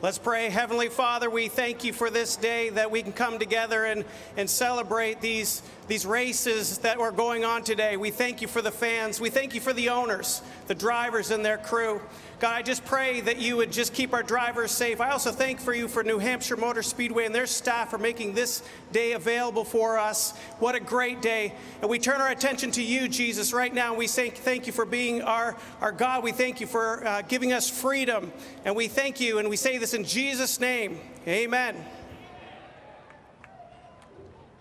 Let's pray. Heavenly Father, we thank you for this day that we can come together and celebrate these races that are going on today. We thank you for the fans. We thank you for the owners, the drivers and their crew. God, I just pray that you would just keep our drivers safe. I also thank you for New Hampshire Motor Speedway and their staff for making this day available for us. What a great day. And we turn our attention to you, Jesus, right now. And we say thank you for being our God. We thank you for giving us freedom. And we thank you, and we say this in Jesus' name. Amen.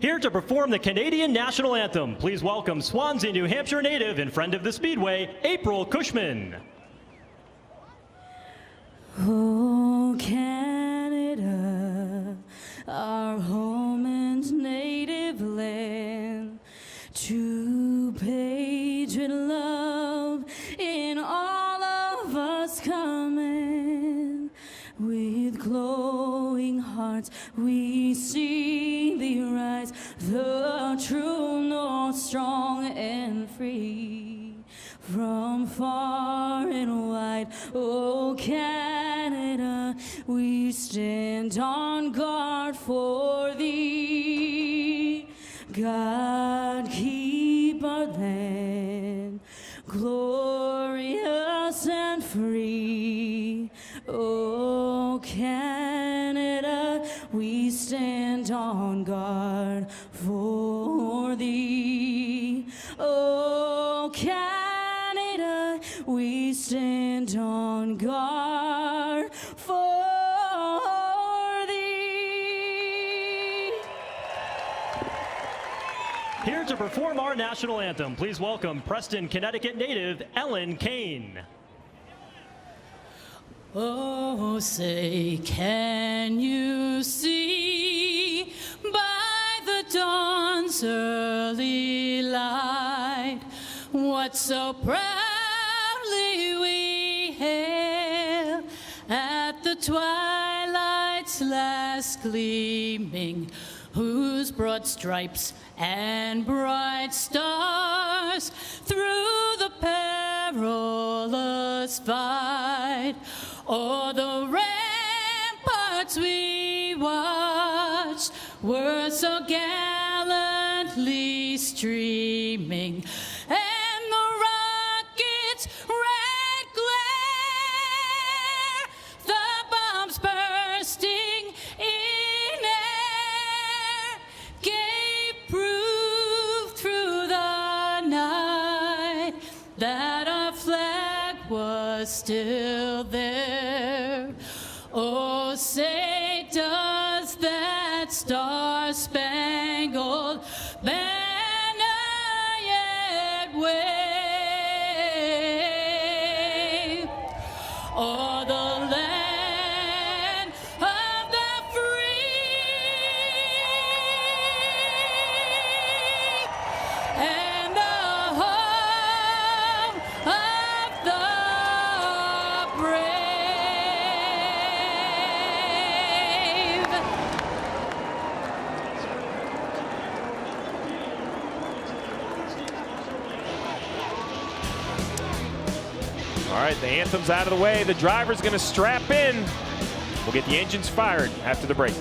Here to perform the Canadian National Anthem, please welcome Swansea, New Hampshire native and friend of the Speedway, April Cushman. Oh, Canada, our home and native land, to patriot love in all of us coming. With glowing hearts we see thee rise, the true north, strong and free. From far and wide, oh Canada, we stand on guard for thee. God, keep our land glorious and free. Oh Canada, we stand on guard for thee. Oh Canada, we stand on guard for thee. Here to perform our national anthem, please welcome Preston, Connecticut native Ellen Kane. Oh, say, can you see by the dawn's early light what so proudly we hail at the twilight's last gleaming, whose broad stripes and bright stars through the perilous fight o'er the ramparts we watched were so gallantly streaming, and the rocket's red glare, the bombs bursting in air, gave proof through the night that our flag was still there. Oh, say, does that star-spangled banner yet wave o'er the land of the free and the home of the brave? All right, the anthem's out of the way. The driver's going to strap in. We'll get the engines fired after the break.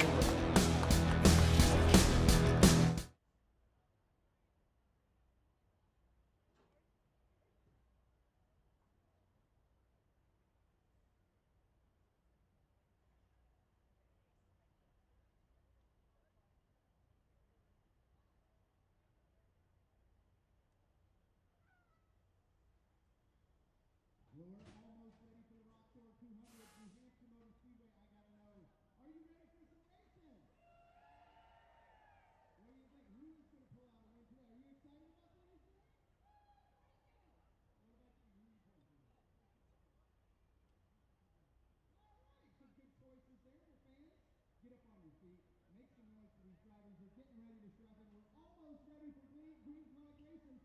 We're almost ready for the ROXOR 200 New Hampshire Motor Speedway. I gotta know, are you ready for some racing? What do you think? Who is going to pull out a win today? Are you excited about the racing? What about you? Who are you pulling for? All right, some good choices there for fans. Get up on your feet. Make some noise for these drivers. We're getting ready to strap in. We're almost ready for green flag racing. One more time, fans. Let me hear you. Are you ready for racing, New Hampshire?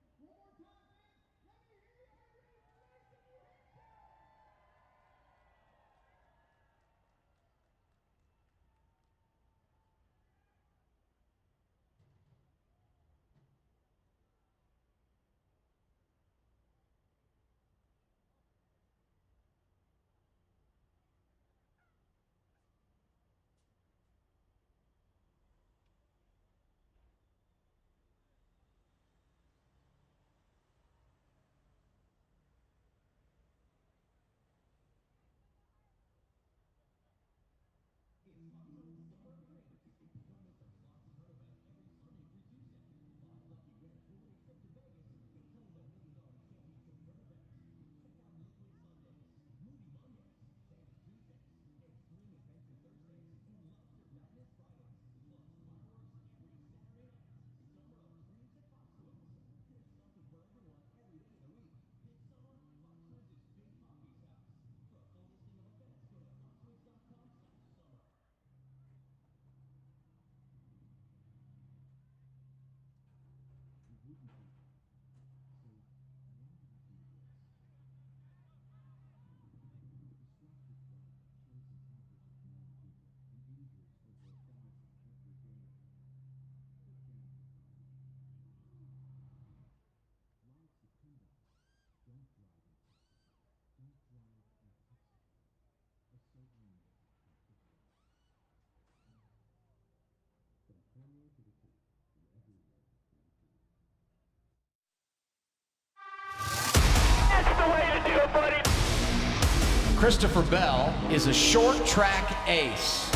Christopher Bell is a short track ace.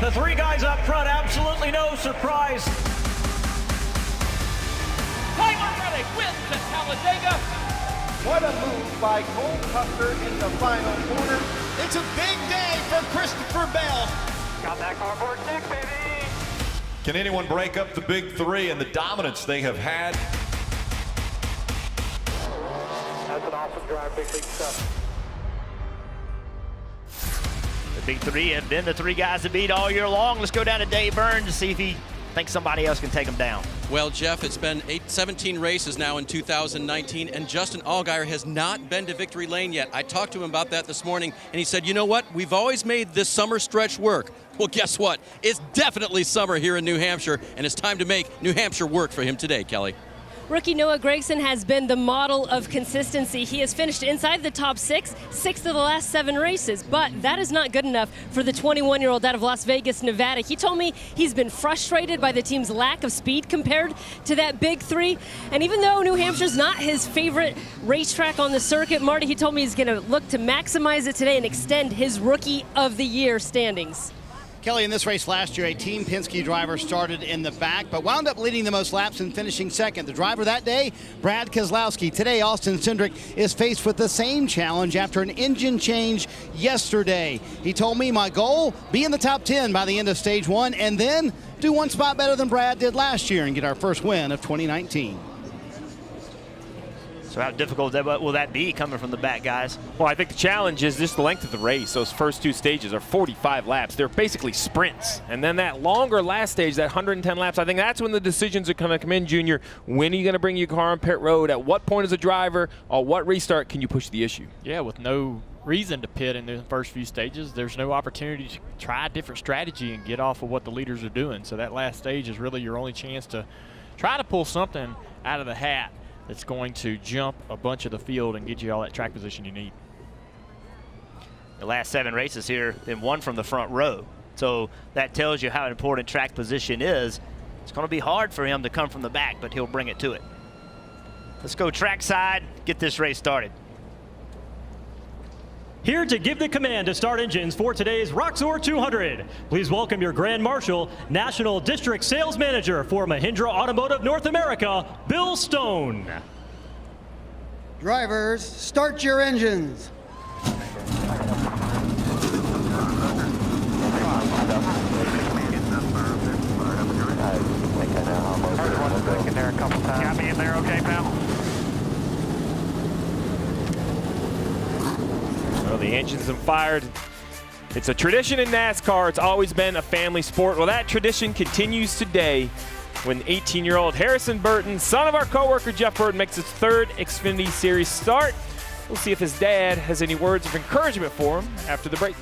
The three guys up front, absolutely no surprise. Tyler Reddick wins at Talladega. What a move by Cole Custer in the final corner. It's a big day for Christopher Bell. Got that car board sick, baby. Can anyone break up the big three and the dominance they have had? That's an awesome drive, big league stuff. The big three have been the three guys to beat all year long. Let's go down to Dave Byrne to see if he thinks somebody else can take him down. Well, Jeff, it's been 17 races now in 2019, and Justin Allgaier has not been to victory lane yet. I talked to him about that this morning, and he said, you know what? We've always made this summer stretch work. Well, guess what? It's definitely summer here in New Hampshire, and it's time to make New Hampshire work for him today, Kelly. Rookie Noah Gragson has been the model of consistency. He has finished inside the top six of the last 7 races, but that is not good enough for the 21-year-old out of Las Vegas, Nevada. He told me he's been frustrated by the team's lack of speed compared to that big three. And even though New Hampshire's not his favorite racetrack on the circuit, Marty, he told me he's going to look to maximize it today and extend his Rookie of the Year standings. Kelly, in this race last year, a Team Penske driver started in the back, but wound up leading the most laps and finishing second. The driver that day, Brad Keselowski. Today, Austin Cindric is faced with the same challenge after an engine change yesterday. He told me, my goal, be in the top 10 by the end of stage 1, and then do one spot better than Brad did last year and get our first win of 2019. So how difficult will that be coming from the back, guys? Well, I think the challenge is just the length of the race. Those first 2 stages are 45 laps. They're basically sprints. And then that longer last stage, that 110 laps, I think that's when the decisions are going to come in, Junior. When are you going to bring your car on pit road? At what point as a driver or what restart can you push the issue? Yeah, with no reason to pit in the first few stages, there's no opportunity to try a different strategy and get off of what the leaders are doing. So that last stage is really your only chance to try to pull something out of the hat that's going to jump a bunch of the field and get you all that track position you need. The last 7 races here, then 1 from the front row. So that tells you how important track position is. It's going to be hard for him to come from the back, but he'll bring it to it. Let's go trackside, get this race started. Here to give the command to start engines for today's ROXOR 200. Please welcome your Grand Marshal, National District Sales Manager for Mahindra Automotive North America, Bill Stone. Drivers, start your engines. Got me in there, okay, pal? Well, the engines have fired. It's a tradition in NASCAR. It's always been a family sport. Well, that tradition continues today when 18-year-old Harrison Burton, son of our co-worker Jeff Burton, makes his 3rd Xfinity Series start. We'll see if his dad has any words of encouragement for him after the break.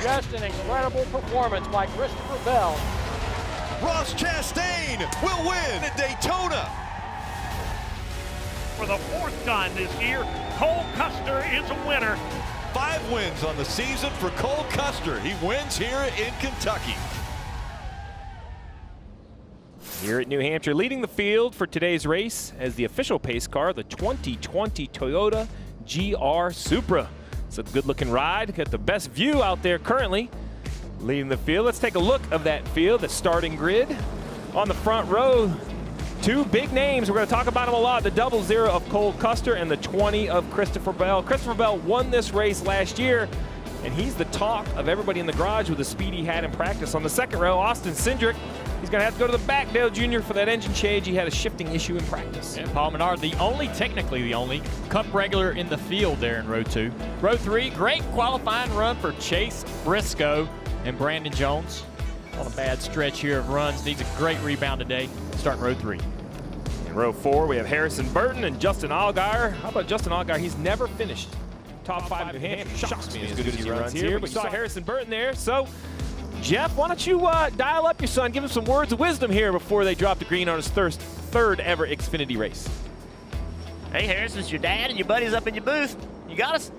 Just an incredible performance by Christopher Bell. Ross Chastain will win at Daytona. For the 4th time this year, Cole Custer is a winner. 5 wins on the season for Cole Custer. He wins here in Kentucky. Here at New Hampshire, leading the field for today's race as the official pace car, the 2020 Toyota GR Supra. It's a good-looking ride. Got the best view out there currently. Leading the field. Let's take a look of that field, the starting grid. On the front row, 2 big names. We're going to talk about them a lot. The 00 of Cole Custer and the 20 of Christopher Bell. Christopher Bell won this race last year, and he's the talk of everybody in the garage with the speed he had in practice. On the second row, Austin Cindric. He's going to have to go to the back, Dale Jr., for that engine change. He had a shifting issue in practice. And Paul Menard, technically the only Cup regular in the field there in row 2. Row 3, great qualifying run for Chase Briscoe and Brandon Jones. On a bad stretch here of runs. Needs a great rebound today. Starting row 3. In row 4, we have Harrison Burton and Justin Allgaier. How about Justin Allgaier? He's never finished top 5 New Hampshire. Shocks me as good as he runs here. But you saw Harrison Burton there. So, Jeff, why don't you dial up your son, give him some words of wisdom here before they drop the green on his third ever Xfinity race. Hey, Harrison, it's your dad and your buddies up in your booth. You got us?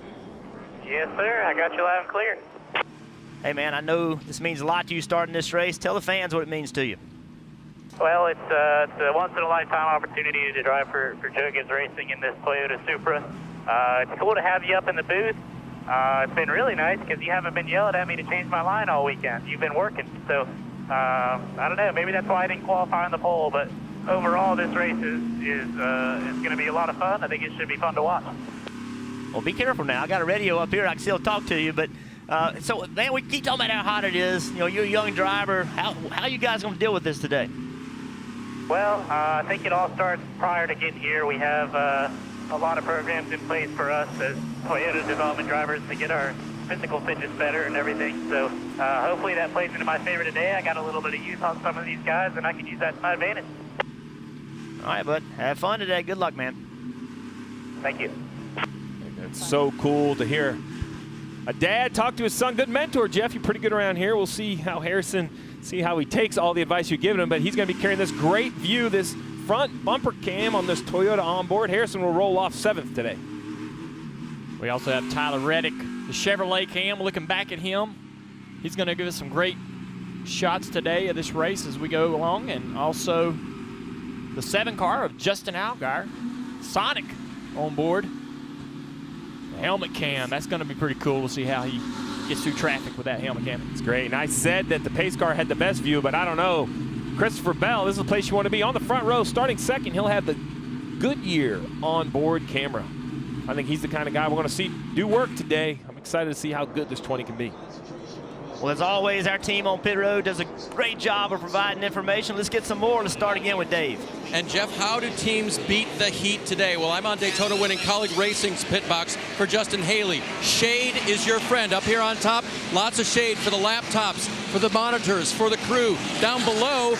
Yes, sir. I got you loud and clear. Hey, man, I know this means a lot to you starting this race. Tell the fans what it means to you. Well, it's a once-in-a-lifetime opportunity to drive for Joe Gibbs Racing in this Toyota Supra. It's cool to have you up in the booth. It's been really nice because you haven't been yelling at me to change my line all weekend. You've been working. So, I don't know. Maybe that's why I didn't qualify on the pole. But overall, this race is going to be a lot of fun. I think it should be fun to watch. Well, be careful now. I got a radio up here. I can still talk to you. But, so, man, we keep talking about how hot it is. You know, you're a young driver. How you guys going to deal with this today? Well, I think it all starts prior to getting here. We have a lot of programs in place for us as Toyota development drivers to get our physical fitness better and everything. So hopefully that plays into my favor today. I got a little bit of youth on some of these guys, and I can use that to my advantage. All right, bud. Have fun today. Good luck, man. Thank you. It's so cool to hear a dad talk to his son. Good mentor, Jeff. You're pretty good around here. We'll see how he takes all the advice you're giving him, but he's going to be carrying this great view, this front bumper cam on this Toyota onboard. Harrison will roll off 7th today. We also have Tyler Reddick, the Chevrolet cam, looking back at him. He's going to give us some great shots today of this race as we go along, and also the 7 car of Justin Allgaier, Sonic on board. The helmet cam, that's going to be pretty cool to see how he gets through traffic with that helmet cam. It's great, and I said that the pace car had the best view, but I don't know. Christopher Bell, this is the place you want to be. On the front row, starting second, he'll have the Goodyear onboard camera. I think he's the kind of guy we're going to see do work today. I'm excited to see how good this 20 can be. Well, as always, our team on pit road does a great job of providing information. Let's get some more. Let's start again with Dave. And Jeff, how do teams beat the heat today? Well, I'm on Daytona winning College Racing's pit box for Justin Haley. Shade is your friend. Up here on top, lots of shade for the laptops, for the monitors, for the crew. Down below,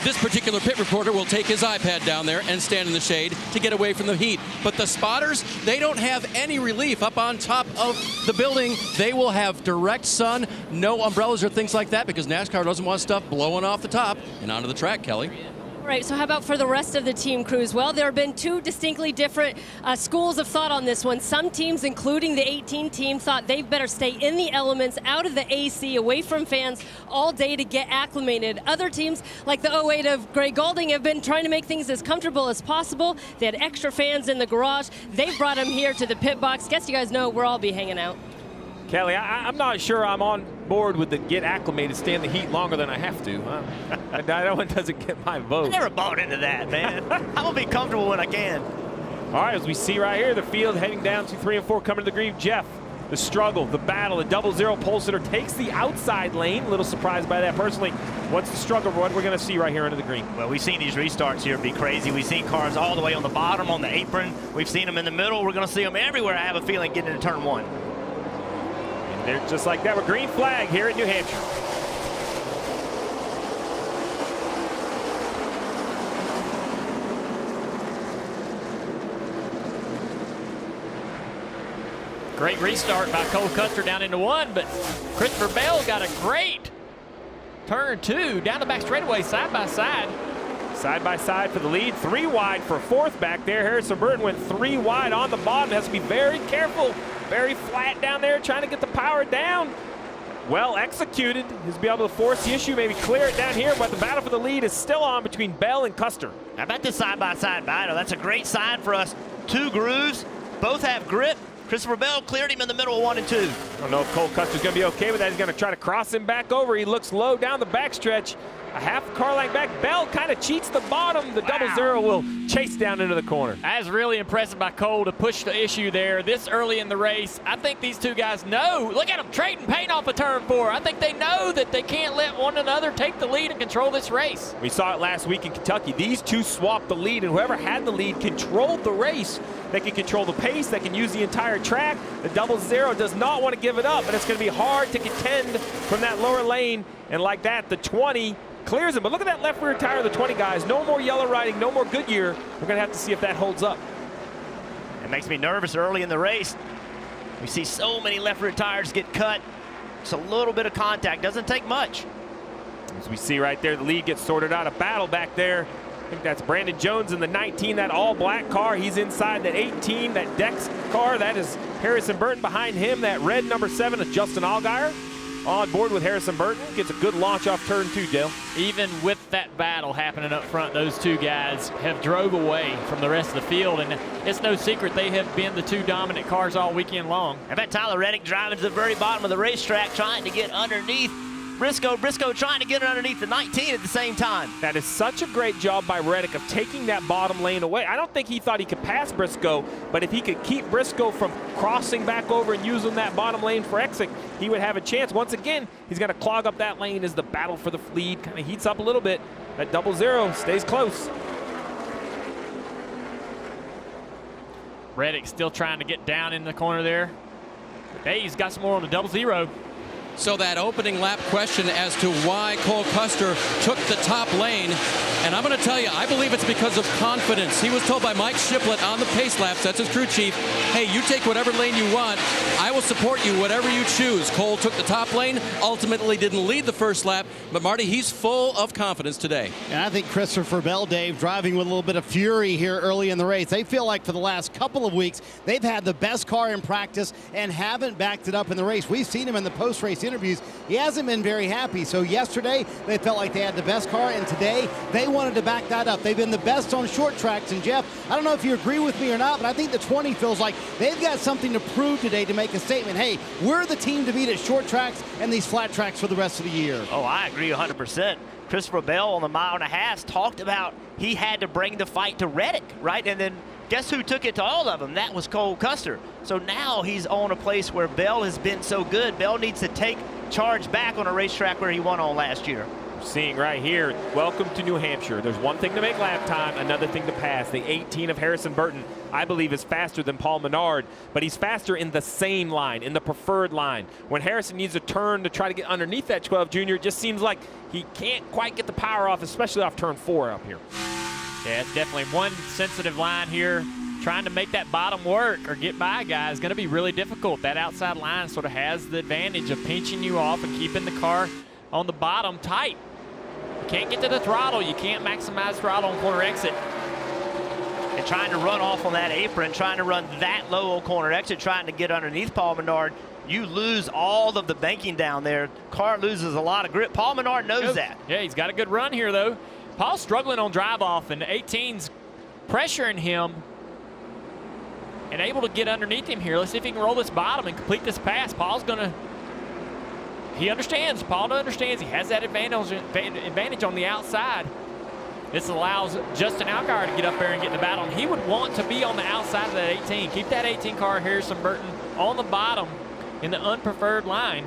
this particular pit reporter will take his iPad down there and stand in the shade to get away from the heat. But the spotters, they don't have any relief up on top of the building. They will have direct sun, no umbrellas or things like that, because NASCAR doesn't want stuff blowing off the top and onto the track, Kelly. All right, so how about for the rest of the team crews? Well, there have been 2 distinctly different schools of thought on this one. Some teams, including the 18 team, thought they better stay in the elements, out of the AC, away from fans all day to get acclimated. Other teams, like the 08 of Greg Golding, have been trying to make things as comfortable as possible. They had extra fans in the garage. They've brought them here to the pit box. Guess you guys know where I'll be hanging out. Kelly, I'm not sure I'm on board with the get acclimated, stay in the heat longer than I have to. That one doesn't get my vote. I never bought into that, man. I'm going to be comfortable when I can. All right, as we see right here, the field heading down to 3 and 4 coming to the green. Jeff, the struggle, the battle, the 00 pole sitter takes the outside lane. A little surprised by that personally. What's the struggle, what we're going to see right here under the green? Well, we've seen these restarts here be crazy. We've seen cars all the way on the bottom, on the apron. We've seen them in the middle. We're going to see them everywhere, I have a feeling, getting into turn 1. They're just like that with green flag here in New Hampshire. Great restart by Cole Custer down into 1, but Christopher Bell got a great turn 2 down the back straightaway, side by side. Side by side for the lead, 3 wide for 4th back there. Harrison Burton went 3 wide on the bottom. Has to be very careful, very flat down there, trying to get the power down. Well executed. He's be able to force the issue, maybe clear it down here, but the battle for the lead is still on between Bell and Custer. How about this side-by-side battle? That's a great sign for us. 2 grooves, both have grip. Christopher Bell cleared him in the middle of 1 and 2. I don't know if Cole Custer's going to be okay with that. He's going to try to cross him back over. He looks low down the backstretch. A half car length back. Bell kind of cheats the bottom. The double zero will chase down into the corner. That is really impressive by Cole to push the issue there this early in the race. I think these 2 guys know. Look at them trading paint off of turn 4. I think they know that they can't let one another take the lead and control this race. We saw it last week in Kentucky. These 2 swapped the lead, and whoever had the lead controlled the race. They can control the pace. They can use the entire track. The double zero does not want to give it up, but it's going to be hard to contend from that lower lane. And like that, the 20 clears him. But look at that left rear tire of the 20 guys. No more yellow riding, no more Goodyear. We're going to have to see if that holds up. It makes me nervous early in the race. We see so many left rear tires get cut. It's a little bit of contact. Doesn't take much. As we see right there, the lead gets sorted out. A battle back there. I think that's Brandon Jones in the 19, that all-black car. He's inside that 18, that Dex car. That is Harrison Burton. Behind him, that red number 7 is Justin Allgaier. On board with Harrison Burton. Gets a good launch off turn 2, Dale. Even with that battle happening up front, those 2 guys have drove away from the rest of the field, and it's no secret they have been the 2 dominant cars all weekend long. I bet Tyler Reddick driving to the very bottom of the racetrack trying to get underneath Briscoe. Briscoe trying to get it underneath the 19 at the same time. That is such a great job by Reddick of taking that bottom lane away. I don't think he thought he could pass Briscoe, but if he could keep Briscoe from crossing back over and using that bottom lane for exit, he would have a chance. Once again, he's going to clog up that lane as the battle for the lead kind of heats up a little bit. That double zero stays close. Reddick still trying to get down in the corner there. Hey, he's got some more on the double zero. So that opening lap question as to why Cole Custer took the top lane, and I'm going to tell you, I believe it's because of confidence. He was told by Mike Shiplett on the pace laps, that's his crew chief, hey, you take whatever lane you want. I will support you, whatever you choose. Cole took the top lane, ultimately didn't lead the first lap, but Marty, he's full of confidence today. And I think Christopher Bell, Dave, driving with a little bit of fury here early in the race. They feel like for the last couple of weeks, they've had the best car in practice and haven't backed it up in the race. We've seen him in the post-race interviews. He hasn't been very happy. So yesterday, they felt like they had the best car, and today, they wanted to back that up. They've been the best on short tracks, and Jeff, I don't know if you agree with me or not, but I think the 20 feels like they've got something to prove today to make a statement. Hey, we're the team to beat at short tracks and these flat tracks for the rest of the year. Oh, I agree 100%. Christopher Bell on the 1.5 miles talked about he had to bring the fight to Reddick, right? And then guess who took it to all of them? That was Cole Custer. So now he's on a place where Bell has been so good. Bell needs to take charge back on a racetrack where he won on last year. Seeing right here, welcome to New Hampshire. There's one thing to make lap time, another thing to pass. The 18 of Harrison Burton, I believe, is faster than Paul Menard, but he's faster in the same line, in the preferred line. When Harrison needs a turn to try to get underneath that 12 junior, it just seems like he can't quite get the power off, especially off turn 4 up here. Yeah, it's definitely one sensitive line here. Trying to make that bottom work or get by a guy is going to be really difficult. That outside line sort of has the advantage of pinching you off and keeping the car on the bottom tight. You can't get to the throttle. You can't maximize throttle on corner exit. And trying to run off on that apron, trying to run that low on corner exit, trying to get underneath Paul Menard, you lose all of the banking down there. Car loses a lot of grip. Paul Menard knows that. Yeah, he's got a good run here, though. Paul's struggling on drive-off, and 18's pressuring him and able to get underneath him here. Let's see if he can roll this bottom and complete this pass. Paul's going to... He understands. Paul understands. He has that advantage on the outside. This allows Justin Allgaier to get up there and get in the battle. And he would want to be on the outside of that 18. Keep that 18 car, Harrison Burton, on the bottom in the unpreferred line.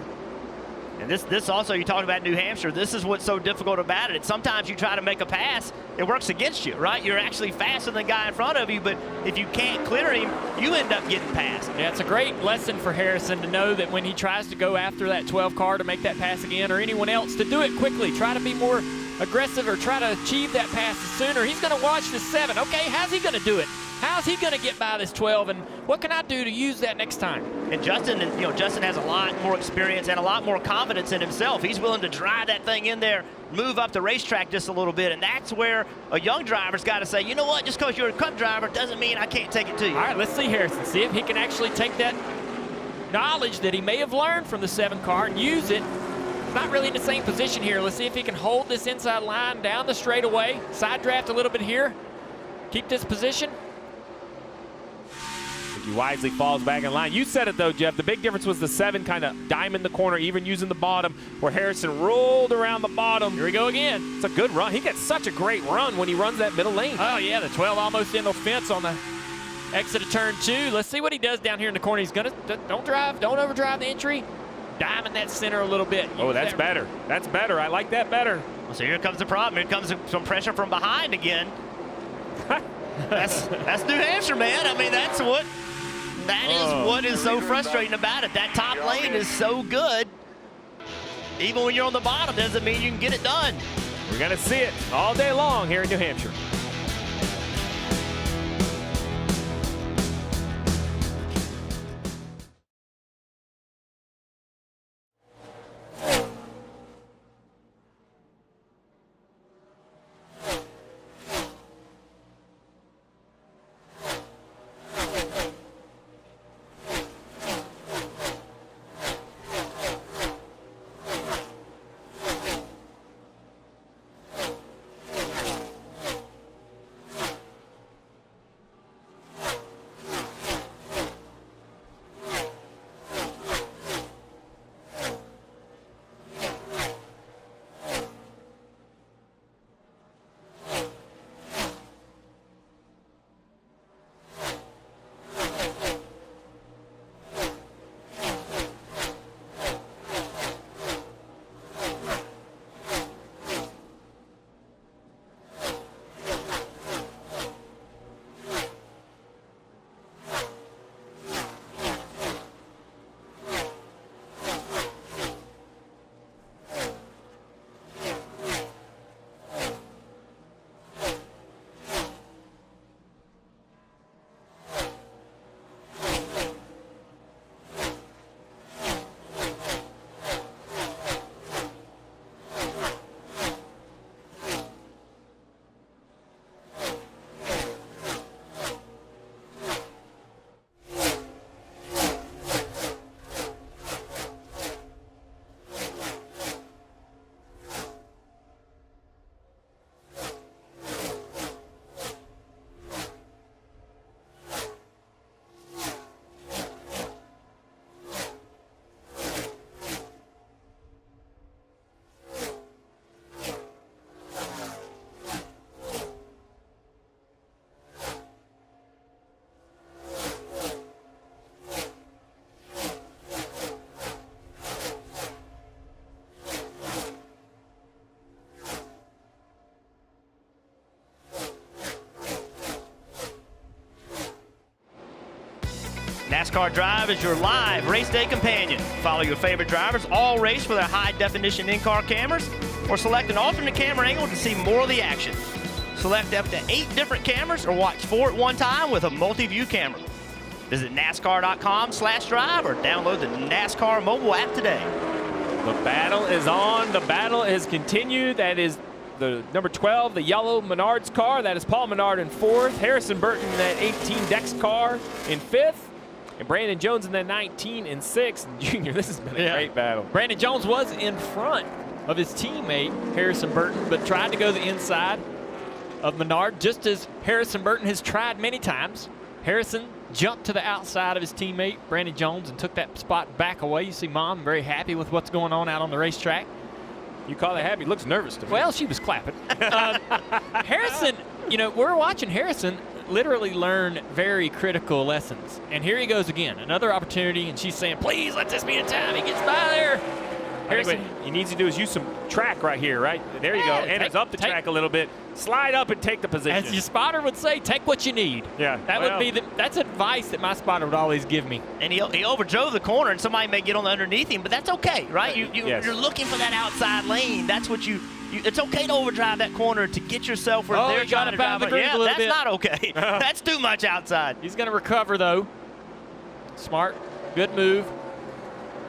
And this also, you talked about New Hampshire, this is what's so difficult about it. Sometimes you try to make a pass, it works against you, right? You're actually faster than the guy in front of you, but if you can't clear him, you end up getting past. Yeah, it's a great lesson for Harrison to know that when he tries to go after that 12 car to make that pass again, or anyone else, to do it quickly. Try to be more aggressive or try to achieve that pass sooner. He's going to watch the 7. Okay, how's he going to do it? How's he going to get by this 12 and What can I do to use that next time? And Justin, Justin has a lot more experience and a lot more confidence in himself. He's willing to drive that thing in there, move up the racetrack just a little bit, and that's where a young driver's got to say, you know what, just because you're a Cup driver doesn't mean I can't take it to you. All right, let's see Harrison. See if he can actually take that knowledge that he may have learned from the 7 car and use it. He's not really in the same position here. Let's see if he can hold this inside line down the straightaway, side draft a little bit here, keep this position. He wisely falls back in line. You said it though, Jeff. The big difference was the 7 kind of diamond the corner, even using the bottom, where Harrison rolled around the bottom. Here we go again. It's a good run. He gets such a great run when he runs that middle lane. Oh yeah, the 12 almost in the fence on the exit of turn 2. Let's see what he does down here in the corner. He's gonna don't overdrive the entry. Diamond that center a little bit. Oh, that's better. That's better. I like that better. Well, so here comes the problem. Here comes some pressure from behind again. That's New Hampshire, man. I mean, that is what is so frustrating about it. That top lane is so good. Even when you're on the bottom, doesn't mean you can get it done. We're going to see it all day long here in New Hampshire. NASCAR Drive is your live race day companion. Follow your favorite drivers all race for their high-definition in-car cameras, or select an alternate camera angle to see more of the action. Select up to 8 different cameras or watch 4 at one time with a multi-view camera. Visit NASCAR.com/drive or download the NASCAR mobile app today. The battle is on. The battle has continued. That is the number 12, the yellow Menard's car. That is Paul Menard in 4th. Harrison Burton in that 18 Dex car in 5th. And Brandon Jones in the 19 and 6th. Junior, this has been a great battle. Brandon Jones was in front of his teammate, Harrison Burton, but tried to go the inside of Menard, just as Harrison Burton has tried many times. Harrison jumped to the outside of his teammate, Brandon Jones, and took that spot back away. You see Mom very happy with what's going on out on the racetrack. You call it happy? Looks nervous to me. Well, she was clapping. Harrison, we're watching Harrison literally learn very critical lessons. And here he goes again, another opportunity, and she's saying, please let this be a time. He gets by there. Harrison, what he needs to do is use some track right here, right? There you go. And it's up the track a little bit. Slide up and take the position. As your spotter would say, take what you need. Yeah. That's advice that my spotter would always give me. And he overdrove the corner, and somebody may get on underneath him, but that's okay, right? You're looking for that outside lane. That's what it's okay to overdrive that corner to get yourself where they're trying to drive. Yeah, that's not okay. That's too much outside. He's going to recover, though. Smart, good move.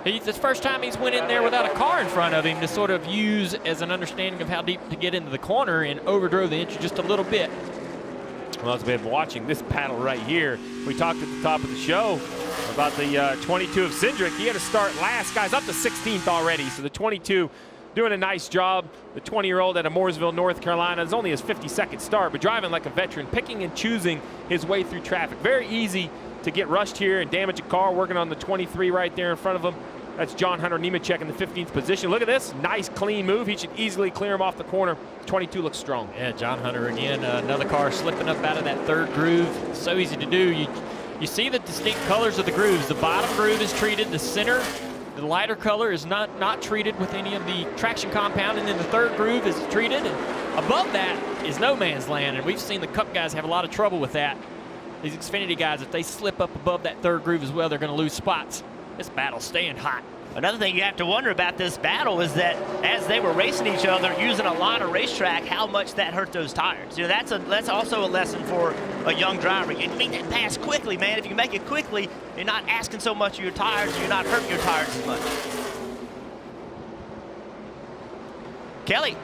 It's the first time he's went in there without a car in front of him to sort of use as an understanding of how deep to get into the corner, and overdrove the entry just a little bit. Well, as we've been watching this battle right here, we talked at the top of the show about the 22 of Cindric. He had to start last. Guy's up to 16th already, so the 22 doing a nice job. The 20-year-old out of Mooresville, North Carolina, is only his 52nd start, but driving like a veteran, picking and choosing his way through traffic. Very easy to get rushed here and damage a car, working on the 23 right there in front of him. That's John Hunter Nemechek in the 15th position. Look at this, nice clean move. He should easily clear him off the corner. 22 looks strong. Yeah, John Hunter again, another car slipping up out of that third groove. So easy to do. You see the distinct colors of the grooves. The bottom groove is treated, the center, the lighter color is not treated with any of the traction compound, and then the third groove is treated. And above that is no man's land, and we've seen the Cup guys have a lot of trouble with that. These Xfinity guys, if they slip up above that third groove as well, they're going to lose spots. This battle's staying hot. Another thing you have to wonder about this battle is that as they were racing each other using a lot of racetrack, how much that hurt those tires. You know, that's also a lesson for a young driver. I mean, that pass quickly, man. If you can make it quickly, you're not asking so much of your tires, you're not hurting your tires as much. Kelly.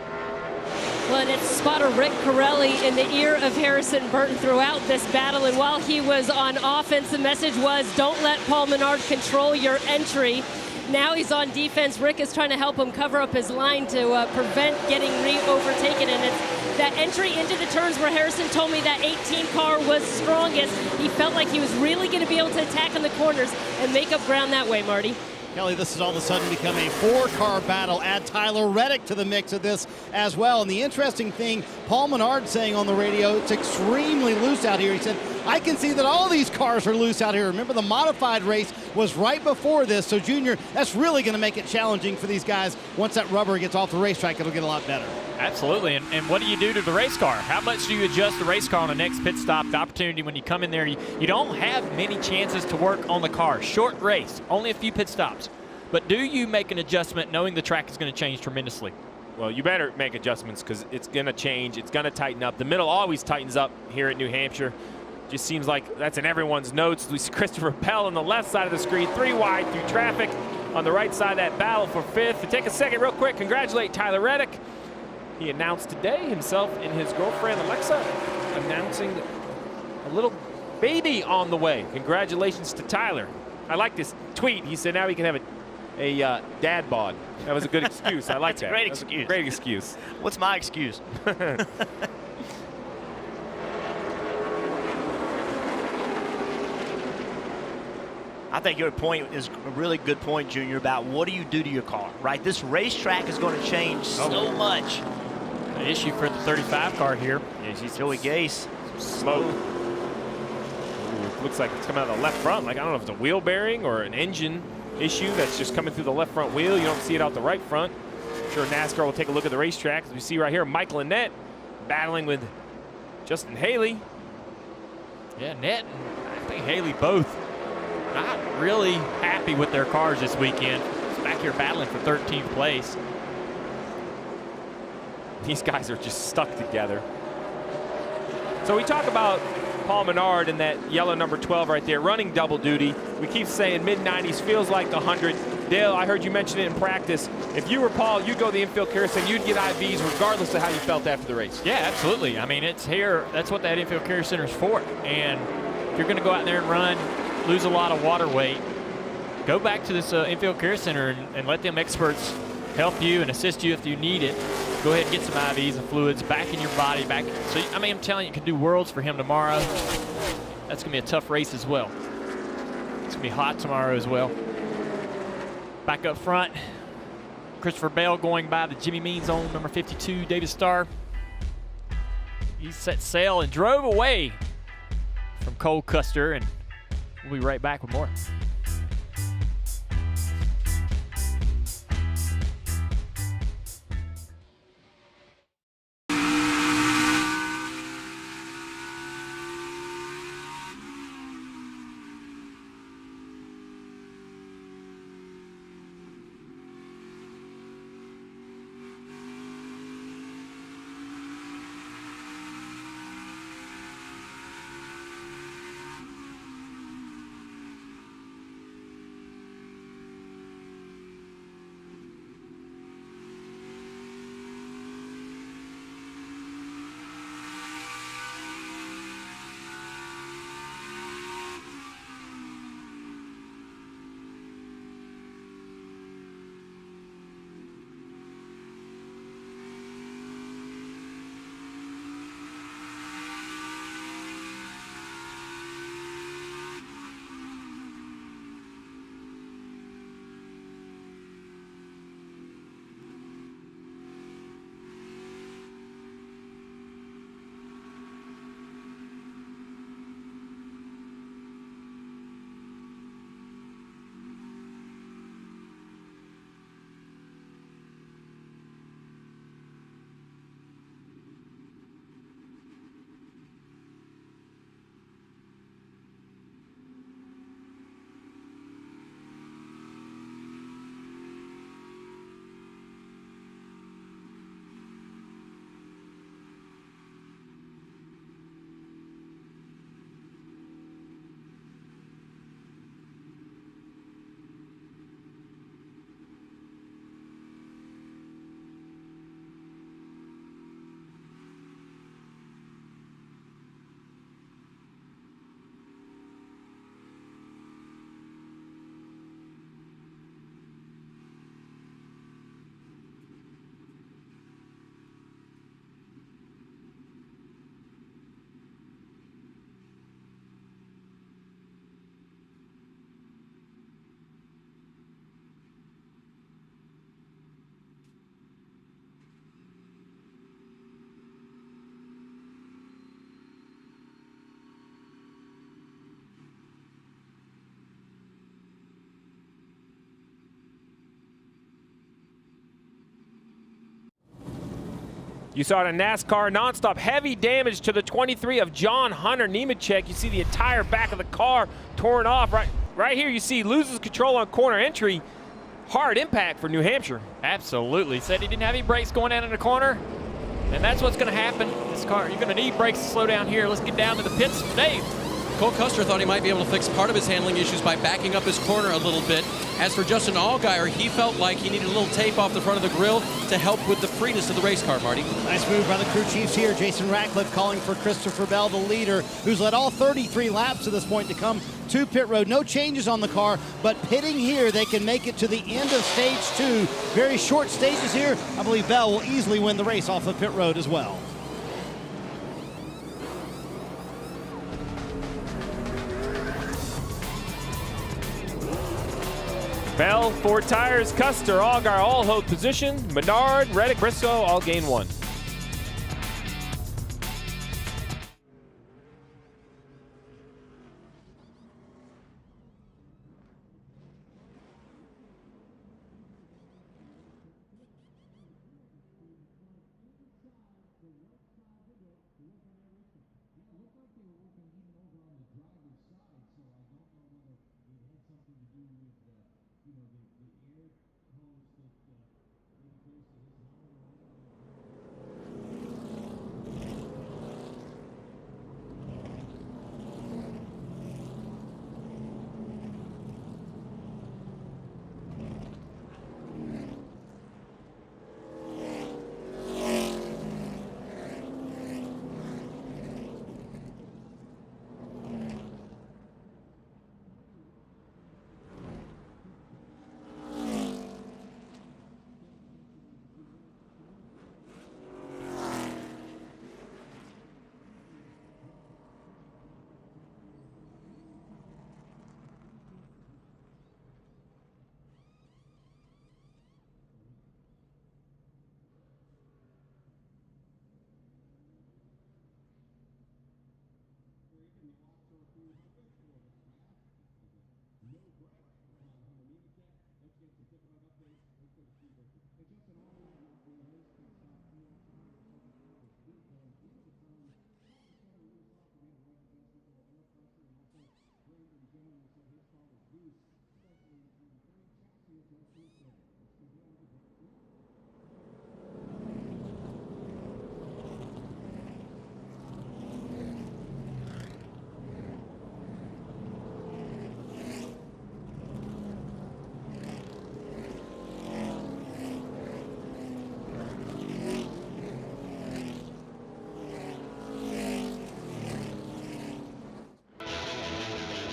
Well, and it's spotter Rick Corelli in the ear of Harrison Burton throughout this battle. And while he was on offense, the message was, don't let Paul Menard control your entry. Now he's on defense. Rick is trying to help him cover up his line to prevent getting re-overtaken. And it's that entry into the turns where Harrison told me that 18 car was strongest. He felt like he was really going to be able to attack in the corners and make up ground that way, Marty. Kelly, this has all of a sudden become a four-car battle. Add Tyler Reddick to the mix of this as well. And the interesting thing, Paul Menard saying on the radio, it's extremely loose out here. He said, I can see that all these cars are loose out here. Remember, the modified race was right before this. So, Junior, that's really going to make it challenging for these guys. Once that rubber gets off the racetrack, it'll get a lot better. Absolutely, and what do you do to the race car? How much do you adjust the race car on the next pit stop? The opportunity when you come in there, you don't have many chances to work on the car. Short race, only a few pit stops. But do you make an adjustment knowing the track is going to change tremendously? Well, you better make adjustments because it's going to change. It's going to tighten up. The middle always tightens up here at New Hampshire. Just seems like that's in everyone's notes. We see Christopher Pell on the left side of the screen, 3 wide through traffic. On the right side of that battle for 5th. To take a second real quick, congratulate Tyler Reddick. He announced today himself and his girlfriend Alexa announcing a little baby on the way. Congratulations to Tyler. I like this tweet. He said now he can have a dad bod. That was a good excuse. I like that. Great excuse. Great excuse. What's my excuse? I think your point is a really good point, Junior, about what do you do to your car, right? This racetrack is going to change so much. An issue for the 35 car here. Yeah, you see Joey Gase. Smoke. Ooh, looks like it's coming out of the left front. Like, I don't know if it's a wheel bearing or an engine issue that's just coming through the left front wheel. You don't see it out the right front. I'm sure NASCAR will take a look at the racetrack. As we see right here, Michael Annett battling with Justin Haley. Yeah, Annett and I think Haley both not really happy with their cars this weekend. It's back here battling for 13th place. These guys are just stuck together. So we talk about Paul Menard and that yellow number 12 right there, running double duty. We keep saying mid-90s feels like 100. Dale, I heard you mention it in practice. If you were Paul, you'd go the infield care center, you'd get IVs regardless of how you felt after the race. Yeah, absolutely. I mean, it's here. That's what that infield care center is for. And if you're going to go out there and run, lose a lot of water weight, go back to this infield care center and let them experts help you and assist you if you need it. Go ahead and get some IVs and fluids back in your body. So, I mean, I'm telling you, it can do worlds for him tomorrow. That's going to be a tough race as well. It's going to be hot tomorrow as well. Back up front, Christopher Bell going by the Jimmy Means on number 52, David Starr. He set sail and drove away from Cole Custer, and we'll be right back with more. You saw it in NASCAR, nonstop heavy damage to the 23 of John Hunter Nemechek. You see the entire back of the car torn off. Right here you see loses control on corner entry. Hard impact for New Hampshire. Absolutely. Said he didn't have any brakes going down in the corner. And that's what's going to happen. This car, you're going to need brakes to slow down here. Let's get down to the pits. Dave. Cole Custer thought he might be able to fix part of his handling issues by backing up his corner a little bit. As for Justin Allgaier, he felt like he needed a little tape off the front of the grille to help with the freeness of the race car, Marty. Nice move by the crew chiefs here. Jason Ratcliffe calling for Christopher Bell, the leader, who's led all 33 laps to this point to come to pit road. No changes on the car, but pitting here, they can make it to the end of stage 2. Very short stages here. I believe Bell will easily win the race off of pit road as well. Bell, 4 tires, Custer, Allgaier all hold position. Menard, Reddick, Briscoe all gain 1.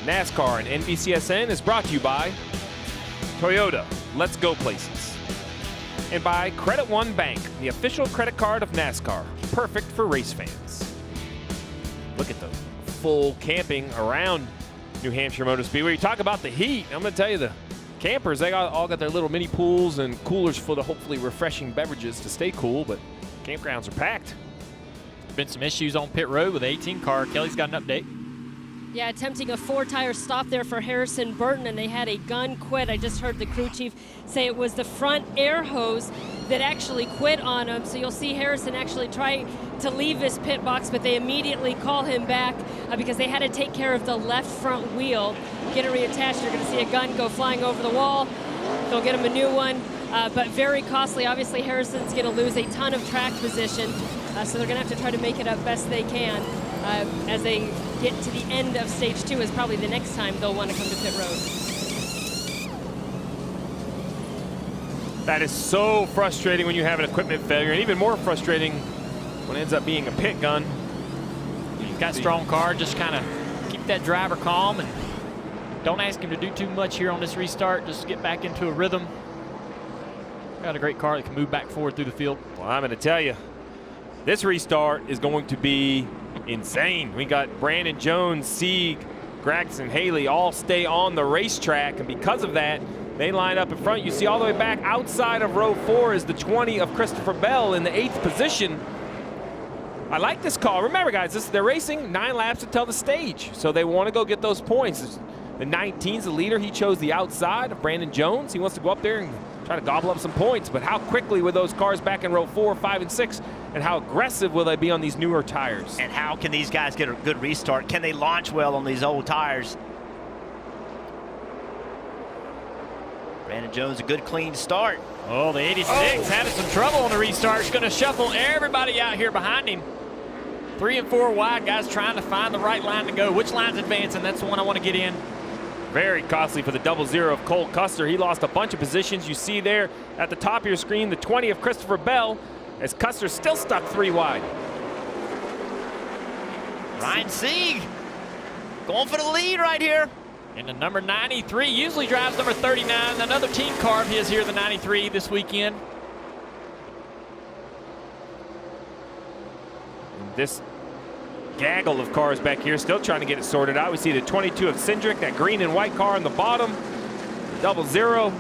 NASCAR and NBCSN is brought to you by Toyota, let's go places. And by Credit One Bank, the official credit card of NASCAR, perfect for race fans. Look at the full camping around New Hampshire Motor Speedway. You talk about the heat, I'm going to tell you, the campers, they all got their little mini pools and coolers full of hopefully refreshing beverages to stay cool, but campgrounds are packed. Been some issues on pit road with the 18 car. Kelly's got an update. Yeah, attempting a 4-tire stop there for Harrison Burton, and they had a gun quit. I just heard the crew chief say it was the front air hose that actually quit on him. So you'll see Harrison actually try to leave his pit box, but they immediately call him back because they had to take care of the left front wheel, get it reattached. You're going to see a gun go flying over the wall. They'll get him a new one, but very costly. Obviously, Harrison's going to lose a ton of track position, so they're going to have to try to make it up best they can. As they get to the end of stage 2 is probably the next time they'll want to come to pit road. That is so frustrating when you have an equipment failure, and even more frustrating when it ends up being a pit gun. You've got a strong car, just kind of keep that driver calm and don't ask him to do too much here on this restart. Just get back into a rhythm. Got a great car that can move back forward through the field. Well, I'm going to tell you, this restart is going to be insane. We got Brandon Jones, Sieg, Gregson, Haley all stay on the racetrack, and because of that, they line up in front. You see all the way back outside of row 4 is the 20 of Christopher Bell in the 8th position. I like this call. Remember, guys, they're racing 9 laps until the stage, so they want to go get those points. The 19's the leader. He chose the outside of Brandon Jones. He wants to go up there and try try to gobble up some points, but how quickly will those cars back in row 4, 5, and 6, and how aggressive will they be on these newer tires? And how can these guys get a good restart? Can they launch well on these old tires? Brandon Jones, a good clean start. Oh, the 86 having some trouble on the restart. He's going to shuffle everybody out here behind him. 3 and 4 wide, guys trying to find the right line to go. Which line's advancing? That's the one I want to get in. Very costly for the 00 of Cole Custer. He lost a bunch of positions. You see there at the top of your screen the 20 of Christopher Bell, as Custer still stuck 3 wide. Ryan Sieg going for the lead right here. And the number 93 usually drives number 39. Another team car of his here, the 93 this weekend. And this gaggle of cars back here still trying to get it sorted out. We see the 22 of Cindric, that green and white car on the bottom. The 00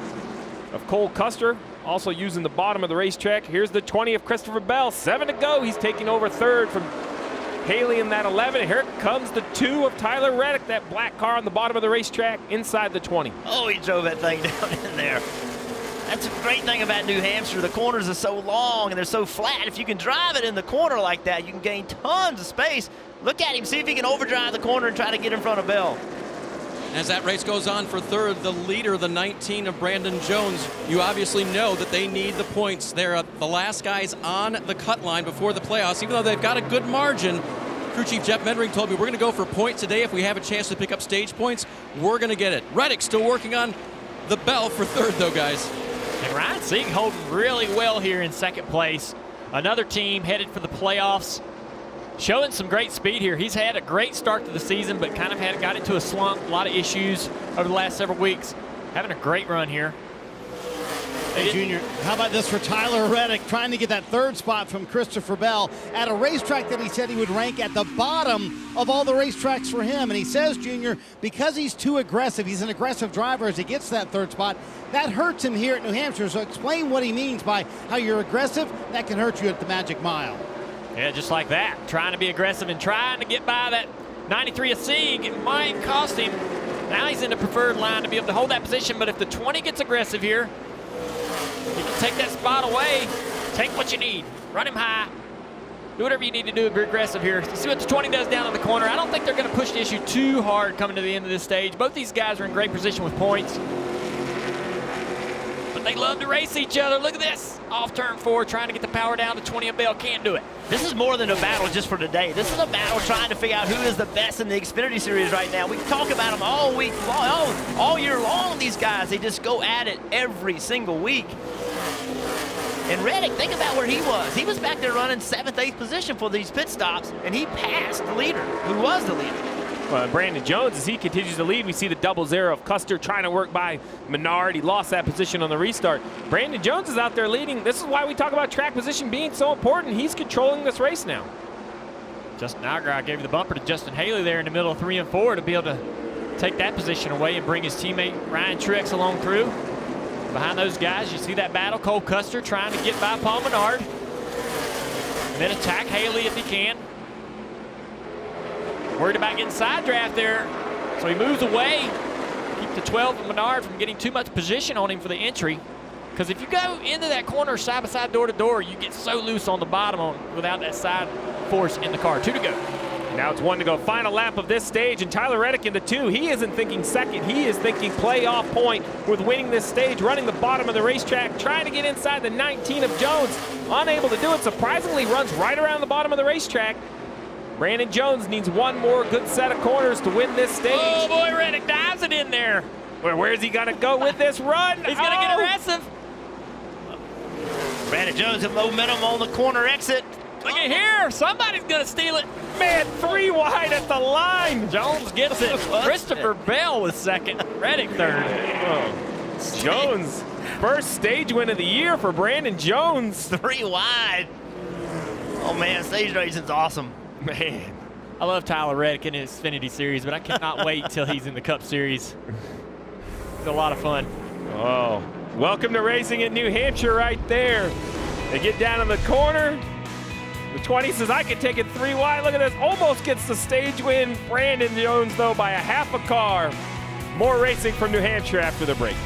of Cole Custer also using the bottom of the racetrack. Here's the 20 of Christopher Bell. 7 to go. He's taking over 3rd from Haley in that 11. Here comes the 2 of Tyler Reddick, that black car on the bottom of the racetrack inside the 20. Oh, he drove that thing down in there. That's a great thing about New Hampshire. The corners are so long and they're so flat. If you can drive it in the corner like that, you can gain tons of space. Look at him, see if he can overdrive the corner and try to get in front of Bell. As that race goes on for 3rd, the leader, the 19 of Brandon Jones, you obviously know that they need the points. They're the last guys on the cut line before the playoffs, even though they've got a good margin. Crew Chief Jeff Mendering told me we're going to go for points today. If we have a chance to pick up stage points, we're going to get it. Reddick still working on the bell for 3rd, though, guys. And Ryan Sieg holding really well here in 2nd place. Another team headed for the playoffs. Showing some great speed here. He's had a great start to the season, but kind of got into a slump. A lot of issues over the last several weeks. Having a great run here. Hey, Junior, how about this for Tyler Reddick, trying to get that 3rd spot from Christopher Bell at a racetrack that he said he would rank at the bottom of all the racetracks for him. And he says, Junior, because he's too aggressive, he's an aggressive driver as he gets that 3rd spot, that hurts him here at New Hampshire. So explain what he means by how you're aggressive, that can hurt you at the Magic Mile. Yeah, just like that. Trying to be aggressive and trying to get by that 93 of Sieg. It might cost him. Now he's in the preferred line to be able to hold that position, but if the 20 gets aggressive here, you can take that spot away. Take what you need. Run him high. Do whatever you need to do to be aggressive here. See what the 20 does down in the corner. I don't think they're going to push the issue too hard coming to the end of this stage. Both these guys are in great position with points. But they love to race each other. Look at this. Off turn 4, trying to get the power down to 20 of Bell. Can't do it. This is more than a battle just for today. This is a battle trying to figure out who is the best in the Xfinity Series right now. We talk about them all week long, all year long, these guys. They just go at it every single week. And Reddick, think about where he was. He was back there running 7th, 8th position for these pit stops, and he passed the leader, who was the leader. Brandon Jones, as he continues to lead, we see the 00 of Custer trying to work by Menard. He lost that position on the restart. Brandon Jones is out there leading. This is why we talk about track position being so important. He's controlling this race now. Justin Algar gave the bumper to Justin Haley there in the middle of 3 and 4 to be able to take that position away and bring his teammate Ryan Truex along through. Behind those guys, you see that battle. Cole Custer trying to get by Paul Menard. And then attack Haley if he can. Worried about getting side draft there, so he moves away. Keep the 12 of Menard from getting too much position on him for the entry. Because if you go into that corner side by side, door to door, you get so loose on the bottom without that side force in the car. 2 to go. Now it's 1 to go. Final lap of this stage, and Tyler Reddick in the 2. He isn't thinking second. He is thinking playoff point with winning this stage, running the bottom of the racetrack, trying to get inside the 19 of Jones. Unable to do it. Surprisingly, runs right around the bottom of the racetrack. Brandon Jones needs 1 more good set of corners to win this stage. Oh, boy, Reddick dives it in there. Where's he going to go with this run? He's going to get aggressive. Brandon Jones with momentum on the corner exit. Look at here. Somebody's going to steal it. Man, 3 wide at the line. Jones gets it. Christopher Bell was 2nd. Reddick 3rd. Oh. Jones, first stage win of the year for Brandon Jones. 3 wide. Oh, man, stage racing's awesome. Man. I love Tyler Reddick in his Xfinity Series, but I cannot wait till he's in the Cup Series. It's a lot of fun. Oh, welcome to racing in New Hampshire right there. They get down in the corner. The 20 says, I can take it 3 wide. Look at this. Almost gets the stage win. Brandon Jones, though, by a half a car. More racing from New Hampshire after the break.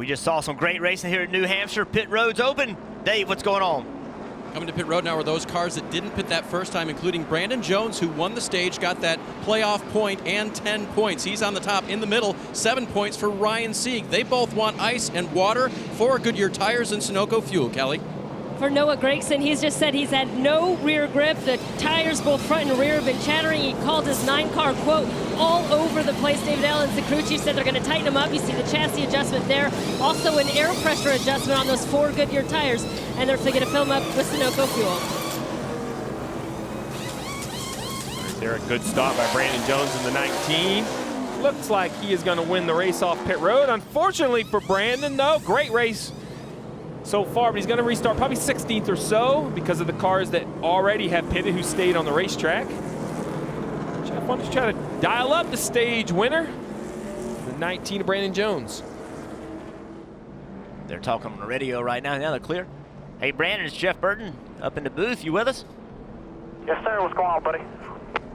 We just saw some great racing here at New Hampshire. Pit road's open. Dave, what's going on? Coming to pit road now are those cars that didn't pit that first time, including Brandon Jones, who won the stage, got that playoff point and 10 points. He's on the top. In the middle, 7 points for Ryan Sieg. They both want ice and water, 4 Goodyear tires and Sunoco fuel. Kelly? For Noah Gregson, he's just said he's had no rear grip. The tires, both front and rear, have been chattering. He called his 9-car, quote, all over the place. David Allen Cicrucci said they're going to tighten them up. You see the chassis adjustment there. Also an air pressure adjustment on those 4 Goodyear tires. And they're going to fill them up with Sunoco fuel. Right there, a good stop by Brandon Jones in the 19. Looks like he is going to win the race off pit road. Unfortunately for Brandon, though, great race so far, but he's going to restart probably 16th or so because of the cars that already have pitted who stayed on the racetrack. Jeff, why don't you try to dial up the stage winner, the 19 of Brandon Jones. They're talking on the radio right now. Now they're clear. Hey, Brandon, it's Jeff Burton up in the booth. You with us? Yes, sir. What's going on, buddy?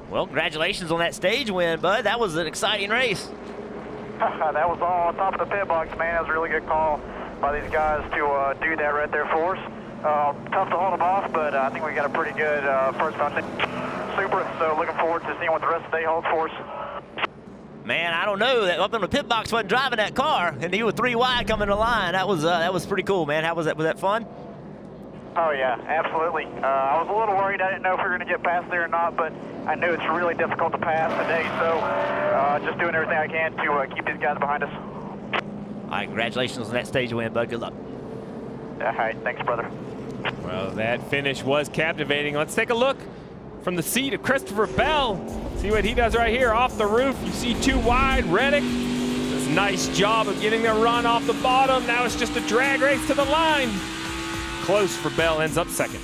Well, congratulations on that stage win, bud. That was an exciting race. That was all on top of the pit box, man. That was a really good call by these guys to do that right there for us. Tough to hold them off, but I think we got a pretty good first round Supra, so looking forward to seeing what the rest of the day holds for us. Man, I don't know. That up in the pit box wasn't driving that car, and he was 3 wide coming to line. That was pretty cool, man. How was that? Was that fun? Oh yeah, absolutely. I was a little worried. I didn't know if we were going to get past there or not, but I knew it's really difficult to pass today, so just doing everything I can to keep these guys behind us. All right, congratulations on that stage win, bud. Good luck. All right, thanks, brother. Well, that finish was captivating. Let's take a look from the seat of Christopher Bell. See what he does right here off the roof. You see 2 wide. Reddick does a nice job of getting the run off the bottom. Now it's just a drag race to the line. Close for Bell, ends up second.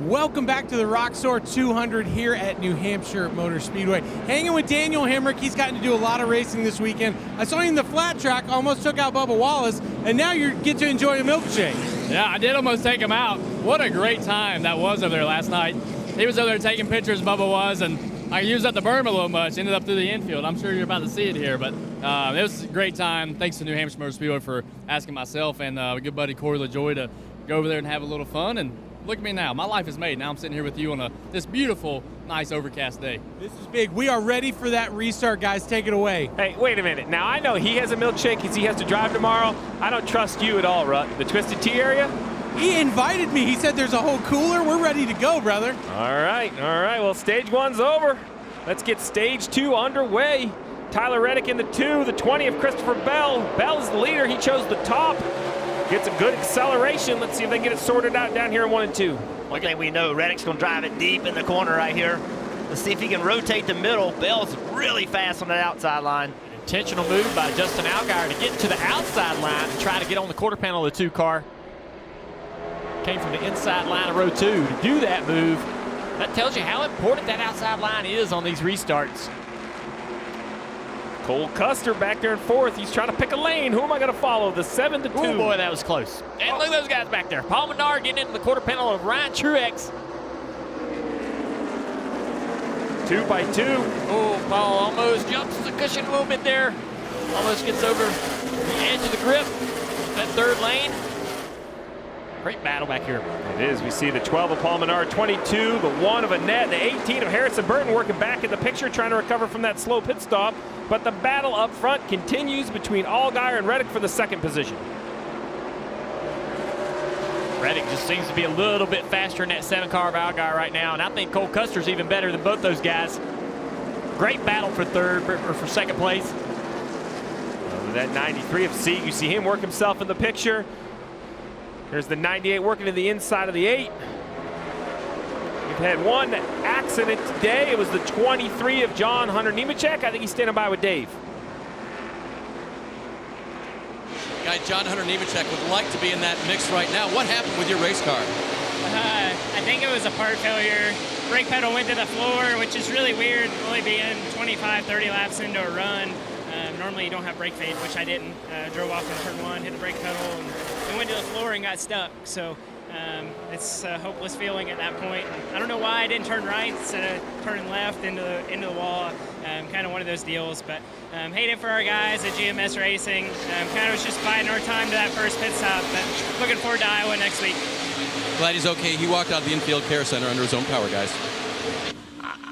Welcome back to the ROXOR 200 here at New Hampshire Motor Speedway. Hanging with Daniel Hemrick. He's gotten to do a lot of racing this weekend. I saw him in the flat track, almost took out Bubba Wallace, and now you get to enjoy a milkshake. Yeah, I did almost take him out. What a great time that was over there last night. He was over there taking pictures, Bubba was, and I used up the berm a little much, ended up through the infield. I'm sure you're about to see it here, but it was a great time. Thanks to New Hampshire Motor Speedway for asking myself and a good buddy Corey LaJoy to go over there and have a little fun. And look at me now. My life is made. Now I'm sitting here with you on this beautiful, nice overcast day. This is big. We are ready for that restart, guys. Take it away. Hey, wait a minute. Now, I know he has a milkshake because he has to drive tomorrow. I don't trust you at all, Rut. The Twisted Tea area? He invited me. He said there's a whole cooler. We're ready to go, brother. All right. Well, stage 1's over. Let's get stage 2 underway. Tyler Reddick in the 2, the 20 of Christopher Bell. Bell is the leader. He chose the top. Gets a good acceleration. Let's see if they can get it sorted out down here in 1 and 2. One thing we know, Reddick's going to drive it deep in the corner right here. Let's see if he can rotate the middle. Bell's really fast on that outside line. Intentional move by Justin Allgaier to get to the outside line and try to get on the quarter panel of the 2 car. Came from the inside line of row 2 to do that move. That tells you how important that outside line is on these restarts. Cole Custer back there in 4th. He's trying to pick a lane. Who am I going to follow? The 7 to 2. Oh boy, that was close. And look at those guys back there. Paul Menard getting into the quarter panel of Ryan Truex. 2 by 2. Oh, Paul almost jumps the cushion a little bit there. Almost gets over the edge of the grip. That 3rd lane. Great battle back here. It is. We see the 12 of Paul Menard, 22, the 1 of Annette, the 18 of Harrison Burton working back in the picture, trying to recover from that slow pit stop. But the battle up front continues between Allgaier and Reddick for the 2nd position. Reddick just seems to be a little bit faster in that 7 car of Allgaier right now, and I think Cole Custer's even better than both those guys. Great battle for 3rd or for 2nd place. That 93 of Sieg, you see him work himself in the picture. There's the 98 working to the inside of the 8. We've had one accident today. It was the 23 of John Hunter Nemechek. I think he's standing by with Dave. Guy John Hunter Nemechek would like to be in that mix right now. What happened with your race car? I think it was a part failure. Brake pedal went to the floor, which is really weird, only being 25, 30 laps into a run. Normally you don't have brake fade, which I didn't. Drove off in turn 1, hit the brake pedal, and it went to the floor and got stuck. So it's a hopeless feeling at that point. I don't know why I didn't turn right instead of turning left into the wall. Kind of one of those deals, but hate it for our guys at GMS Racing. Kind of was just biding our time to that first pit stop, but looking forward to Iowa next week. Glad he's okay. He walked out of the infield care center under his own power, guys.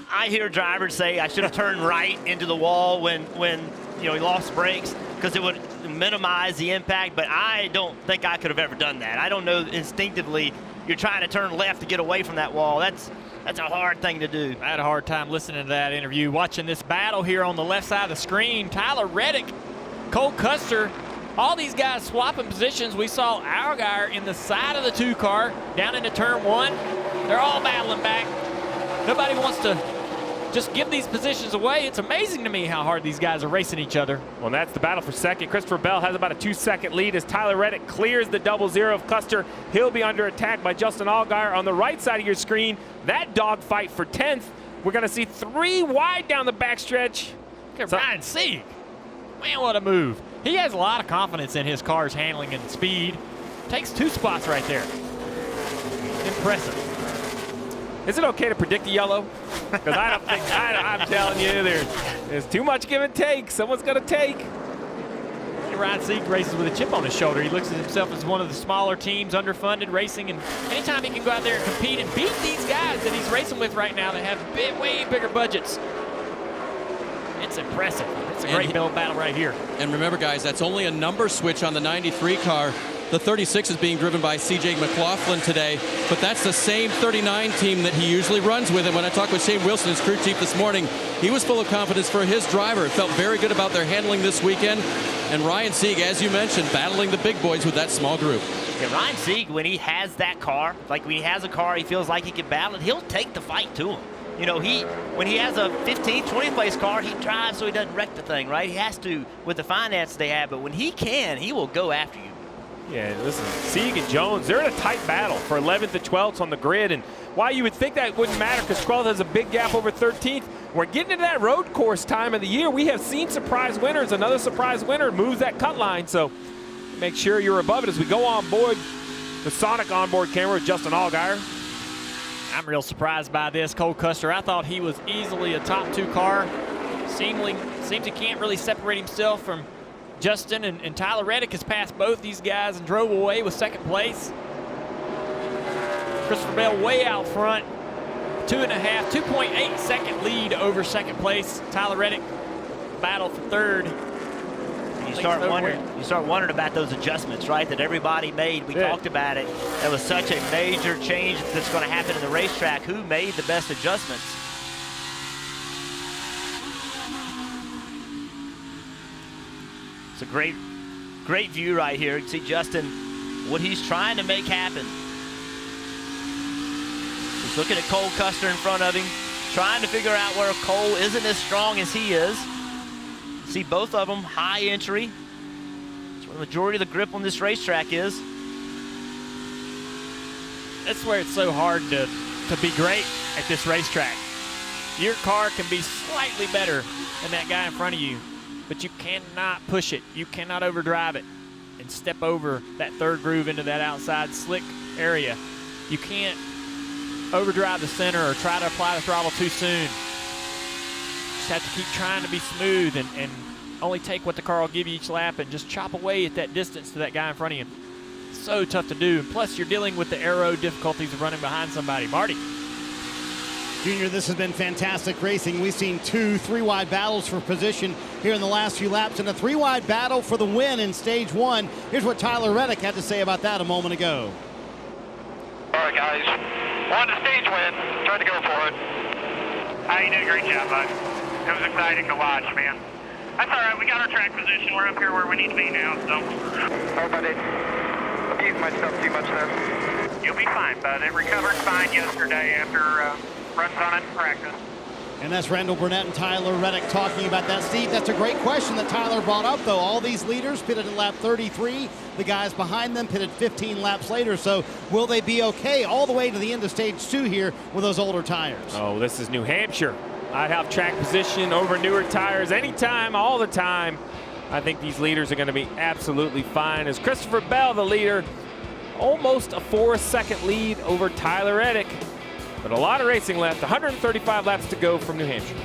I hear drivers say I should have turned right into the wall when he lost brakes because it would minimize the impact, but I don't think I could have ever done that. I don't know, instinctively you're trying to turn left to get away from that wall. That's a hard thing to do. I had a hard time listening to that interview, watching this battle here on the left side of the screen. Tyler Reddick, Cole Custer, all these guys swapping positions. We saw Allgaier in the side of the 2 car down into turn 1. They're all battling back. Nobody wants to just give these positions away. It's amazing to me how hard these guys are racing each other. Well, that's the battle for 2nd. Christopher Bell has about a 2-second lead as Tyler Reddick clears the 0-0 of Custer. He'll be under attack by Justin Allgaier. On the right side of your screen, that dogfight for 10th. We're going to see 3 wide down the backstretch. Look at Ryan Sieg. Man, what a move. He has a lot of confidence in his car's handling and speed. Takes 2 spots right there. Impressive. Is it okay to predict a yellow? Because I don't think, I'm telling you, there's too much give and take. Someone's going to take. Ryan Sieg races with a chip on his shoulder. He looks at himself as one of the smaller teams, underfunded racing, and anytime he can go out there and compete and beat these guys that he's racing with right now that have way bigger budgets, it's impressive. It's a great battle right here. And remember, guys, that's only a number switch on the 93 car. The 36 is being driven by C.J. McLaughlin today, but that's the same 39 team that he usually runs with. And when I talked with Shane Wilson, his crew chief, this morning, he was full of confidence for his driver. It felt very good about their handling this weekend. And Ryan Sieg, as you mentioned, battling the big boys with that small group. Yeah, Ryan Sieg, when he has that car, like when he has a car he feels like he can battle it, he'll take the fight to him. You know, when he has a 15th, 20th place car, he drives so he doesn't wreck the thing, right? He has to with the finance they have, but when he can, he will go after you. Yeah, listen, Sieg and Jones, they're in a tight battle for 11th and 12th on the grid. And why you would think that wouldn't matter because 12th has a big gap over 13th. We're getting into that road course time of the year. We have seen surprise winners. Another surprise winner moves that cut line. So make sure you're above it as we go on board the Sonic onboard camera with Justin Allgaier. I'm real surprised by this. Cole Custer, I thought he was easily a top 2 car. Seems he can't really separate himself from Justin, and Tyler Reddick has passed both these guys and drove away with 2nd place. Christopher Bell way out front. 2.8 second lead over 2nd place. Tyler Reddick battle for 3rd. You start wondering about those adjustments, right, that everybody made. We talked about it. That was such a major change that's going to happen in the racetrack. Who made the best adjustments? It's a great view right here. You can see Justin, what he's trying to make happen. He's looking at Cole Custer in front of him, trying to figure out where Cole isn't as strong as he is. See both of them high entry. That's where the majority of the grip on this racetrack is. That's where it's so hard to be great at this racetrack. Your car can be slightly better than that guy in front of you, but you cannot push it. You cannot overdrive it and step over that third groove into that outside slick area. You can't overdrive the center or try to apply the throttle too soon. Just have to keep trying to be smooth and only take what the car will give you each lap and just chop away at that distance to that guy in front of you. So tough to do. Plus, you're dealing with the aero difficulties of running behind somebody. Marty. Junior, this has been fantastic racing. We've seen 2 3-wide battles for position here in the last few laps and a 3-wide battle for the win in stage 1. Here's what Tyler Reddick had to say about that a moment ago. All right, guys. On to stage win. Tried to go for it. You did a great job, bud. It was exciting to watch, man. That's all right. We got our track position. We're up here where we need to be now, so. Oh, buddy. Used myself too much there. You'll be fine, bud. It recovered fine yesterday after runs on it in practice. And that's Randall Burnett and Tyler Reddick talking about that. Steve, that's a great question that Tyler brought up, though. All these leaders pitted at lap 33. The guys behind them pitted 15 laps later. So will they be okay all the way to the end of stage 2 here with those older tires? Oh, this is New Hampshire. I'd have track position over newer tires anytime, all the time. I think these leaders are going to be absolutely fine. As Christopher Bell, the leader, almost a 4-second lead over Tyler Reddick. But a lot of racing left, 135 laps to go from New Hampshire.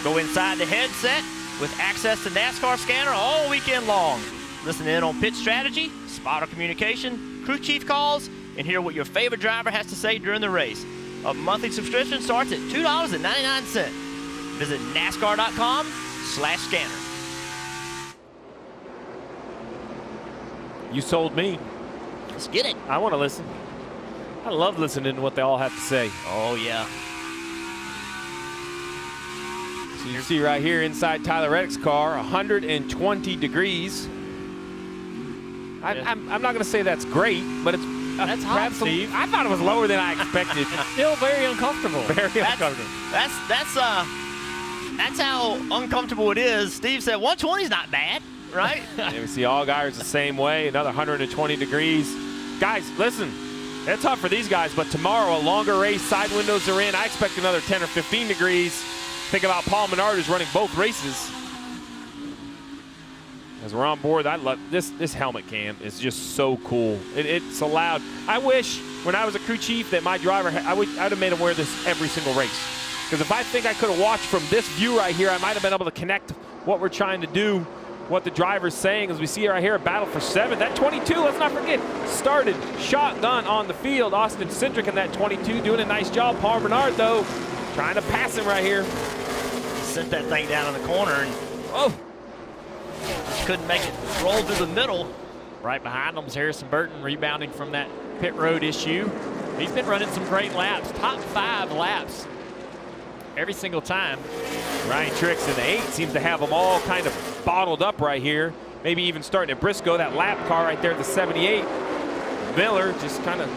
Go inside the headset with access to NASCAR scanner all weekend long. Listen in on pit strategy, spotter communication, crew chief calls, and hear what your favorite driver has to say during the race. A monthly subscription starts at $2.99. Visit NASCAR.com/scanner. You sold me. Let's get it. I want to listen. I love listening to what they all have to say. Oh, yeah. So you see right here inside Tyler Reddick's car, 120 degrees. I'm not going to say that's great, but it's That's hot, Steve. I thought it was lower than I expected. Still very uncomfortable. Very uncomfortable. That's how uncomfortable it is. Steve said 120 is not bad, right? And we see Allgaier's the same way, another 120 degrees. Guys, listen, it's tough for these guys, but tomorrow a longer race, side windows are in. I expect another 10 or 15 degrees. Think about Paul Menard, who's running both races. As we're on board, I love this helmet cam is just so cool. It's allowed. I wish when I was a crew chief that my driver, I'd have made him wear this every single race. Because if I think I could have watched from this view right here, I might have been able to connect what we're trying to do, what the driver's saying. As we see right here, a battle for 7th. That 22, let's not forget, started shotgun on the field. Austin Cindric in that 22 doing a nice job. Paul Menard, though, trying to pass him right here. Sent that thing down in the corner and couldn't make it roll through the middle. Right behind him is Harrison Burton rebounding from that pit road issue. He's been running some great laps, top 5 laps every single time. Ryan Trix in the 8 seems to have them all kind of bottled up right here. Maybe even starting at Briscoe, that lap car right there at the 78. Miller just kind of,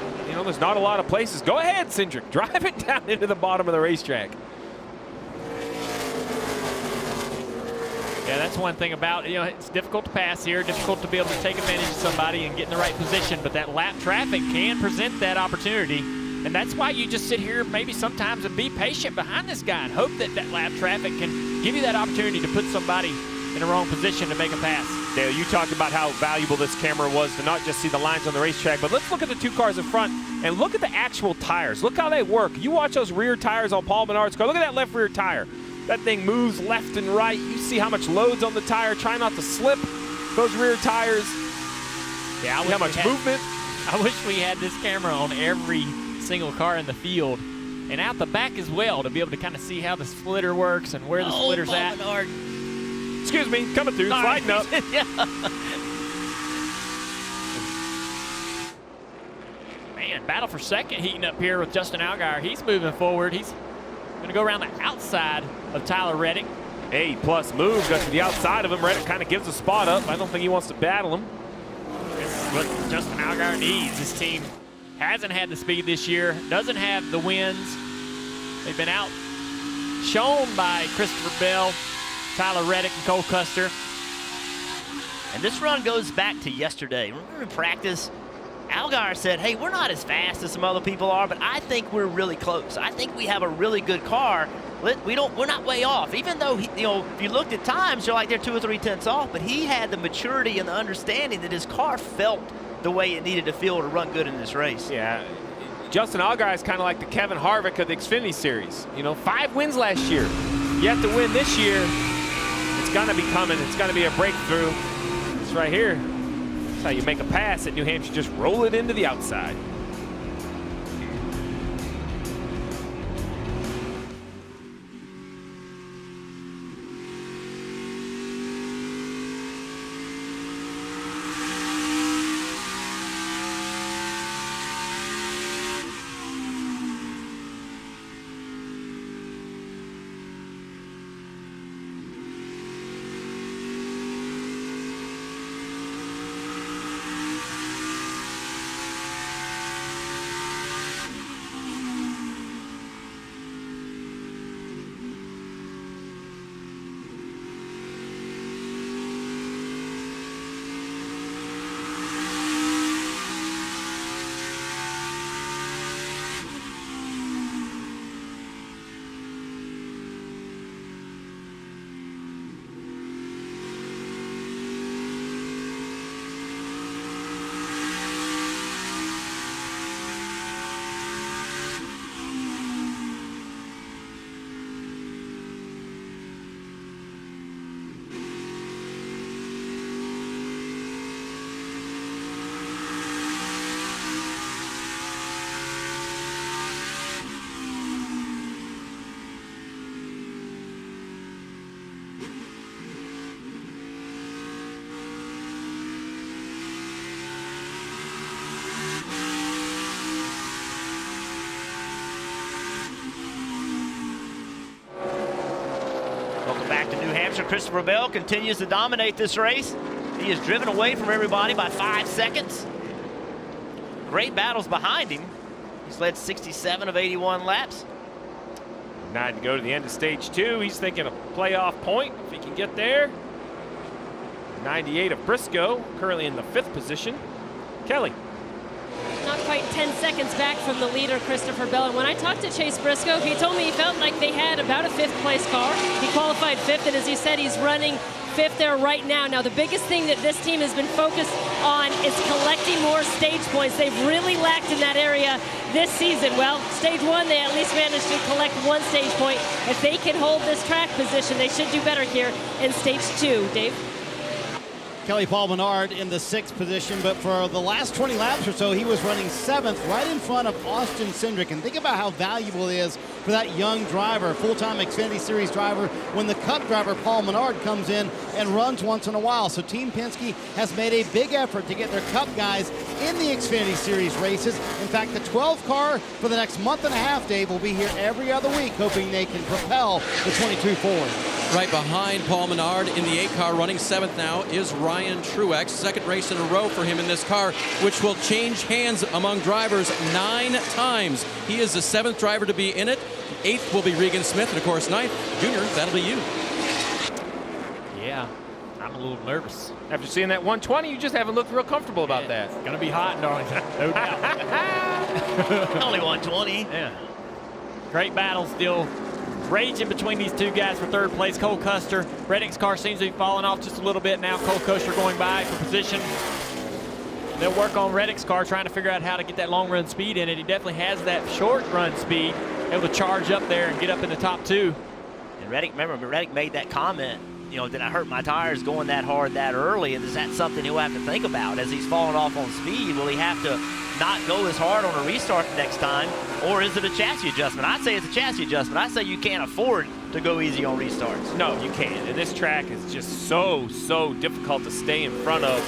there's not a lot of places. Go ahead, Cindric, drive it down into the bottom of the racetrack. Yeah, that's one thing about, it's difficult to pass here, difficult to be able to take advantage of somebody and get in the right position, but that lap traffic can present that opportunity. And that's why you just sit here maybe sometimes and be patient behind this guy and hope that that lap traffic can give you that opportunity to put somebody in the wrong position to make a pass. Dale, you talked about how valuable this camera was to not just see the lines on the racetrack, but let's look at the 2 cars in front and look at the actual tires. Look how they work. You watch those rear tires on Paul Menard's car. Look at that left rear tire. That thing moves left and right. You see how much load's on the tire. Try not to slip those rear tires. Yeah, how much movement. I wish we had this camera on every single car in the field and out the back as well to be able to kind of see how the splitter works and where the splitter's at. Menard. Excuse me, coming through, sliding up. Yeah. Man, battle for second heating up here with Justin Allgaier. He's moving forward. He's going to go around the outside of Tyler Reddick. A+ move, got to the outside of him. Reddick kind of gives a spot up. I don't think he wants to battle him. This is what Justin Allgaier needs. This team hasn't had the speed this year, doesn't have the wins. They've been outshone by Christopher Bell, Tyler Reddick, and Cole Custer. And this run goes back to yesterday. Remember in practice, Allgaier said, hey, we're not as fast as some other people are, but I think we're really close. I think we have a really good car. We're not way off. Even though, if you looked at times, you're like they're 2 or 3 tenths off, but he had the maturity and the understanding that his car felt the way it needed to feel to run good in this race. Yeah. Justin Allgaier is kind of like the Kevin Harvick of the Xfinity Series. 5 wins last year. You have to win this year. It's going to be coming. It's going to be a breakthrough. It's right here. That's how you make a pass at New Hampshire. Just roll it into the outside. Welcome back to New Hampshire. Christopher Bell continues to dominate this race. He is driven away from everybody by 5 seconds. great battles behind him. He's led 67 of 81 laps. Not to go to the end of stage 2. He's thinking a playoff point if he can get there. 98 of Briscoe, currently in the 5th position. Kelly. Not quite 10 seconds back from the leader, Christopher Bell. And when I talked to Chase Briscoe, he told me he felt like they had about a 5th place car. He qualified 5th, and as he said, he's running 5th there right now. Now, the biggest thing that this team has been focused on is collecting more stage points. They've really lacked in that area this season. Well, stage 1, they at least managed to collect 1 stage point. If they can hold this track position, they should do better here in stage 2. Dave? Kelly Paul Menard in the 6th position, but for the last 20 laps or so, he was running 7th right in front of Austin Cindric. And think about how valuable it is for that young driver, full-time Xfinity Series driver, when the Cup driver Paul Menard comes in and runs once in a while. So Team Penske has made a big effort to get their Cup guys in the Xfinity Series races. In fact, the 12 car for the next month and a half, Dave, will be here every other week, hoping they can propel the 22 forward. Right behind Paul Menard in the 8 car, running 7th now, is Ryan Truex. 2nd race in a row for him in this car, which will change hands among drivers 9 times. He is the 7th driver to be in it. 8th will be Regan Smith, and of course 9th, Junior, that'll be you. Yeah, I'm a little nervous. After seeing that 120, you just haven't looked real comfortable about that. It's gonna be hot in Darlington, no doubt. Only 120. Yeah. Great battle still raging between these two guys for 3rd place. Cole Custer, Reddick's car seems to be falling off just a little bit now. Cole Custer going by for position. They'll work on Reddick's car, trying to figure out how to get that long run speed in it. He definitely has that short run speed, able to charge up there and get up in the top 2. And Reddick, remember, Reddick made that comment, you know, did I hurt my tires going that hard that early? And is that something he'll have to think about as he's falling off on speed? Will he have to not go as hard on a restart the next time, or is it a chassis adjustment? I say it's a chassis adjustment. I say you can't afford to go easy on restarts. No, you can't. And this track is just so difficult to stay in front of.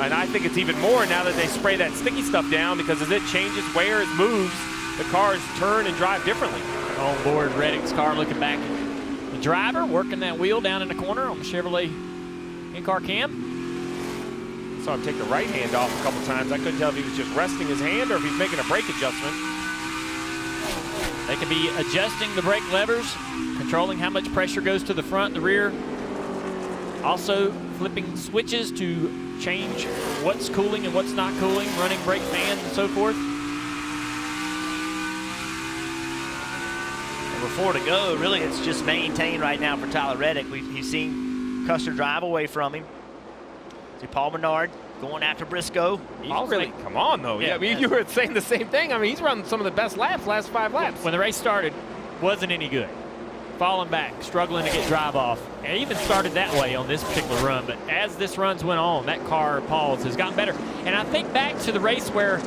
And I think it's even more now that they spray that sticky stuff down, because as it changes, wear, it moves, the cars turn and drive differently. On board Reddick's car, looking back. The driver working that wheel down in the corner on the Chevrolet in-car cam. Saw him take the right hand off a couple times. I couldn't tell if he was just resting his hand or if he's making a brake adjustment. They can be adjusting the brake levers, controlling how much pressure goes to the front, the rear. Also flipping switches to change what's cooling and what's not cooling, running brake fans and so forth. Number 4 to go. Really, it's just maintained right now for Tyler Reddick. He's seen Custer drive away from him. See Paul Menard going after Briscoe. He's really, come on though. Yeah, I mean, you were saying the same thing. I mean, he's run some of the best laps, last 5 laps. When the race started, wasn't any good. Falling back, struggling to get drive off. And even started that way on this particular run, but as this runs went on, that car, Paul's, has gotten better. And I think back to the race where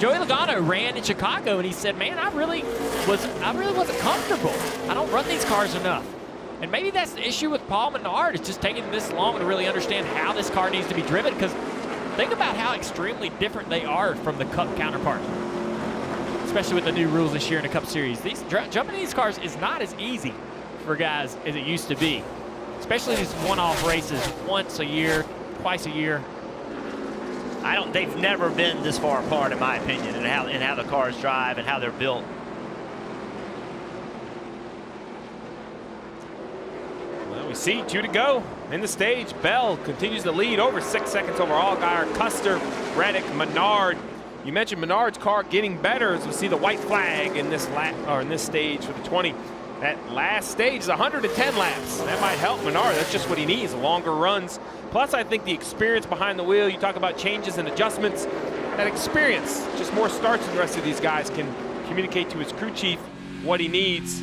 Joey Logano ran in Chicago, and he said, man, I really wasn't comfortable. I don't run these cars enough. And maybe that's the issue with Paul Menard. It's just taking this long to really understand how this car needs to be driven, because think about how extremely different they are from the Cup counterpart, especially with the new rules this year in the Cup Series. Jumping in these cars is not as easy for guys as it used to be, especially these one-off races once a year, twice a year. They've never been this far apart, in my opinion, in how the cars drive and how they're built. Well, we see 2 to go in the stage. Bell continues to lead over 6 seconds over Allgaier, Custer, Reddick, Menard. You mentioned Menard's car getting better as we see the white flag in this lap, or in this stage for the 20. That last stage is 110 laps. That might help Menard. That's just what he needs, longer runs. Plus, I think the experience behind the wheel, you talk about changes and adjustments, that experience, just more starts than the rest of these guys, can communicate to his crew chief what he needs.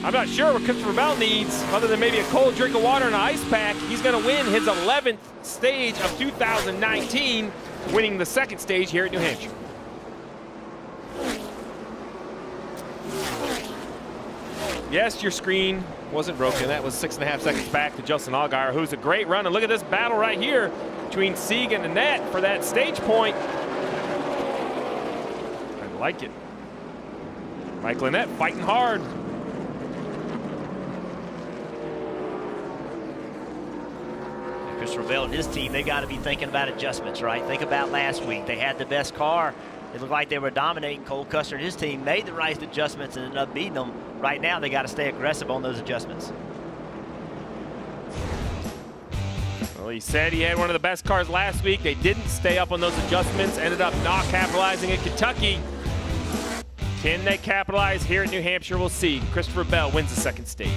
I'm not sure what Christopher Bell needs, other than maybe a cold drink of water and an ice pack. He's going to win his 11th stage of 2019, winning the 2nd stage here at New Hampshire. Yes, your screen wasn't broken. That was 6.5 seconds back to Justin Allgaier, who's a great run. And look at this battle right here between Sieg and Annette for that stage point. I like it. Michael Annette fighting hard. Christopher Bell and his team, they got to be thinking about adjustments, right? Think about last week. They had the best car. It looked like they were dominating. Cole Custer and his team made the right adjustments and ended up beating them. Right now, they got to stay aggressive on those adjustments. Well, he said he had one of the best cars last week. They didn't stay up on those adjustments, ended up not capitalizing at Kentucky. Can they capitalize here at New Hampshire? We'll see. Christopher Bell wins the second stage.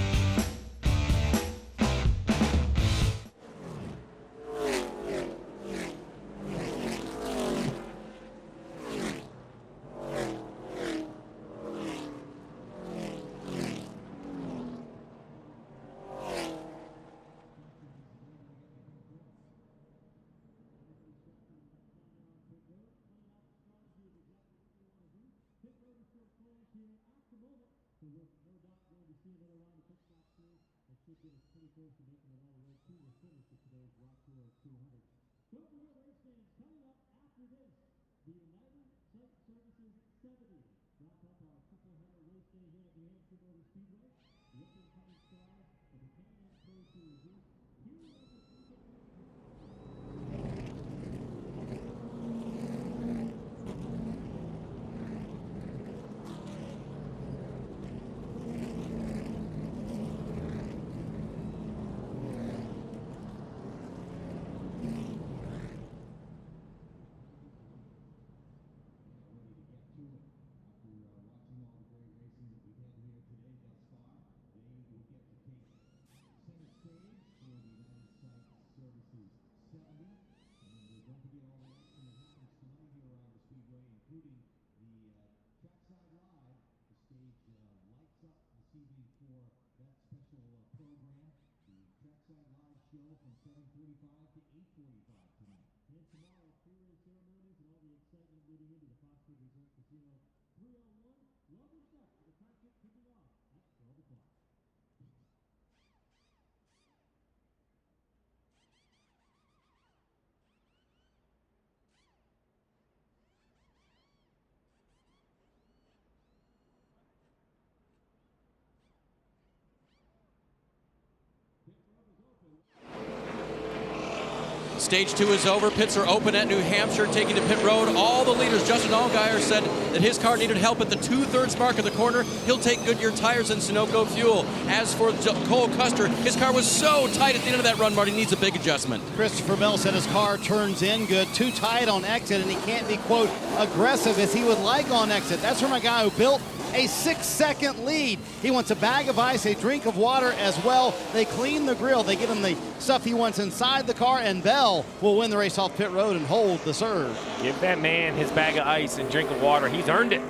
Stage 2 is over. Pits are open at New Hampshire, taking to pit road. All the leaders. Justin Allgaier said that his car needed help at the 2/3 mark of the corner. He'll take Goodyear tires and Sunoco fuel. As for Cole Custer, his car was so tight at the end of that run, Marty, needs a big adjustment. Christopher Bell said his car turns in good, too tight on exit, and he can't be, quote, aggressive as he would like on exit. That's from a guy who built a 6-second lead. He wants a bag of ice, a drink of water as well. They clean the grill. They give him the stuff he wants inside the car, and Bell will win the race off pit road and hold the serve. Give that man his bag of ice and drink of water. He's earned it.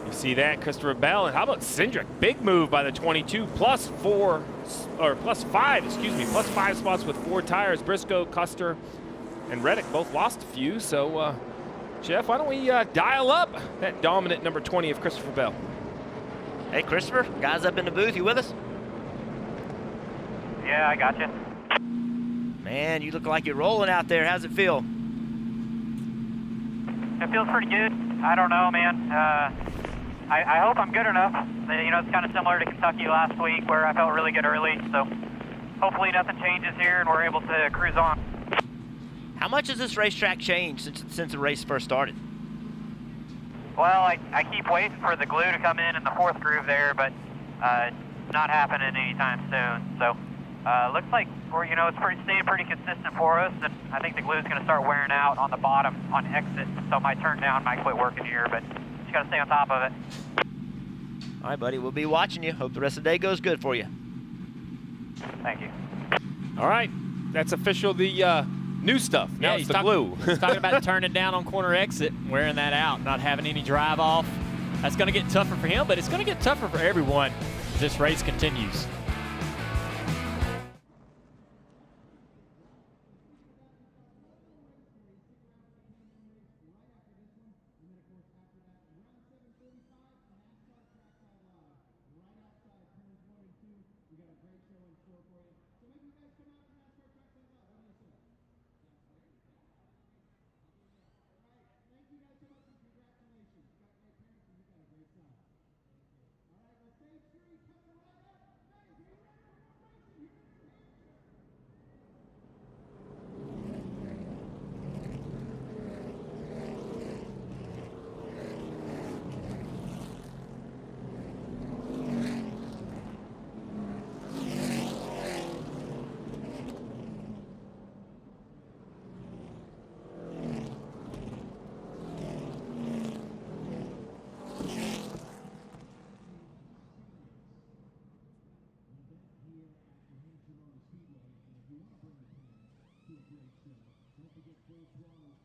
You see that, Christopher Bell. And how about Cindric? Big move by the 22, plus 5 spots with 4 tires. Briscoe, Custer, and Reddick both lost a few. So, Jeff, why don't we dial up that dominant number 20 of Christopher Bell? Hey, Christopher, guys up in the booth, you with us? Yeah, I got you. Man, you look like you're rolling out there. How's it feel? It feels pretty good. I don't know, man. I hope I'm good enough. You know, it's kind of similar to Kentucky last week where I felt really good early. So hopefully nothing changes here and we're able to cruise on. How much has this racetrack changed since the race first started? Well, I keep waiting for the glue to come in the 4th groove there, but it's not happening anytime soon. So looks like it's staying pretty consistent for us, and I think the glue is going to start wearing out on the bottom on exit. So my turn down might quit working here, but just got to stay on top of it. All right, buddy, we'll be watching you. Hope the rest of the day goes good for you. Thank you. All right, that's official. The new stuff. Now it's the glue. He's talking about turning down on corner exit, wearing that out, not having any drive off. That's going to get tougher for him, but it's going to get tougher for everyone as this race continues.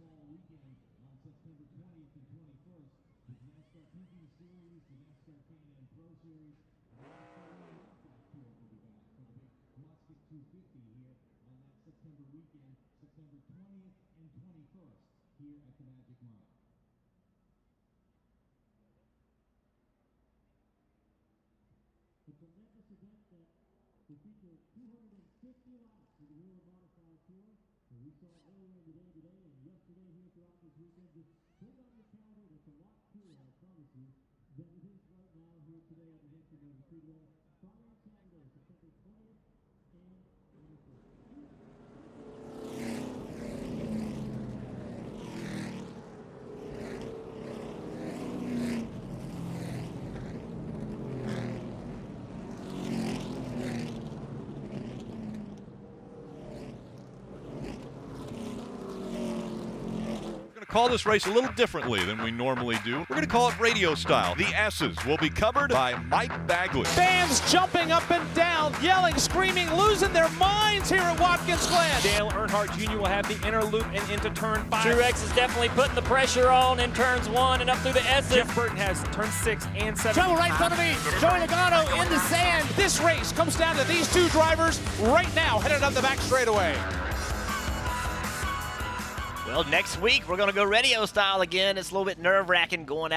Fall weekend on September 20th and 21st. The NASCAR Pinky Series, the NASCAR Can-Am Pro Series, and the NASCAR Knockout Tour will be back for the big Musket 250 here on that September weekend, September 20th and 21st here at the Magic Mile. It's a Memphis event that will feature 250 laps of the Wheeler Modified Tour. And we saw earlier in the day today and yesterday here throughout this weekend. Just put it on your calendar. It's a lot cooler, I promise you, than it is right now here today at the Hampshire Motor Speedway. Friday and Saturday, September 20th and 21st. Call this race a little differently than we normally do. We're going to call it radio style. The S's will be covered by Mike Bagley. Fans jumping up and down, yelling, screaming, losing their minds here at Watkins Glen. Dale Earnhardt Jr. will have the inner loop and into turn 5. Truex is definitely putting the pressure on in turns 1 and up through the S's. Jeff Burton has turn 6 and 7. Trouble right in front of me. Joey Logano in the sand. This race comes down to these two drivers right now, headed up the back straightaway. Well, next week we're going to go radio style again. It's a little bit nerve-wracking going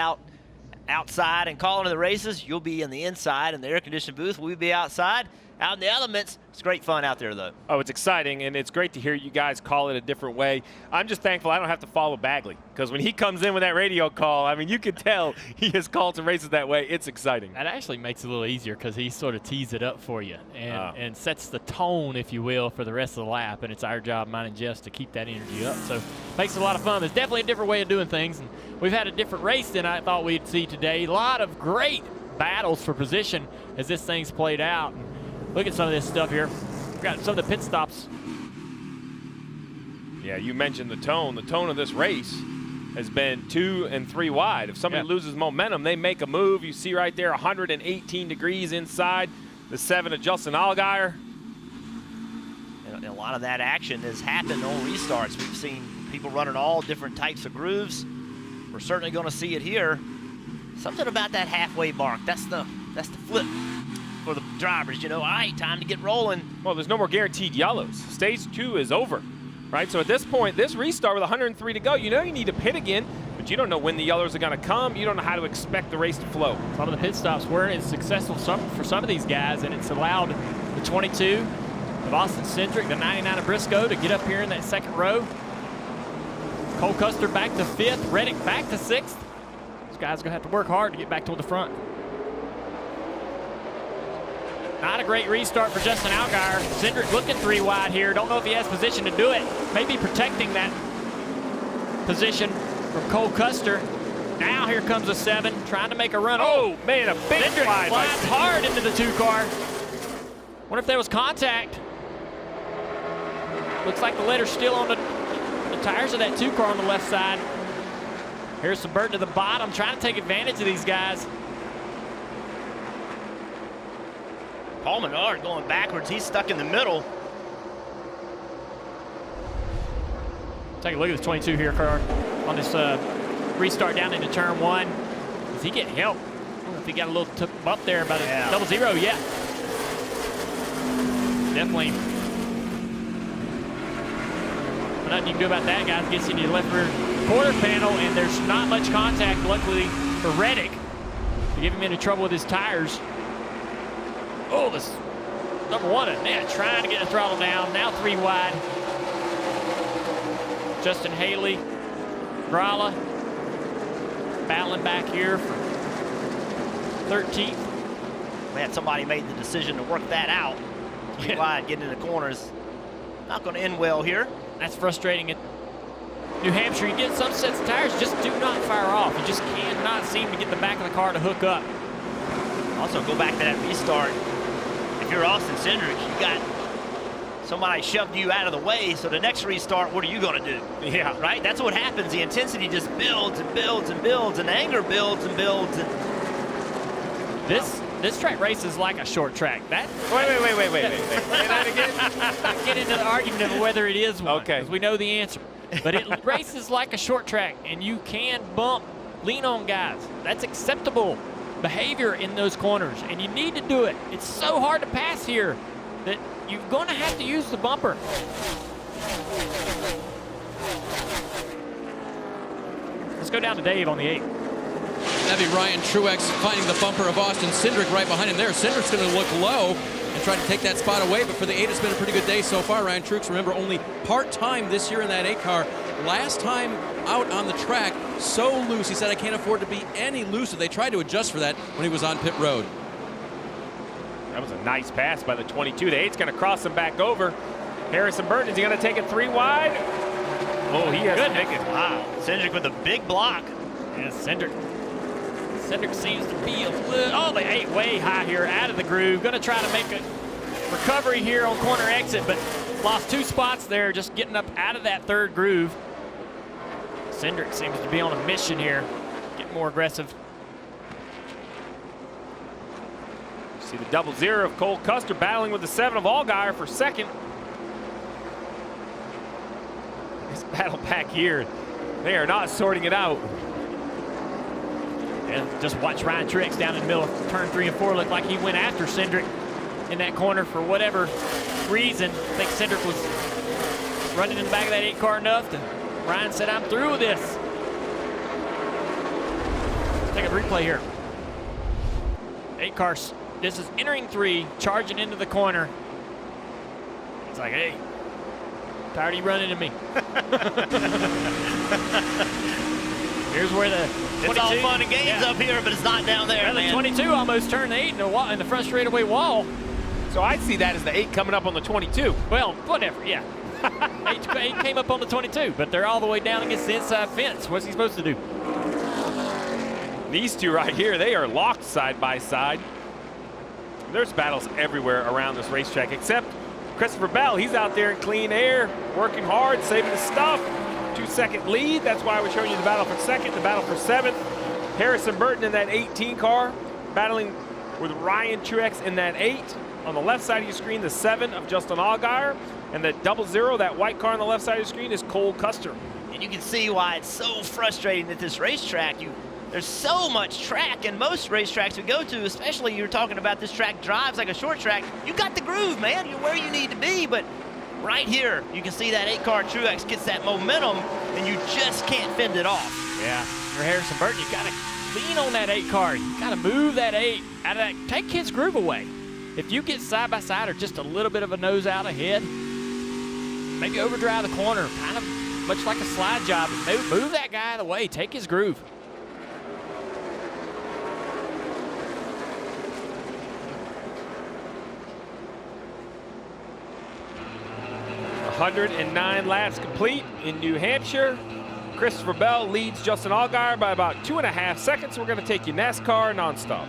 outside and calling the races. You'll be in the inside in the air-conditioned booth. We'll be outside, out in the elements. It's great fun out there, though. Oh, it's exciting, and it's great to hear you guys call it a different way. I'm just thankful I don't have to follow Bagley, because when he comes in with that radio call, I mean, you can tell he has called some races that way. It's exciting. That actually makes it a little easier because he sort of tees it up for you and sets the tone, if you will, for the rest of the lap, and it's our job, mine and Jeff's, to keep that energy up. So makes it a lot of fun. There's definitely a different way of doing things, and we've had a different race than I thought we'd see today. A lot of great battles for position as this thing's played out. And look at some of this stuff here. We've got some of the pit stops. Yeah, you mentioned the tone. The tone of this race has been 2 and 3 wide. If somebody loses momentum, they make a move. You see right there, 118 degrees inside the 7 of Justin Allgaier. And a lot of that action has happened on restarts. We've seen people running all different types of grooves. We're certainly going to see it here. Something about that halfway mark. That's the flip for the drivers. You know, all right, time to get rolling. Well, there's no more guaranteed yellows. Stage 2 is over, right? So at this point, this restart with 103 to go, you know you need to pit again, but you don't know when the yellows are going to come. You don't know how to expect the race to flow. Some of the pit stops weren't as successful for some of these guys, and it's allowed the 22 of Austin Cindric, the 99 of Briscoe, to get up here in that second row. Cole Custer back to 5th, Reddick back to 6th. These guys are going to have to work hard to get back toward the front. Not a great restart for Justin Allgaier. Cindric looking 3 wide here. Don't know if he has position to do it. Maybe protecting that position from Cole Custer. Now here comes a 7, trying to make a run. Oh, man, a big Cindric slide. slides hard into the 2 car. Wonder if there was contact. Looks like the letter's still on the tires of that 2 car on the left side. Here's some Burton to the bottom, trying to take advantage of these guys. Paul Menard going backwards. He's stuck in the middle. Take a look at this 22 here, car on this restart down into turn 1. Does he get help? I don't know if he got a little bump there by the double zero. Yeah. Definitely. But nothing you can do about that, guys. Gets into your left rear quarter panel, and there's not much contact, luckily, for Reddick to get him into trouble with his tires. Oh, this number 1, trying to get the throttle down. Now 3 wide. Justin Haley, Gralla, battling back here for 13th. Man, somebody made the decision to work that out. 3 wide, getting in the corners. Not going to end well here. That's frustrating. At New Hampshire, you get some sets of tires just do not fire off. You just cannot seem to get the back of the car to hook up. Also, go back to that restart. If you're Austin Cindric, you got somebody shoved you out of the way, so the next restart, what are you going to do? Yeah. Right? That's what happens. The intensity just builds and builds and builds, and anger builds and builds. And This track race is like a short track. Wait. Say that again? Let's not get into the argument of whether it is one, okay. because we know the answer. But it races like a short track, and you can bump, lean on guys. That's acceptable behavior in those corners, and you need to do it. It's so hard to pass here that you're going to have to use the bumper. Let's go down to Dave on the 8. That'd be Ryan Truex finding the bumper of Austin Cindric right behind him there. Cindric's going to look low and try to take that spot away, but for the 8, it's been a pretty good day so far. Ryan Truex, remember, only part-time this year in that 8 car. Last time out on the track, so loose. He said, I can't afford to be any looser. They tried to adjust for that when he was on pit road. That was a nice pass by the 22. The 8's going to cross him back over. Harrison Burton, is he going to take it 3 wide? Oh, he has to make it. Wow, Cindric with a big block. Yeah, Cindric seems to be a little, oh, the 8 way high here, out of the groove. Going to try to make a recovery here on corner exit, but lost 2 spots there, just getting up out of that 3rd groove. Cindric seems to be on a mission here, get more aggressive. See the 00 of Cole Custer battling with the 7 of Allgaier for 2nd. This battle back here, they are not sorting it out. And just watch Ryan Truex down in the middle of turn 3 and 4. Looked like he went after Cindric in that corner for whatever reason. I think Cindric was running in the back of that 8 car enough to Ryan said, I'm through with this. Let's take a replay here. 8 cars. This is entering 3, charging into the corner. It's like, hey, tired of you running into me. Here's where the 22, it's all fun and games up here, but it's not down there, well, man. The 22 almost turned the 8 in the front straightaway wall. So I see that as the 8 coming up on the 22. Well, whatever, yeah. 8 came up on the 22, but they're all the way down against the inside fence. What's he supposed to do? These 2 right here, they are locked side by side. There's battles everywhere around this racetrack, except Christopher Bell. He's out there in clean air, working hard, saving his stuff. 2-second lead. That's why we're showing you the battle for 2nd, the battle for 7th. Harrison Burton in that 18 car, battling with Ryan Truex in that 8. On the left side of your screen, the 7 of Justin Allgaier. And the 00, that white car on the left side of your screen, is Cole Custer. And you can see why it's so frustrating at this racetrack. There's so much track in most racetracks we go to, especially you're talking about this track drives like a short track. You got the groove, man. You're where you need to be, but right here, you can see that 8 car Truex gets that momentum, and you just can't fend it off. Yeah, for Harrison Burton, you got to lean on that 8 car. You got to move that 8 out of that, take his groove away. If you get side by side or just a little bit of a nose out ahead, maybe overdrive the corner, kind of much like a slide job. Move that guy out of the way, take his groove. .109 laps complete in New Hampshire. Christopher Bell leads Justin Allgaier by about 2.5 seconds. We're going to take you NASCAR nonstop.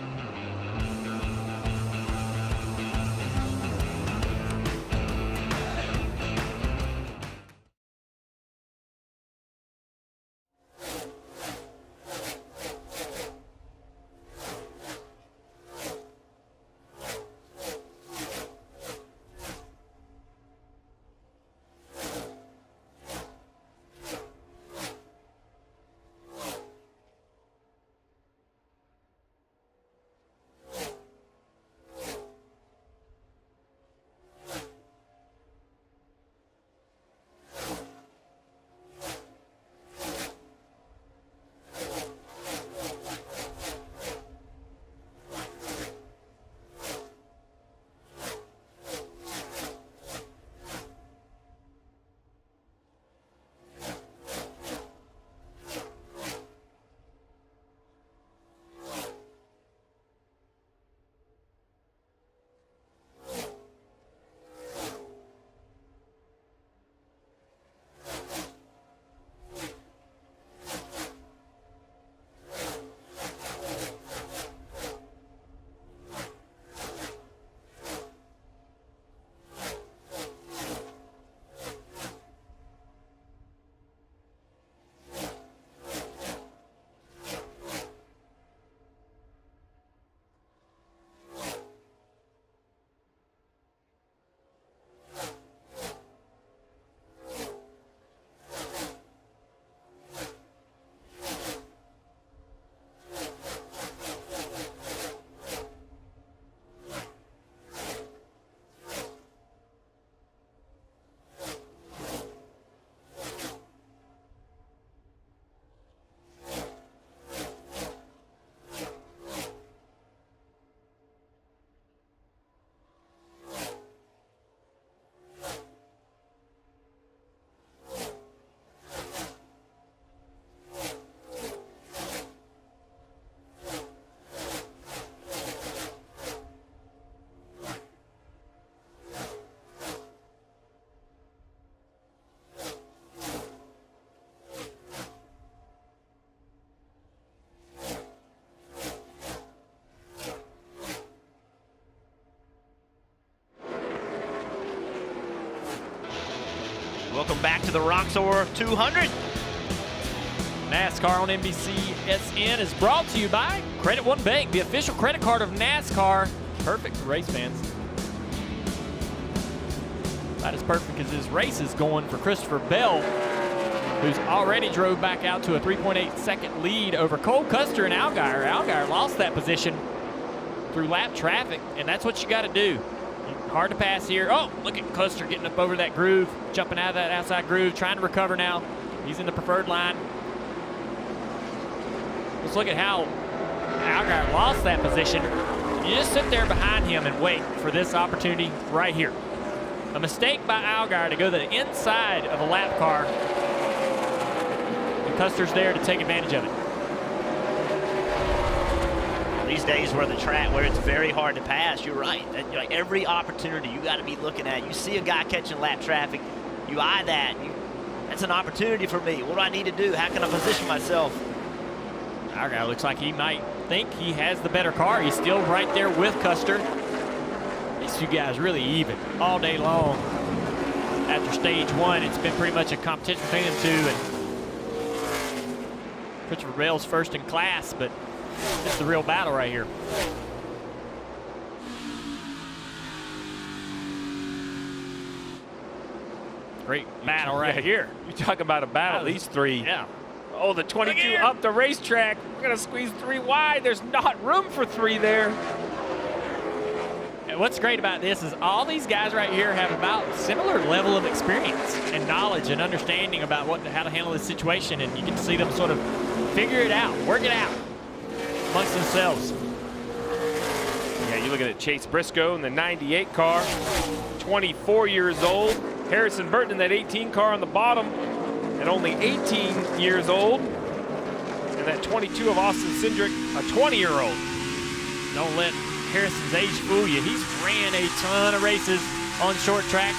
Welcome back to the ROXOR 200. NASCAR on NBCSN is brought to you by Credit One Bank, the official credit card of NASCAR. Perfect for race fans. That is perfect because this race is going for Christopher Bell, who's already drove back out to a 3.8-second lead over Cole Custer and Allgaier. Allgaier lost that position through lap traffic, and that's what you got to do. Hard to pass here. Oh, look at Custer getting up over that groove, jumping out of that outside groove, trying to recover now. He's in the preferred line. Let's look at how Allgaier lost that position. You just sit there behind him and wait for this opportunity right here. A mistake by Allgaier to go to the inside of a lap car. And Custer's there to take advantage of it. These days where it's very hard to pass, you're right. Like every opportunity you got to be looking at. You see a guy catching lap traffic, you eye that. That's an opportunity for me. What do I need to do? How can I position myself? Our guy looks like he might think he has the better car. He's still right there with Custer. These two guys really even all day long. After stage one, it's been pretty much a competition between them two. And Christopher Bell's first in class, but this is the real battle right here. Great battle right here. You talk about a battle, these three. Yeah. Oh, the 22 up the racetrack. We're going to squeeze 3 wide. There's not room for 3 there. And what's great about this is all these guys right here have about similar level of experience and knowledge and understanding about how to handle this situation, and you get to see them sort of figure it out, work it out amongst themselves. Yeah, you look at it, Chase Briscoe in the 98 car, 24 years old. Harrison Burton in that 18 car on the bottom, at only 18 years old. And that 22 of Austin Cindric, a 20-year-old. Don't let Harrison's age fool you. He's ran a ton of races on short tracks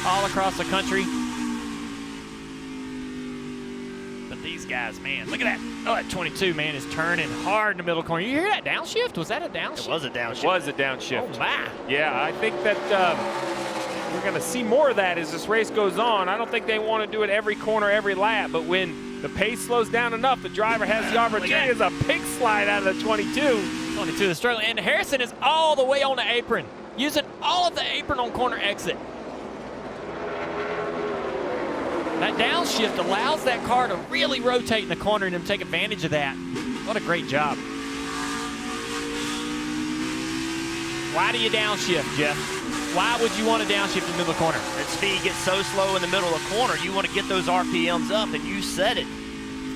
all across the country. But these guys, man, look at that. Oh, that 22, man, is turning hard in the middle corner. You hear that downshift? Was that a downshift? It was a downshift. It was a downshift. Oh, my. Yeah, I think that we're going to see more of that as this race goes on. I don't think they want to do it every corner, every lap, but when the pace slows down enough, the driver has the opportunity. There's a pig slide out of the 22. 22 is struggling, and Harrison is all the way on the apron, using all of the apron on corner exit. That downshift allows that car to really rotate in the corner and him take advantage of that. What a great job. Why do you downshift, Jeff? Why would you want to downshift in the middle of the corner? That speed gets so slow in the middle of the corner, you want to get those RPMs up, and you said it.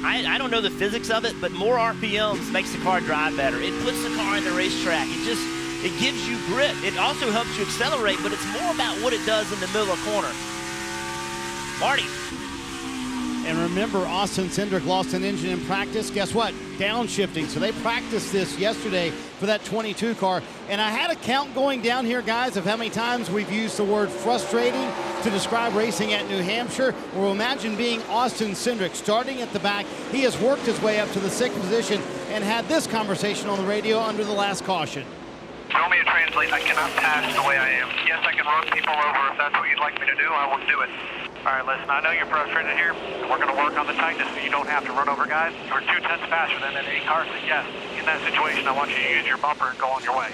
I don't know the physics of it, but more RPMs makes the car drive better. It puts the car in the racetrack. It gives you grip. It also helps you accelerate, but it's more about what it does in the middle of the corner. Marty. And remember, Austin Cindric lost an engine in practice. Guess what? Downshifting. So they practiced this yesterday for that 22 car. And I had a count going down here, guys, of how many times we've used the word frustrating to describe racing at New Hampshire. Well, imagine being Austin Cindric starting at the back. He has worked his way up to the 6th position and had this conversation on the radio under the last caution. Tell me to translate. I cannot pass the way I am. Yes, I can run people over. If that's what you'd like me to do, I will do it. All right, listen, I know you're frustrated here. We're going to work on the tightness so you don't have to run over guys. You're 2 tenths faster than that 8 car, so yes, in that situation, I want you to use your bumper and go on your way.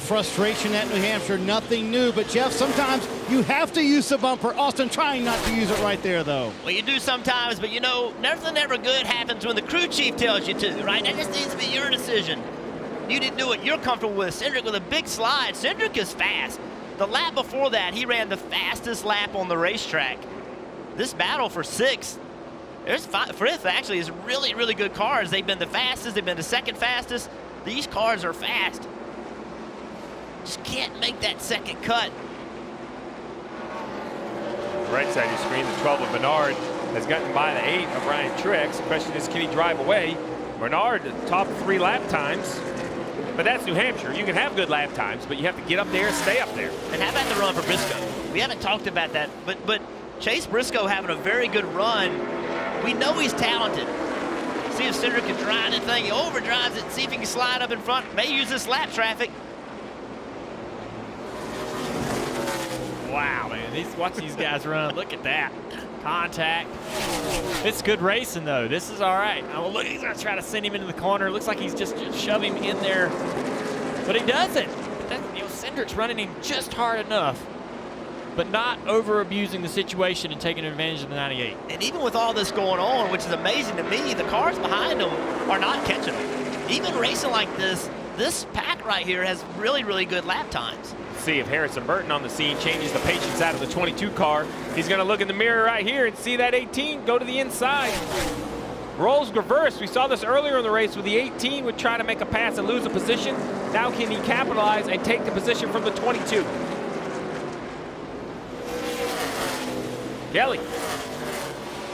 Frustration at New Hampshire, nothing new. But, Jeff, sometimes you have to use the bumper. Austin trying not to use it right there, though. Well, you do sometimes, but, you know, nothing ever good happens when the crew chief tells you to, right? That just needs to be your decision. You didn't do what you're comfortable with. Cindric with a big slide. Cindric is fast. The lap before that, he ran the fastest lap on the racetrack. This battle for 6th, there's 5th actually is really, really good cars. They've been the fastest. They've been the 2nd fastest. These cars are fast. Just can't make that 2nd cut. Right side of your screen, the 12 of Bernard has gotten by the 8 of Ryan Truex. The question is, can he drive away? Bernard, top 3 lap times. But that's New Hampshire. You can have good lap times, but you have to get up there and stay up there. And how about the run for Briscoe? We haven't talked about that, but Chase Briscoe having a very good run. We know he's talented. See if Cindric can drive that thing. He overdrives it, see if he can slide up in front. May use this lap traffic. Wow, man. Watch these guys run. Look at that. Contact. It's good racing, though. This is all right. Oh, look, he's going to try to send him into the corner. Looks like he's just shove him in there, but he doesn't. Cindric's running him just hard enough, but not over-abusing the situation and taking advantage of the 98. And even with all this going on, which is amazing to me, the cars behind him are not catching him. Even racing like this pack right here has really, really good lap times. See if Harrison Burton on the scene changes the patience out of the 22 car. He's going to look in the mirror right here and see that 18 go to the inside. Roles reversed. We saw this earlier in the race with the 18 would try to make a pass and lose a position. Now can he capitalize and take the position from the 22? Kelly.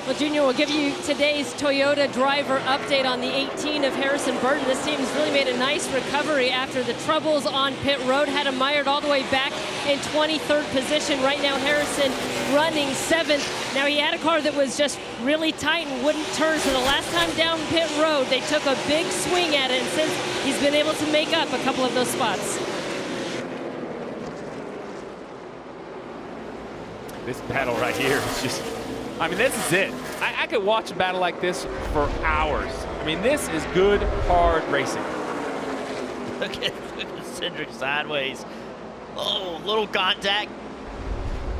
Well, Junior, we'll give you today's Toyota driver update on the 18 of Harrison Burton. This team has really made a nice recovery after the troubles on pit road. Had him mired all the way back in 23rd position. Right now, Harrison running 7th. Now, he had a car that was just really tight and wouldn't turn. So the last time down pit road, they took a big swing at it. And since he's been able to make up a couple of those spots. This battle right here is just, I mean, this is it. I could watch a battle like this for hours. I mean, this is good, hard racing. Look at Cindric sideways. Oh, little contact.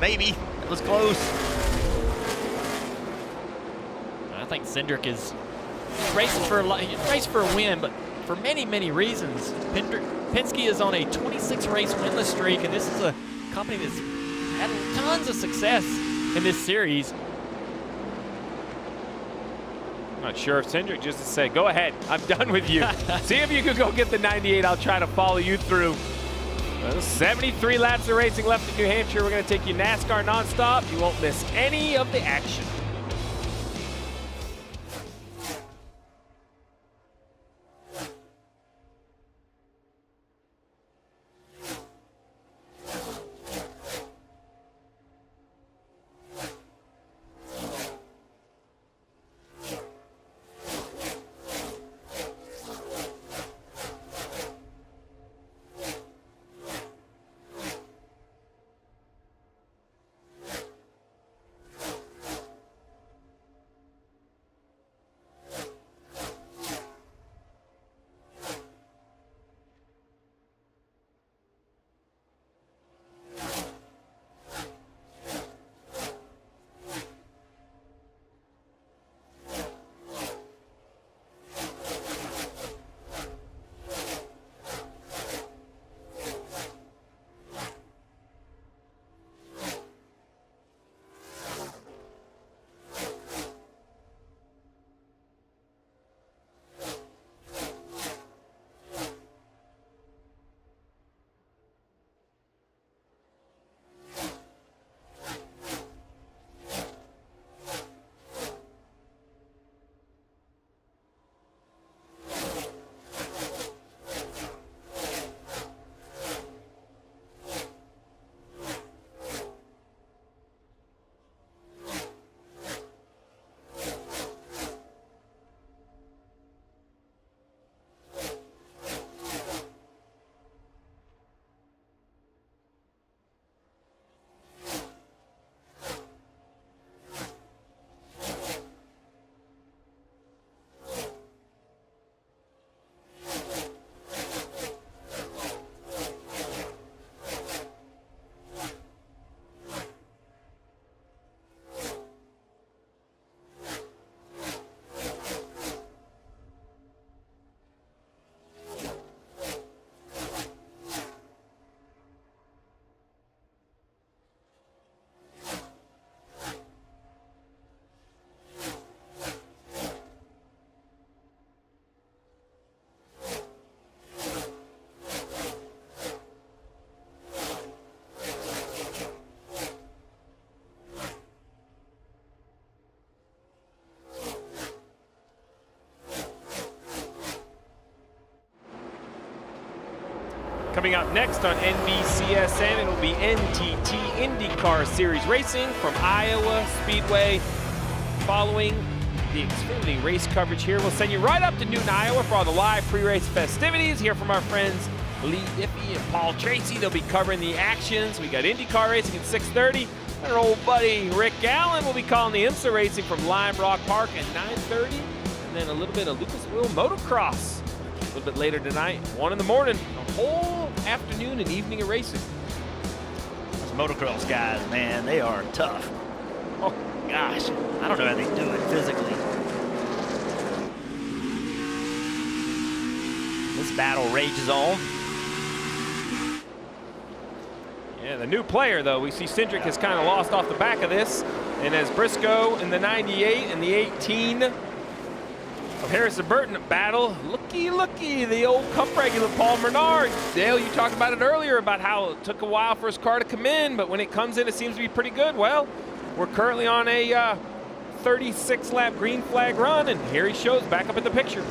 Maybe. It was close. I think Cindric is racing for a win, but for many, many reasons. Penske is on a 26-race winless streak, and this is a company that's had tons of success in this series. I'm not sure if Cindric just said, go ahead, I'm done with you. See if you can go get the 98. I'll try to follow you through. Well, 73 laps of racing left in New Hampshire. We're going to take you NASCAR nonstop. You won't miss any of the action. Coming up next on NBCSN, it'll be NTT IndyCar Series Racing from Iowa Speedway. Following the Xfinity race coverage here, we'll send you right up to Newton, Iowa for all the live pre-race festivities. Hear from our friends Lee Diffie and Paul Tracy. They'll be covering the actions. We got IndyCar racing at 6:30. And our old buddy Rick Allen will be calling the IMSA racing from Lime Rock Park at 9:30. And then a little bit of Lucasville motocross a little bit later tonight, 1 in the morning. A whole afternoon and evening of racing. Those motocross guys, man, they are tough. Oh, gosh. I don't know how they do it physically. This battle rages on. Yeah, the new player, though, we see Cindric has kind of lost off the back of this. And as Briscoe in the 98 and the 18 of Harrison Burton battle, looky, the old Cup regular Paul Bernard. Dale, you talked about it earlier about how it took a while for his car to come in, but when it comes in, it seems to be pretty good. Well, we're currently on a 36-lap green flag run, and here he shows back up in the picture.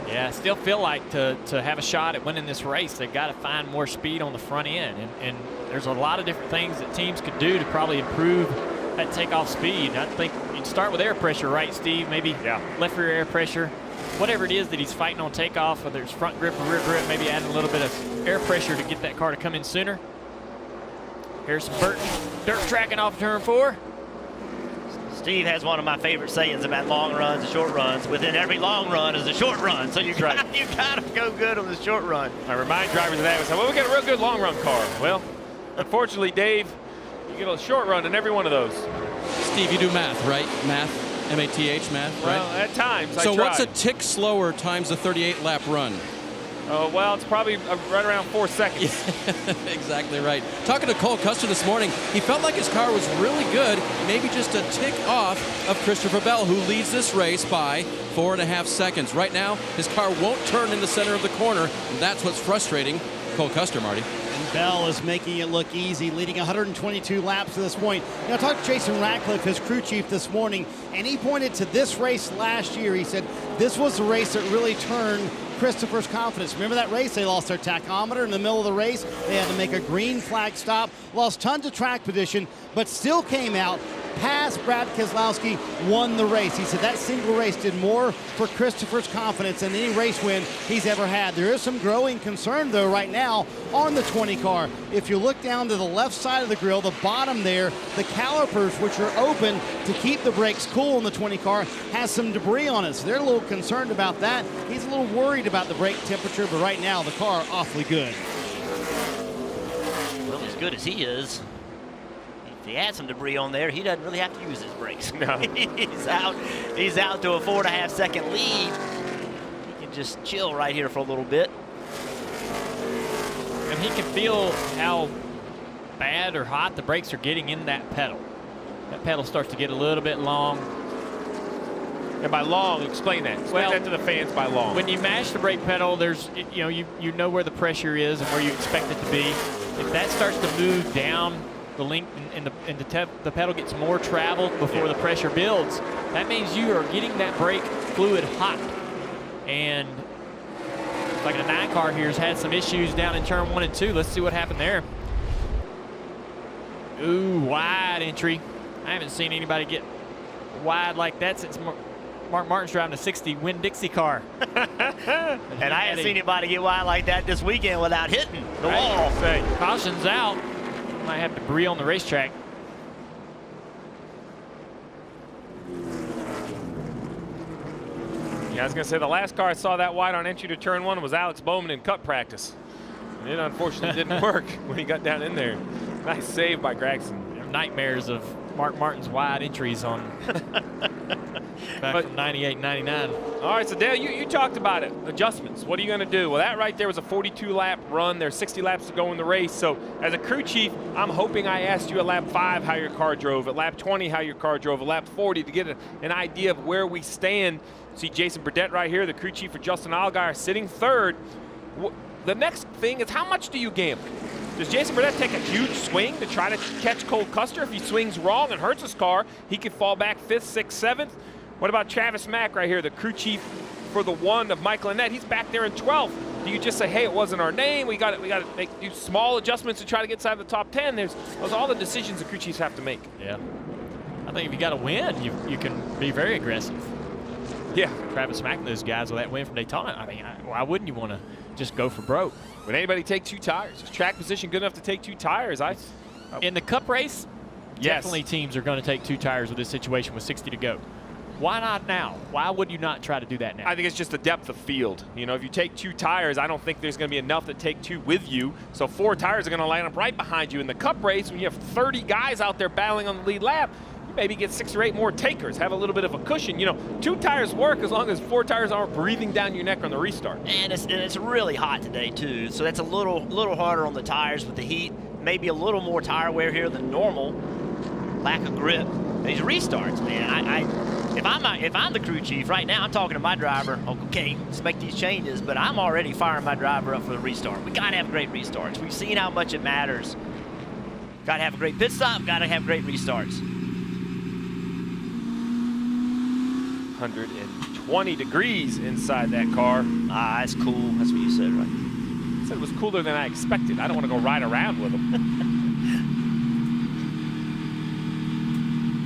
Yeah, I still feel like to have a shot at winning this race, they've got to find more speed on the front end. And there's a lot of different things that teams could do to probably improve that takeoff speed. I think you'd start with air pressure, right, Steve? Maybe left rear air pressure. Whatever it is that he's fighting on takeoff, whether it's front grip or rear grip, maybe adding a little bit of air pressure to get that car to come in sooner. Harrison Burton, dirt tracking off turn 4. Steve has one of my favorite sayings about long runs and short runs. Within every long run is a short run, so you got to go good on the short run. I remind drivers of that. We say, well, we got a real good long run car. Well, unfortunately, Dave, you get a short run in every one of those. Steve, you do math, right? Math, M-A-T-H, math, right? Well, at times, So I try. what's a tick slower times a 38-lap run? Oh, well, it's probably right around 4 seconds. Exactly right. Talking to Cole Custer this morning, he felt like his car was really good, maybe just a tick off of Christopher Bell, who leads this race by 4.5 seconds. Right now, his car won't turn in the center of the corner, and that's what's frustrating Cole Custer, Marty. And Bell is making it look easy, leading 122 laps to this point. You know, I talked to Jason Ratcliffe, his crew chief, this morning, and he pointed to this race last year. He said this was the race that really turned Christopher's confidence. Remember that race? They lost their tachometer in the middle of the race. They had to make a green flag stop, lost tons of track position, but still came out, passed Brad Keselowski, won the race. He said that single race did more for Christopher's confidence than any race win he's ever had. There is some growing concern, though, right now on the 20 car. If you look down to the left side of the grill, the bottom there, the calipers, which are open to keep the brakes cool in the 20 car, has some debris on it. So they're a little concerned about that. He's a little worried about the brake temperature, but right now the car awfully good. Well, as good as he is, if he had some debris on there, he doesn't really have to use his brakes. No. He's out to a 4.5 second lead. He can just chill right here for a little bit. And he can feel how bad or hot the brakes are getting in that pedal. That pedal starts to get a little bit long. And by long, explain that. Explain that to the fans by long. When you mash the brake pedal, there's, you know where the pressure is and where you expect it to be. If that starts to move down the length and the pedal gets more traveled before the pressure builds, that means you are getting that brake fluid hot. And like a 9 car here has had some issues down in turn 1 and 2. Let's see what happened there. Ooh, wide entry. I haven't seen anybody get wide like that since Mark Martin's driving a 60 Winn-Dixie car. And I haven't seen anybody get wide like that this weekend without hitting the wall. Caution's out. Might have debris on the racetrack. Yeah, I was going to say the last car I saw that wide on entry to turn 1 was Alex Bowman in Cup practice. And it unfortunately didn't work when he got down in there. Nice save by Gregson. Nightmares of Mark Martin's wide entries on back from 98, 99. All right, so Dale, you talked about it. Adjustments. What are you going to do? Well, that right there was a 42-lap run. There's 60 laps to go in the race. So as a crew chief, I'm hoping I asked you at lap 5 how your car drove, at lap 20 how your car drove, at lap 40 to get an idea of where we stand. See Jason Burdett right here, the crew chief for Justin Allgaier, sitting third. The next thing is, how much do you gamble? Does Jason Burdett take a huge swing to try to catch Cole Custer? If he swings wrong and hurts his car, he could fall back 5th, 6th, 7th. What about Travis Mack right here, the crew chief for the 1 of Michael Annett? He's back there in 12th. Do you just say, hey, it wasn't our name? We got to do small adjustments to try to get inside the top 10. Those are all the decisions the crew chiefs have to make. Yeah. I think if you got to win, you can be very aggressive. Yeah. Travis Mack and those guys with that win from Daytona. I mean, why wouldn't you want to just go for broke? Would anybody take 2 tires? Is track position good enough to take 2 tires? In the Cup race, Yes. definitely teams are going to take 2 tires with this situation with 60 to go. Why not now? Why would you not try to do that now? I think it's just the depth of field. You know, if you take 2 tires, I don't think there's going to be enough to take 2 with you. So 4 tires are going to line up right behind you. In the Cup race, when you have 30 guys out there battling on the lead lap, you maybe get 6 or 8 more takers, have a little bit of a cushion. You know, 2 tires work as long as 4 tires aren't breathing down your neck on the restart. And it's really hot today too, so that's a little harder on the tires with the heat. Maybe a little more tire wear here than normal. Lack of grip. These restarts, man. If I'm the crew chief right now, I'm talking to my driver. Okay, let's make these changes, but I'm already firing my driver up for the restart. We gotta have great restarts. We've seen how much it matters. Gotta have a great pit stop. Gotta have great restarts. 120 degrees inside that car. Ah, that's cool. That's what you said, right? I said it was cooler than I expected. I don't want to go ride around with them.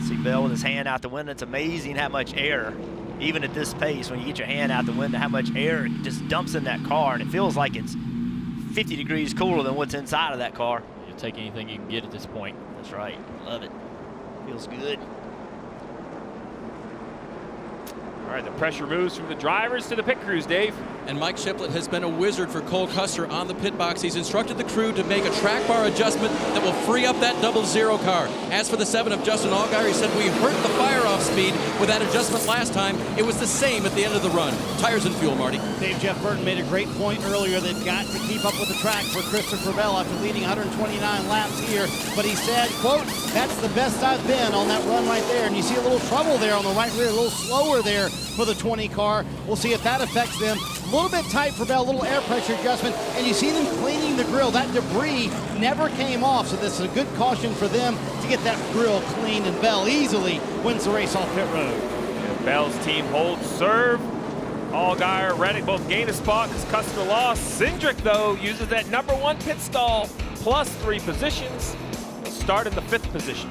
See Bell with his hand out the window. It's amazing how much air, even at this pace, when you get your hand out the window, how much air it just dumps in that car, and it feels like it's 50 degrees cooler than what's inside of that car. You'll take anything you can get at this point. That's right. Love it. Feels good. All right, the pressure moves from the drivers to the pit crews, Dave. And Mike Shiplett has been a wizard for Cole Custer on the pit box. He's instructed the crew to make a track bar adjustment that will free up that 00 car. As for the 7 of Justin Allgaier, he said we hurt the fire-off speed with that adjustment last time. It was the same at the end of the run. Tires and fuel, Marty. Dave, Jeff Burton made a great point earlier. They've got to keep up with the track for Christopher Bell after leading 129 laps here. But he said, quote, that's the best I've been on that run right there. And you see a little trouble there on the right rear, a little slower there for the 20 car. We'll see if that affects them. A little bit tight for Bell, a little air pressure adjustment, and you see them cleaning the grill. That debris never came off, so this is a good caution for them to get that grill clean, and Bell easily wins the race off pit road. And Bell's team holds serve. Allgaier, Reddick both gain a spot because Custer lost. Cindric, though, uses that #1 pit stall, plus 3 positions. He'll start in the 5th position.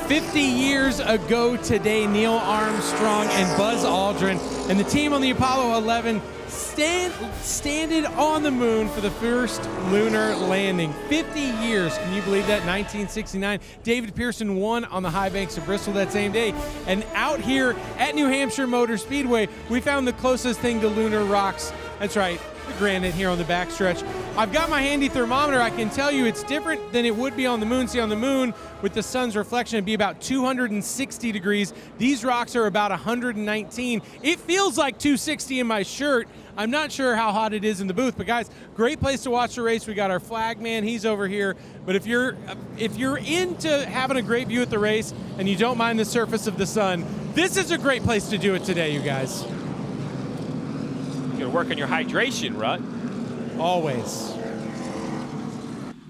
"50 years ago today, Neil Armstrong and Buzz Aldrin and the team on the Apollo 11 standed on the moon for the first lunar landing. 50 years, can you believe that? 1969. David Pearson won on the high banks of Bristol that same day. And out here at New Hampshire Motor Speedway, we found the closest thing to lunar rocks. That's right, the granite here on the backstretch. I've got my handy thermometer. I can tell you it's different than it would be on the moon. See, on the moon, with the sun's reflection, it'd be about 260 degrees. These rocks are about 119. It feels like 260 in my shirt. I'm not sure how hot it is in the booth, but guys, great place to watch the race. We got our flag man, he's over here. But if you're into having a great view at the race and you don't mind the surface of the sun, this is a great place to do it today, you guys. You're gonna work on your hydration, Rut. Always.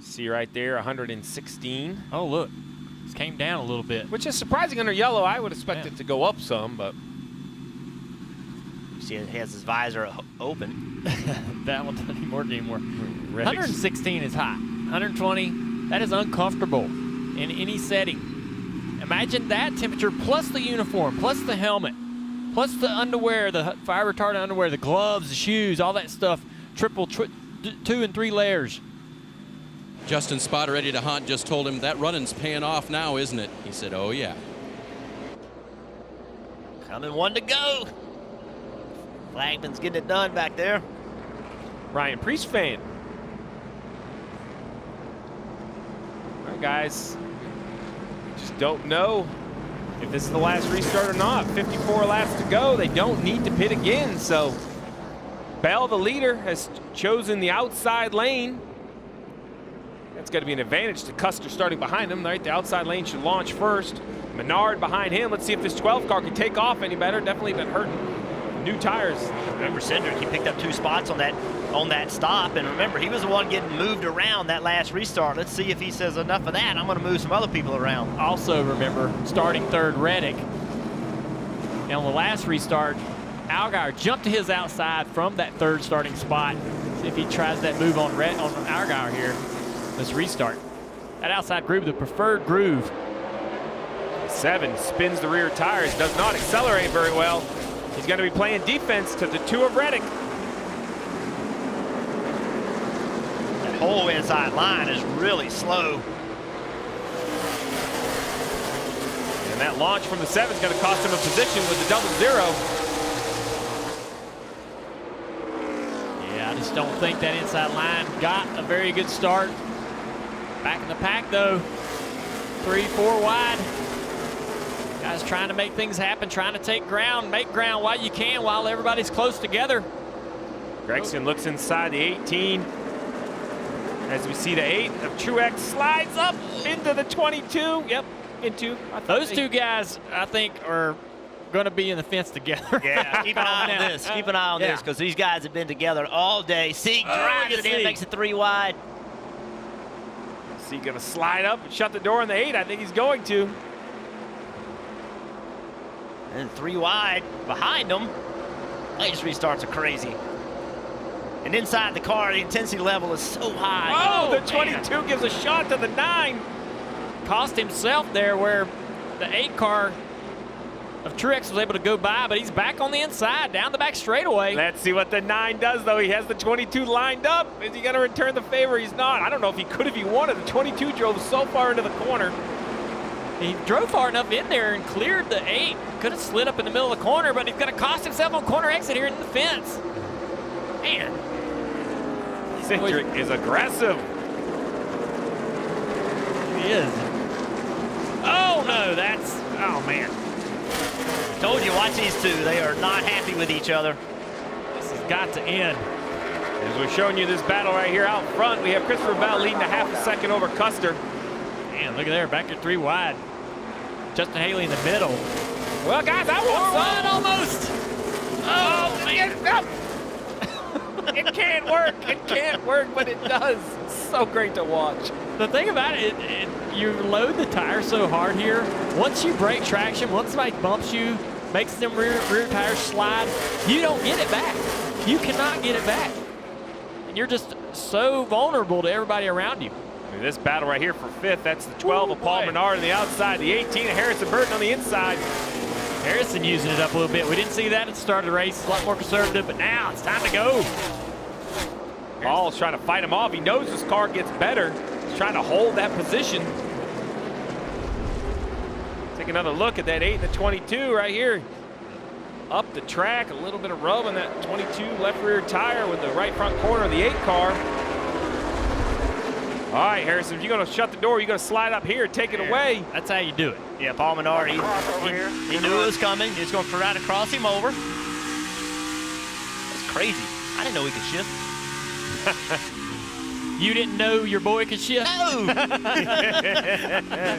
See right there, 116. Oh, look. This came down a little bit. Which is surprising under yellow. I would expect it to go up some, but See, he has his visor open. That one doesn't work anymore. 116 is hot. 120, that is uncomfortable in any setting. Imagine that temperature plus the uniform, plus the helmet, plus the underwear, the fire retardant underwear, the gloves, the shoes, all that stuff. Triple, 2 and 3 layers. Justin Spotter, ready to hunt, just told him that running's paying off now, isn't it? He said, oh yeah. Coming one to go. Flagman's getting it done back there. Ryan Priest fan. All right, guys. Just don't know if this is the last restart or not. 54 laps to go. They don't need to pit again. So Bell, the leader, has chosen the outside lane. That's going to be an advantage to Custer starting behind him, right? The outside lane should launch first. Menard behind him. Let's see if this 12 car can take off any better. Definitely been hurting. New tires. Remember Cindric, he picked up 2 spots on that stop, and remember, he was the one getting moved around that last restart. Let's see if he says enough of that. I'm going to move some other people around. Also remember, starting third, Reddick. And on the last restart, Allgaier jumped to his outside from that third starting spot. See if he tries that move on Allgaier here. Let's restart. That outside groove, the preferred groove. 7 spins the rear tires, does not accelerate very well. He's going to be playing defense to the 2 of Reddick. That whole inside line is really slow. And that launch from the 7 is going to cost him a position with the 0-0. Yeah, I just don't think that inside line got a very good start. Back in the pack, though. 3-4 wide. Guys trying to make things happen, trying to take ground, make ground while you can, while everybody's close together. Gregson looks inside the 18. As we see the 8 of Truex slides up into the 22. Yep, into. Those 2 guys, I think, are going to be in the fence together. Yeah, keep an eye on this. Keep an eye on this, because these guys have been together all day. Sieg drives it in, makes it 3 wide. Sieg going to slide up and shut the door on the 8. I think he's going to. And 3 wide behind them. These restarts are crazy. And inside the car, the intensity level is so high. Oh, the 22 gives a shot to the 9. Cost himself there where the 8 car of Truex was able to go by, but he's back on the inside, down the back straightaway. Let's see what the 9 does, though. He has the 22 lined up. Is he going to return the favor? He's not. I don't know if he could if he wanted. The 22 drove so far into the corner. He drove far enough in there and cleared the 8. Could have slid up in the middle of the corner, but he's going to cost himself on corner exit here in the fence. Man. Cindric is aggressive. He is. Oh, no, that's, oh, man. Told you, watch these 2. They are not happy with each other. This has got to end. As we're showing you this battle right here out front, we have Christopher Bell leading a half a second over Custer. Man, look at there, back at 3 wide. Justin Haley in the middle. Well, guys, I want some. Almost. Oh, man. It can't work. It can't work, but it does. It's so great to watch. The thing about it, you load the tire so hard here. Once you break traction, once somebody bumps you, makes them rear tires slide, you don't get it back. You cannot get it back. And you're just so vulnerable to everybody around you. This battle right here for 5th, that's the 12 of Paul Menard on the outside, the 18 of Harrison Burton on the inside. Harrison using it up a little bit. We didn't see that at the start of the race, a lot more conservative, but now it's time to go. Paul's trying to fight him off. He knows his car gets better. He's trying to hold that position. Take another look at that 8 and the 22 right here. Up the track, a little bit of rub on that 22 left rear tire with the right front corner of the 8 car. All right, Harrison, if you're going to shut the door, you're going to slide up here, take it away. That's how you do it. Yeah, Paul Menard, he knew it was coming. He's going to try to cross him over. That's crazy. I didn't know he could shift. You didn't know your boy could shift? No! Oh, no!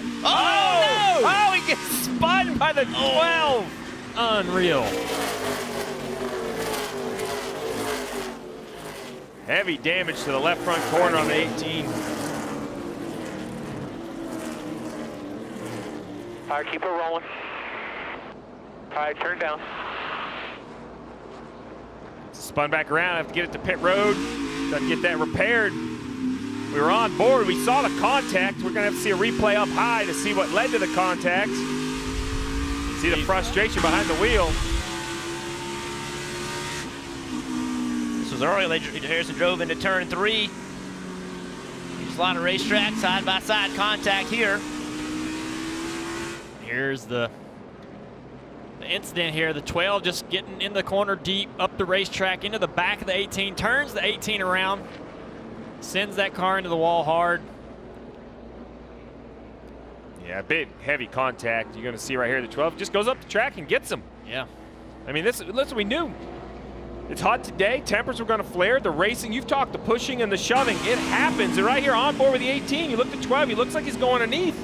Oh, he gets spun by the 12. Unreal. Heavy damage to the left front corner on the 18. All right, keep it rolling. All right, turn down. Spun back around, have to get it to pit road. Got to get that repaired. We were on board, we saw the contact. We're gonna have to see a replay up high to see what led to the contact. See the frustration behind the wheel. This was early. Harrison drove into turn 3. There's a lot of racetrack, side-by-side contact here. Here's the incident here. The 12 just getting in the corner deep, up the racetrack, into the back of the 18, turns the 18 around, sends that car into the wall hard. Yeah, a bit heavy contact. You're gonna see right here, the 12 just goes up the track and gets him. Yeah. I mean, listen, we knew. It's hot today, temps were gonna flare. The racing, you've talked the pushing and the shoving. It happens, and right here on board with the 18, you look at 12, he looks like he's going underneath.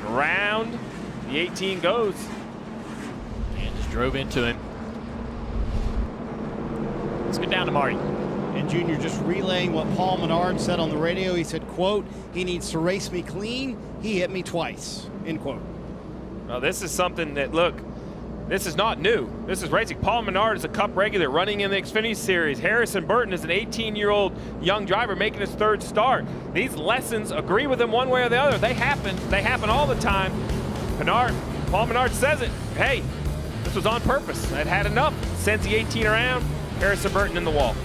Around the 18 goes. And just drove into him. Let's get down to Marty. And Junior just relaying what Paul Menard said on the radio. He said, quote, he needs to race me clean. He hit me twice, end quote. Well, this is something that, look, this is not new. This is racing. Paul Menard is a Cup regular running in the Xfinity Series. Harrison Burton is an 18-year-old young driver making his 3rd start. These lessons, agree with him one way or the other. They happen all the time. Paul Menard says it. Hey, this was on purpose. I'd had enough. Sends the 18 around. Harrison Burton in the wall.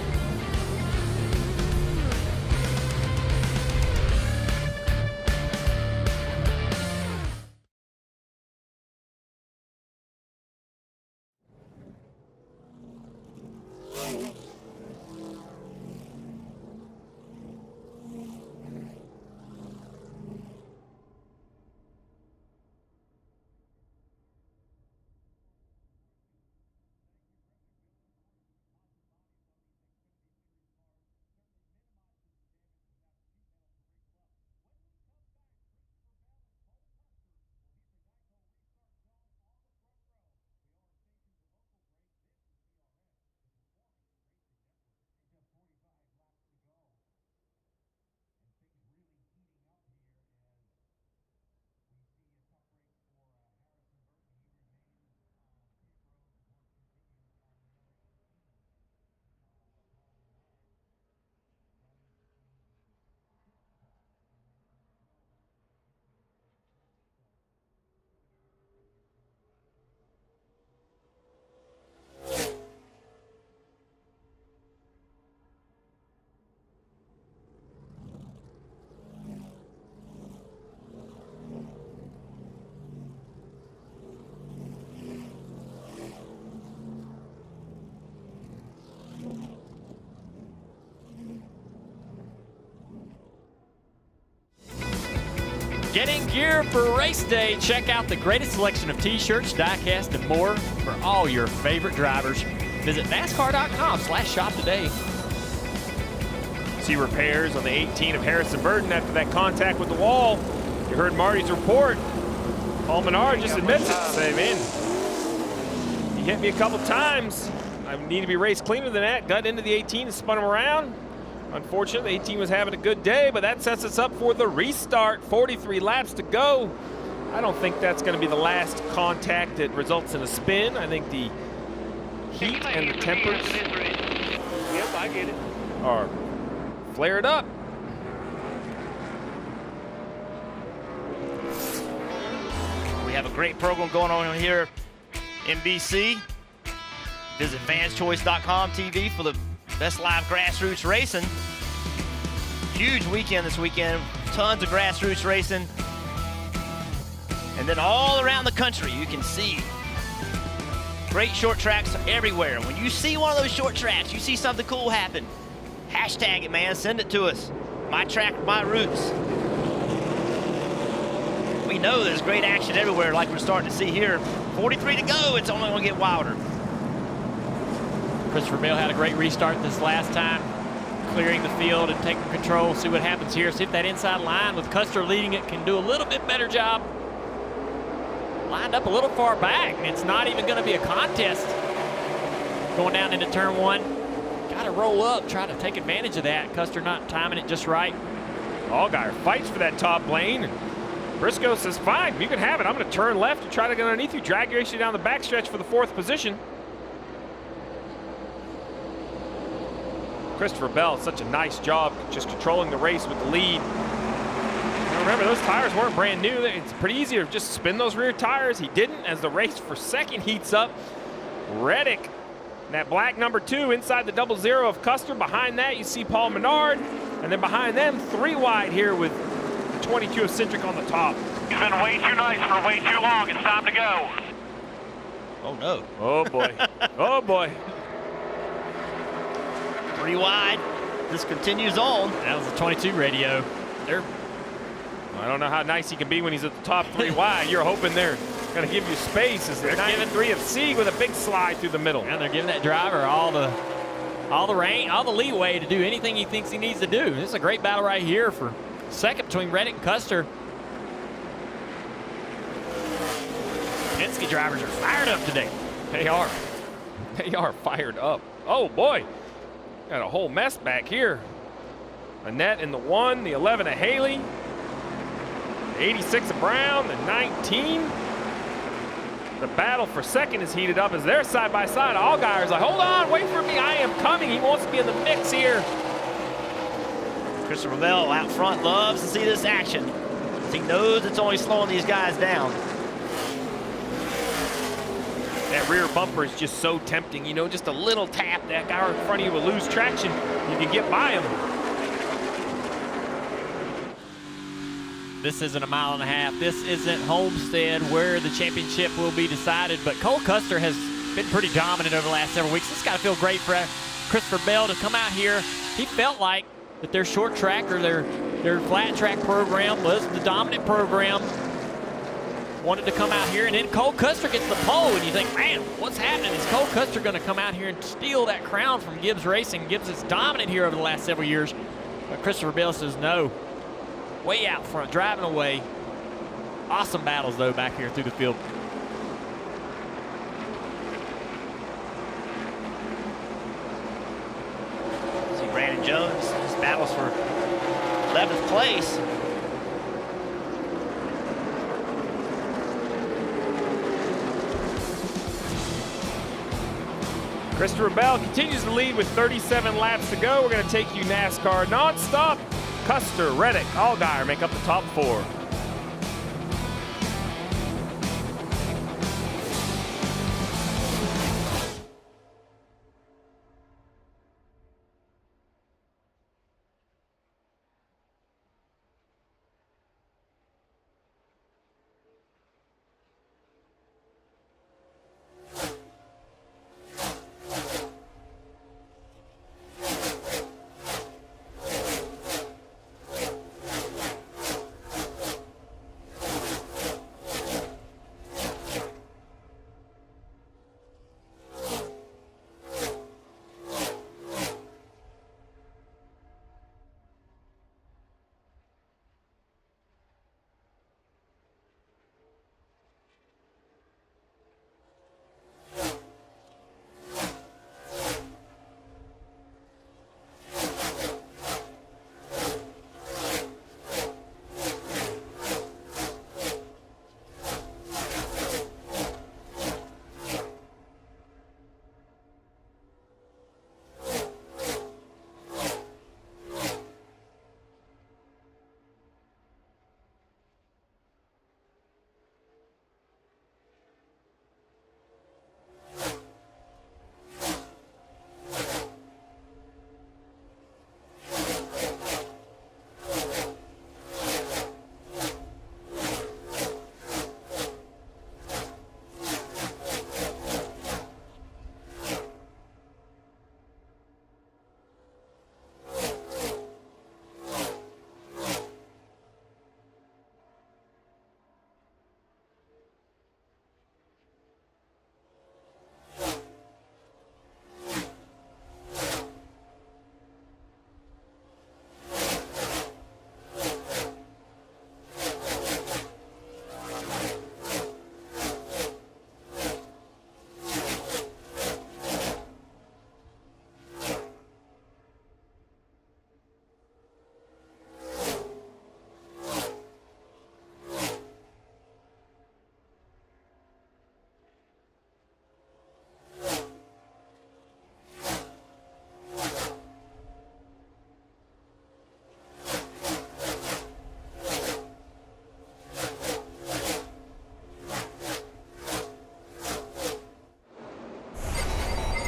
Getting gear for race day. Check out the greatest selection of t-shirts, diecast, and more for all your favorite drivers. Visit NASCAR.com/shop today. See repairs on the 18 of Harrison Burton after that contact with the wall. You heard Marty's report. Paul Menard just admits it. Say, man, he hit me a couple times. I need to be raced cleaner than that. Got into the 18 and spun him around. Unfortunately, the 18 was having a good day, but that sets us up for the restart. 43 laps to go. I don't think that's going to be the last contact that results in a spin. I think the heat and the tempers are flared up. We have a great program going on here, NBC. Visit fanschoice.com TV for the best live grassroots racing. Huge weekend this weekend. Tons of grassroots racing. And then all around the country, you can see great short tracks everywhere. When you see one of those short tracks, you see something cool happen, hashtag it, man. Send it to us. My track, my roots. We know there's great action everywhere like we're starting to see here. 43 to go. It's only going to get wilder. Christopher Bale had a great restart this last time, clearing the field and taking control. See what happens here. See if that inside line with Custer leading it can do a little bit better job. Lined up a little far back. It's not even going to be a contest going down into turn 1. Got to roll up, try to take advantage of that. Custer not timing it just right. Allgaier fights for that top lane. Briscoe says, fine, you can have it. I'm going to turn left and try to get underneath you. Drag race you down the backstretch for the 4th position. Christopher Bell, such a nice job just controlling the race with the lead. Now remember, those tires weren't brand new. It's pretty easy to just spin those rear tires. He didn't as the race for second heats up. Reddick, that black number 2 inside the 00 of Custer. Behind that, you see Paul Menard. And then behind them, 3 wide here with 22 of Centric on the top. He's been way too nice for way too long. It's time to go. Oh, no. Oh, boy. Oh, boy. 3 wide. This continues on. That was the 22 radio. I don't know how nice he can be when he's at the top 3 wide. You're hoping they're going to give you space as they're 93 of Sieg with a big slide through the middle. And they're giving that driver all the leeway to do anything he thinks he needs to do. This is a great battle right here for second between Reddick and Custer. Penske drivers are fired up today. They are. They are fired up. Oh, boy. Got a whole mess back here. Annette in the 1, the 11 of Haley, the 86 of Brown, the 19. The battle for second is heated up as they're side by side. Allgaier's like, hold on, wait for me, I am coming. He wants to be in the mix here. Christopher Bell out front loves to see this action. He knows it's only slowing these guys down. That rear bumper is just so tempting. You know, just a little tap, that guy in front of you will lose traction. You can get by him. This isn't a mile and a half. This isn't Homestead where the championship will be decided, but Cole Custer has been pretty dominant over the last several weeks. It's got to feel great for Christopher Bell to come out here. He felt like that their short track or their flat track program was the dominant program. Wanted to come out here, and then Cole Custer gets the pole, and you think, man, what's happening? Is Cole Custer going to come out here and steal that crown from Gibbs Racing? Gibbs is dominant here over the last several years, but Christopher Bell says no. Way out front, driving away. Awesome battles, though, back here through the field. See Brandon Jones, his battles for 11th place. Christopher Bell continues to lead with 37 laps to go. We're going to take you NASCAR nonstop. Custer, Reddick, Allgaier make up the top 4.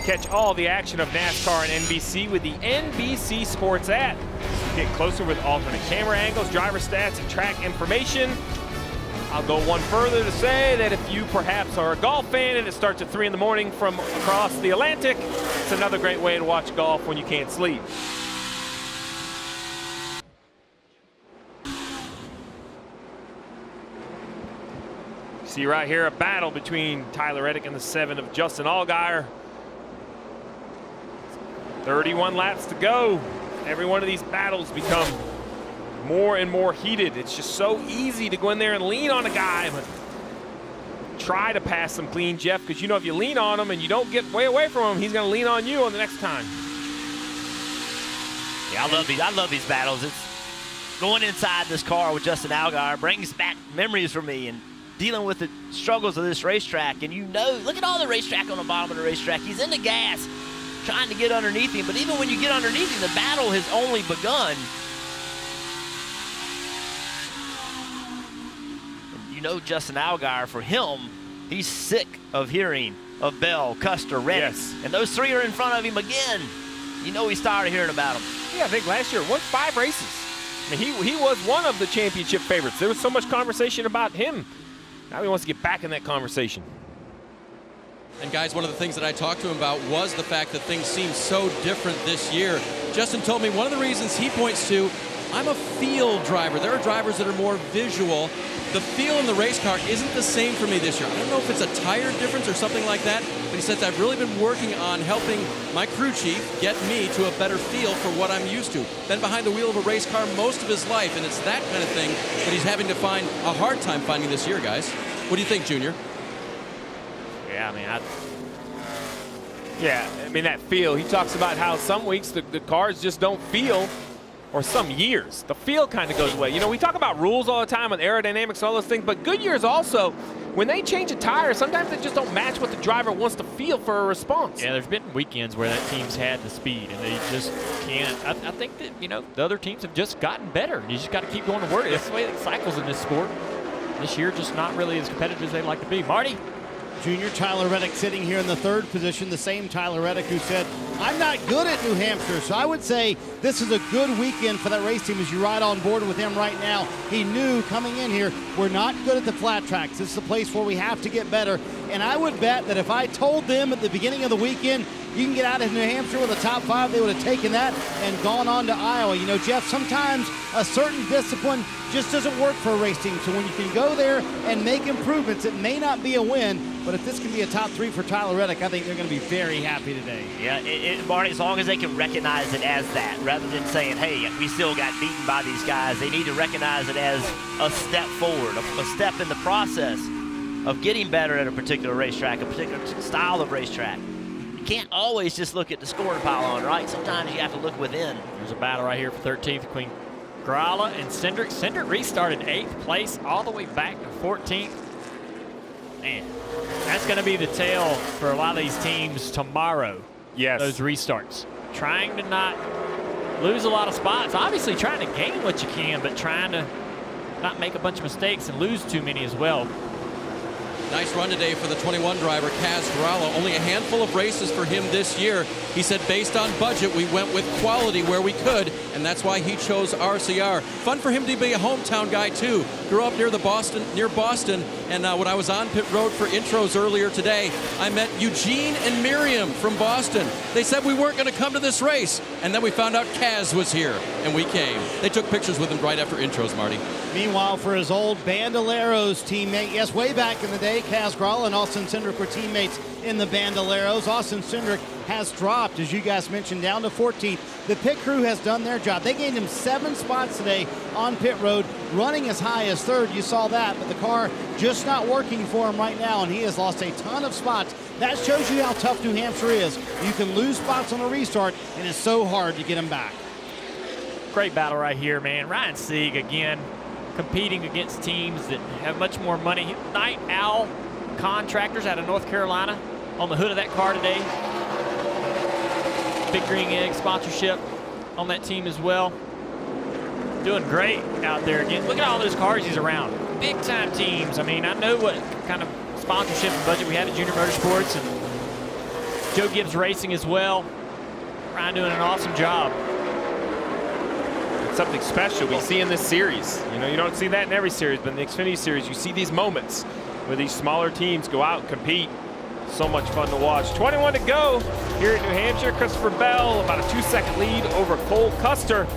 Catch all the action of NASCAR and NBC with the NBC Sports app. Get closer with alternate camera angles, driver stats, and track information. I'll go one further to say that if you perhaps are a golf fan and it starts at 3 in the morning from across the Atlantic, it's another great way to watch golf when you can't sleep. See right here a battle between Tyler Reddick and the 7 of Justin Allgaier. 31 laps to go. Every one of these battles become more and more heated. It's just so easy to go in there and lean on a guy, but try to pass him clean, Jeff, because you know if you lean on him and you don't get way away from him, he's going to lean on you on the next time. Yeah, I love these battles. It's going inside this car with Justin Allgaier brings back memories for me and dealing with the struggles of this racetrack. And you know, look at all the racetrack on the bottom of the racetrack. He's in the gas trying to get underneath him, but even when you get underneath him, the battle has only begun. And you know Justin Allgaier, for him, he's sick of hearing of Bell, Custer, Reddick. Yes. And those 3 are in front of him again. You know he's tired of hearing about them. Yeah, I think last year won 5 races. I mean, he was one of the championship favorites. There was so much conversation about him. Now he wants to get back in that conversation. And guys, one of the things that I talked to him about was the fact that things seem so different this year. Justin told me one of the reasons he points to, I'm a feel driver. There are drivers that are more visual. The feel in the race car isn't the same for me this year. I don't know if it's a tire difference or something like that, but he says I've really been working on helping my crew chief get me to a better feel for what I'm used to. Been behind the wheel of a race car most of his life, and it's that kind of thing that he's having to find a hard time finding this year, guys. What do you think, Junior? Yeah, I mean, that feel. He talks about how some weeks the cars just don't feel, or some years, the feel kind of goes away. You know, we talk about rules all the time on aerodynamics and all those things, but good years also, when they change a tire, sometimes they just don't match what the driver wants to feel for a response. Yeah, there's been weekends where that team's had the speed, and they just can't. I think that, you know, the other teams have just gotten better. You just got to keep going to work. That's the way it cycles in this sport. This year, just not really as competitive as they'd like to be. Marty? Junior Tyler Reddick sitting here in the 3rd position, the same Tyler Reddick who said, I'm not good at New Hampshire. So I would say this is a good weekend for that race team as you ride on board with him right now. He knew coming in here, we're not good at the flat tracks. This is a place where we have to get better. And I would bet that if I told them at the beginning of the weekend, you can get out of New Hampshire with a top 5, they would have taken that and gone on to Iowa. You know, Jeff, sometimes a certain discipline just doesn't work for a race team. So when you can go there and make improvements, it may not be a win, but if this can be a top 3 for Tyler Reddick, I think they're going to be very happy today. Yeah, Marty, as long as they can recognize it as that, rather than saying, hey, we still got beaten by these guys, they need to recognize it as a step forward, a step in the process of getting better at a particular racetrack, a particular style of racetrack. You can't always just look at the scoring pylon, right? Sometimes you have to look within. There's a battle right here for 13th between Grala and Cindric. Cindric restarted 8th place all the way back to 14th. Man, that's going to be the tale for a lot of these teams tomorrow. Yes. Those restarts. Trying to not lose a lot of spots. Obviously trying to gain what you can, but trying to not make a bunch of mistakes and lose too many as well. Nice run today for the 21 driver, Kaz Grala. Only a handful of races for him this year. He said based on budget, we went with quality where we could, and that's why he chose RCR. Fun for him to be a hometown guy, too. Grew up near Boston, and when I was on pit road for intros earlier today, I met Eugene and Miriam from Boston. They said we weren't going to come to this race, and then we found out Kaz was here, and we came. They took pictures with him right after intros, Marty. Meanwhile, for his old Bandoleros teammate, yes, way back in the day, Kaz Grala and Austin Cindric were teammates in the Bandoleros. Austin Cindric has dropped, as you guys mentioned, down to 14th. The pit crew has done their job. They gained him 7 spots today on pit road, running as high as 3rd. You saw that, but the car just not working for him right now, and he has lost a ton of spots. That shows you how tough New Hampshire is. You can lose spots on a restart, and it's so hard to get them back. Great battle right here, man. Ryan Sieg again, competing against teams that have much more money. Night Owl Contractors out of North Carolina on the hood of that car today. Big Green Egg sponsorship on that team as well. Doing great out there again. Look at all those cars he's around. Big time teams. I mean, I know what kind of sponsorship and budget we have at Junior Motorsports, and Joe Gibbs Racing as well. Ryan doing an awesome job. It's something special we see in this series. You know, you don't see that in every series, but in the Xfinity series, you see these moments where these smaller teams go out and compete. So much fun to watch. 21 to go here at New Hampshire. Christopher Bell, about a 2-second lead over Cole Custer.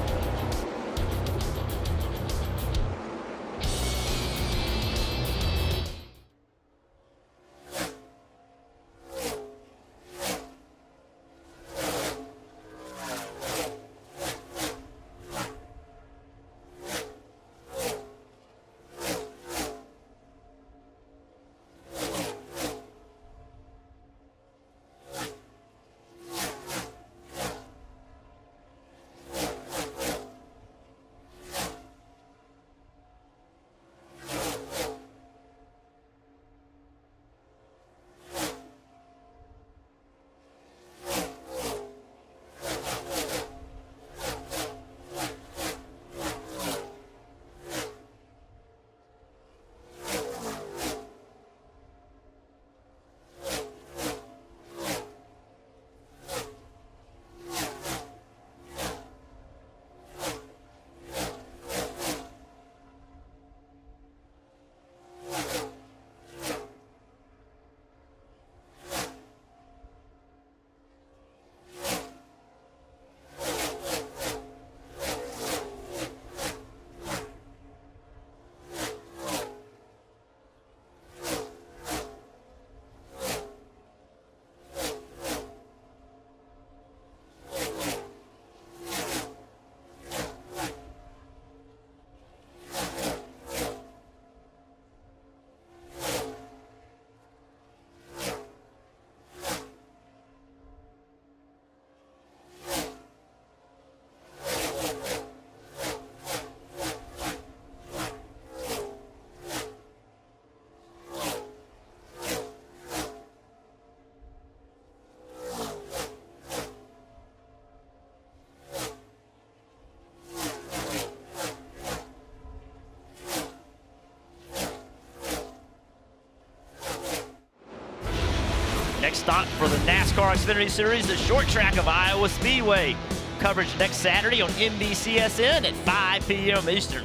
Next stop for the NASCAR Xfinity Series, the short track of Iowa Speedway. Coverage next Saturday on NBCSN at 5 p.m. Eastern.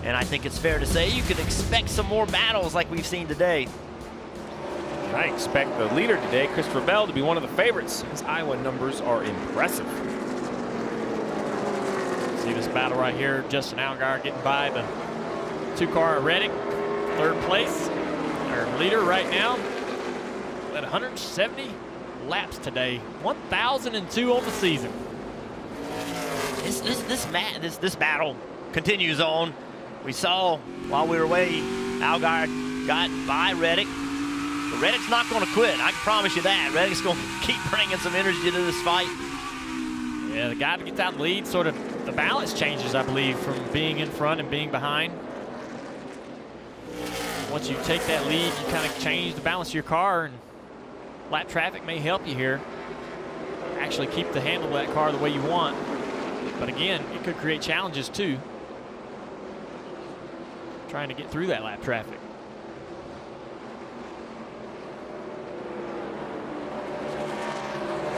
And I think it's fair to say you can expect some more battles like we've seen today. I expect the leader today, Christopher Bell, to be one of the favorites. His Iowa numbers are impressive. See this battle right here. Justin Allgaier getting by the 2-car at Reddick. Third place. Our leader right now. At 170 laps today. 1,002 on the season. This battle continues on. We saw while we were away, Allgaier got by Reddick. But Reddick's not going to quit. I can promise you that. Reddick's going to keep bringing some energy to this fight. Yeah, the guy that gets out lead, sort of the balance changes, I believe, from being in front and being behind. Once you take that lead, you kind of change the balance of your car, and lap traffic may help you here. Actually keep the handle of that car the way you want. But again, it could create challenges too. Trying to get through that lap traffic.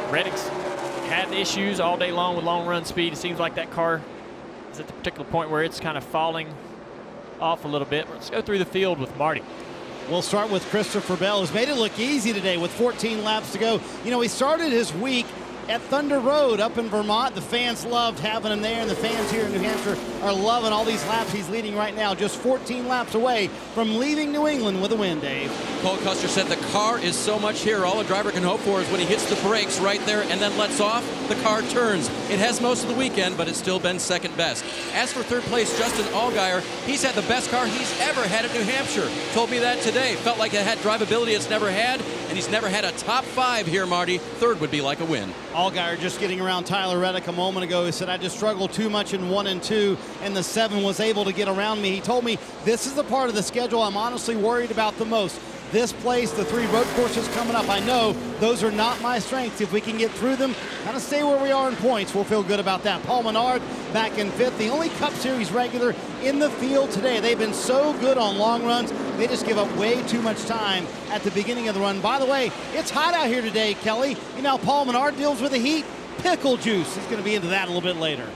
Reddick's had issues all day long with long run speed. It seems like that car is at the particular point where it's kind of falling off a little bit. Let's go through the field with Marty. We'll start with Christopher Bell, who's made it look easy today with 14 laps to go. You know, he started his week at Thunder Road up in Vermont. The fans loved having him there, and the fans here in New Hampshire are loving all these laps he's leading right now. Just 14 laps away from leaving New England with a win, Dave. Cole Custer said the car is so much here. All a driver can hope for is when he hits the brakes right there and then lets off, the car turns. It has most of the weekend, but it's still been second best. As for third place, Justin Allgaier, he's had the best car he's ever had at New Hampshire. Told me that today. Felt like it had drivability it's never had, and he's never had a top 5 here, Marty. Third would be like a win. Allgaier just getting around Tyler Reddick a moment ago. He said, I just struggled too much in 1 and 2, and the 7 was able to get around me. He told me, this is the part of the schedule I'm honestly worried about the most. This place, the 3 road courses coming up, I know those are not my strengths. If we can get through them, kind of stay where we are in points, we'll feel good about that. Paul Menard back in 5th, the only Cup Series regular in the field today. They've been so good on long runs. They just give up way too much time at the beginning of the run. By the way, it's hot out here today, Kelly. You know, Paul Menard deals with the heat. Pickle juice. He's going to be into that a little bit later.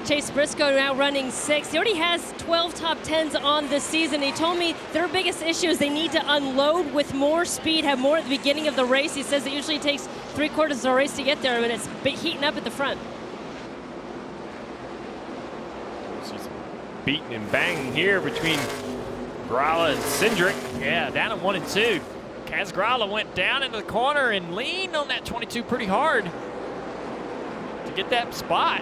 Chase Briscoe now running 6th. He already has 12 top 10s on this season. He told me their biggest issue is they need to unload with more speed, have more at the beginning of the race. He says it usually takes 3/4 of the race to get there, and it's heating up at the front. She's beating and banging here between Gralla and Cindric. Yeah, down at 1 and 2. Kaz Gralla went down into the corner and leaned on that 22 pretty hard to get that spot.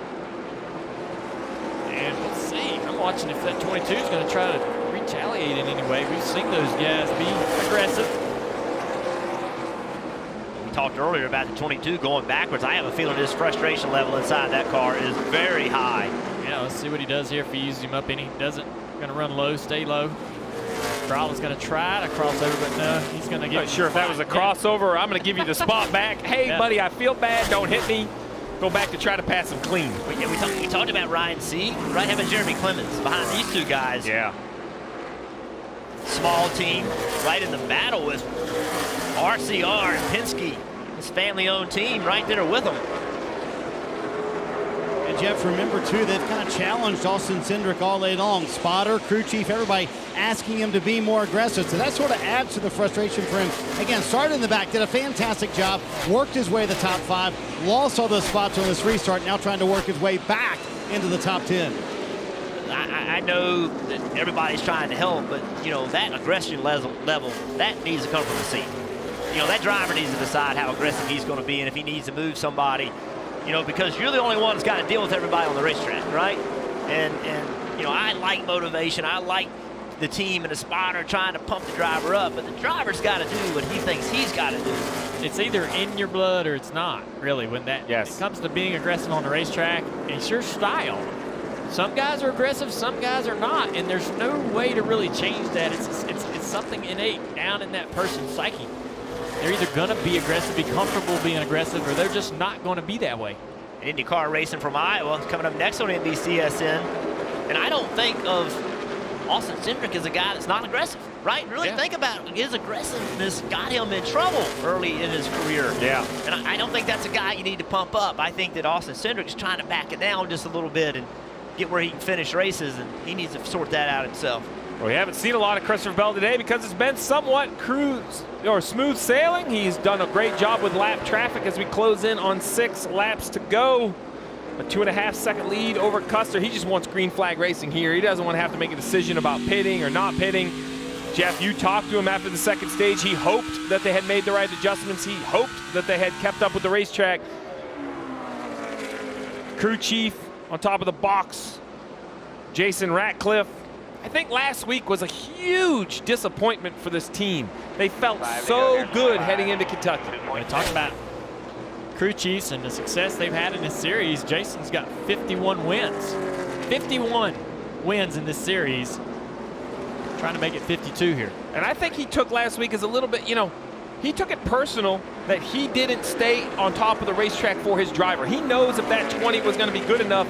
And let's see, I'm watching if that 22 is going to try to retaliate in any way. We've seen those guys be aggressive. We talked earlier about the 22 going backwards. I have a feeling his frustration level inside that car is very high. Yeah, let's see what he does here if he uses him up any. Doesn't. Going to run low, stay low. Gralla's going to try to cross over, but no, he's going to get. Not sure if that was a crossover. I'm going to give you the spot back. Hey, buddy, I feel bad. Don't hit me. Go back to try to pass him clean. We talked about Ryan C. Right, having Jeremy Clemens behind these 2 guys. Yeah. Small team, right in the battle with RCR and Penske. His family-owned team right there with them. And Jeff, remember too, they've kind of challenged Austin Cindric all day long. Spotter, crew chief, everybody asking him to be more aggressive. So that sort of adds to the frustration for him. Again, started in the back, did a fantastic job, worked his way to the top 5, lost all those spots on this restart, now trying to work his way back into the top 10. I know that everybody's trying to help, but, you know, that aggression level, that needs to come from the seat. You know, that driver needs to decide how aggressive he's going to be and if he needs to move somebody, you know, because you're the only one that's got to deal with everybody on the racetrack, right? And you know, I like motivation. I like the team and the spotter trying to pump the driver up, but the driver's got to do what he thinks he's got to do. It's either in your blood or it's not, really, when that it comes to being aggressive on the racetrack. It's your style. Some guys are aggressive, some guys are not, and there's no way to really change that. It's something innate down in that person's psyche. They're either going to be aggressive, be comfortable being aggressive, or they're just not going to be that way. IndyCar racing from Iowa coming up next on NBCSN. And I don't think of Austin Cindric as a guy that's not aggressive, right? Really think about it. His aggressiveness got him in trouble early in his career. Yeah. And I don't think that's a guy you need to pump up. I think that Austin Cindric is trying to back it down just a little bit and get where he can finish races, and he needs to sort that out himself. Well, we haven't seen a lot of Christopher Bell today because it's been somewhat smooth sailing. He's done a great job with lap traffic as we close in on 6 laps to go. A 2.5-second lead over Custer. He just wants green flag racing here. He doesn't want to have to make a decision about pitting or not pitting. Jeff, you talked to him after the 2nd stage. He hoped that they had made the right adjustments. He hoped that they had kept up with the racetrack. Crew chief on top of the box, Jason Ratcliffe. I think last week was a huge disappointment for this team. They felt so good heading into Kentucky. We talked about crew chiefs and the success they've had in this series. Jason's got 51 wins. 51 wins in this series. Trying to make it 52 here. And I think he took last week as a little bit, you know, he took it personal that he didn't stay on top of the racetrack for his driver. He knows if that 20 was going to be good enough,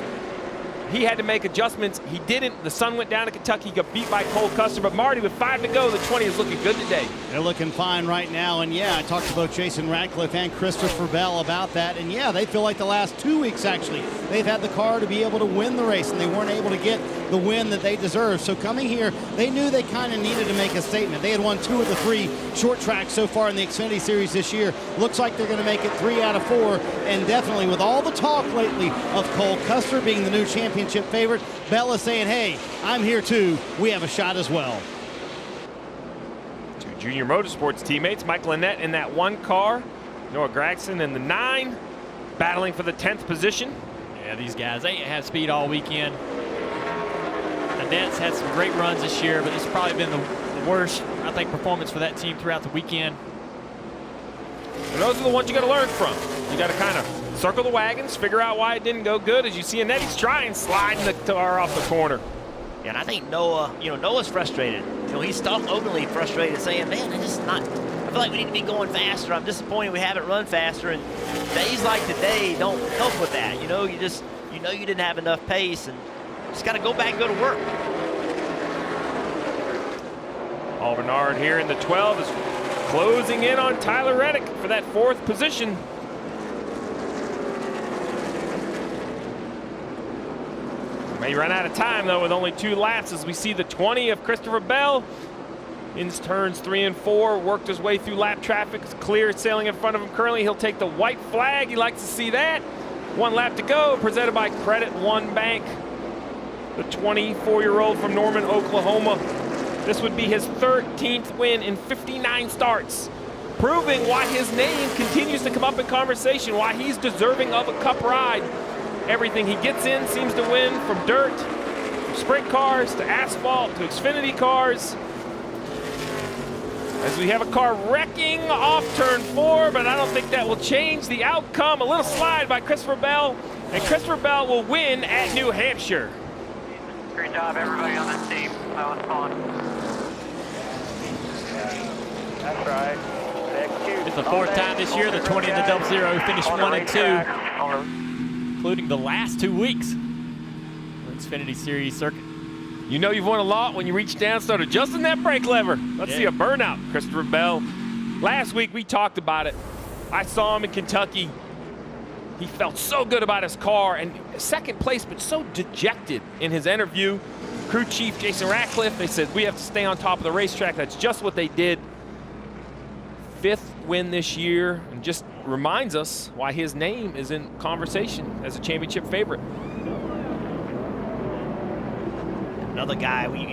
he had to make adjustments. He didn't. The sun went down to Kentucky. He got beat by Cole Custer. But Marty, with 5 to go, the 20 is looking good today. They're looking fine right now. And yeah, I talked to both Jason Ratcliffe and Christopher Bell about that. And yeah, they feel like the last 2 weeks, actually, they've had the car to be able to win the race, and they weren't able to get the win that they deserve. So coming here, they knew they kind of needed to make a statement. They had won 2 of the 3 short tracks so far in the Xfinity Series this year. Looks like they're going to make it 3 out of 4. And definitely with all the talk lately of Cole Custer being the new championship favorite, Bell is saying, hey, I'm here too. We have a shot as well. 2 Junior Motorsports teammates, Mike Lynette in that 1 car, Noah Gragson in the 9, battling for the 10th position. Yeah, these guys, they have speed all weekend. Lynnette's had some great runs this year, but it's probably been the worst, I think, performance for that team throughout the weekend. And those are the ones you got to learn from. You got to kind of circle the wagons, figure out why it didn't go good. As you see Annetti's trying, sliding the car off the corner. Yeah, and I think Noah, Noah's frustrated. You know, he stopped openly frustrated, saying, man, I feel like we need to be going faster. I'm disappointed we haven't run faster. And days like today don't help with that. You know, you didn't have enough pace, and just got to go back and go to work. Paul Bernard here in the 12 is closing in on Tyler Reddick for that 4th position. May run out of time, though, with only 2 laps as we see the 20 of Christopher Bell. In turns 3 and 4, worked his way through lap traffic. It's clear, sailing in front of him currently. He'll take the white flag. He likes to see that. 1 lap to go, presented by Credit One Bank. The 24-year-old from Norman, Oklahoma. This would be his 13th win in 59 starts, proving why his name continues to come up in conversation, why he's deserving of a cup ride. Everything he gets in seems to win, from dirt, from sprint cars, to asphalt, to Xfinity cars. As we have a car wrecking off turn 4, but I don't think that will change the outcome. A little slide by Christopher Bell, and Christopher Bell will win at New Hampshire. Great job, everybody on this team. That was fun. That's right. It's the 4th time this year, the 20 and the 00 finished 1 and 2, including the last 2 weeks. Xfinity Series circuit. You know you've won a lot when you reach down, start adjusting that brake lever. Let's see a burnout, Christopher Bell. Last week we talked about it. I saw him in Kentucky. He felt so good about his car, and 2nd place, but so dejected in his interview. Crew chief Jason Ratcliffe, they said, we have to stay on top of the racetrack. That's just what they did. 5th win this year, and just reminds us why his name is in conversation as a championship favorite. Another guy, we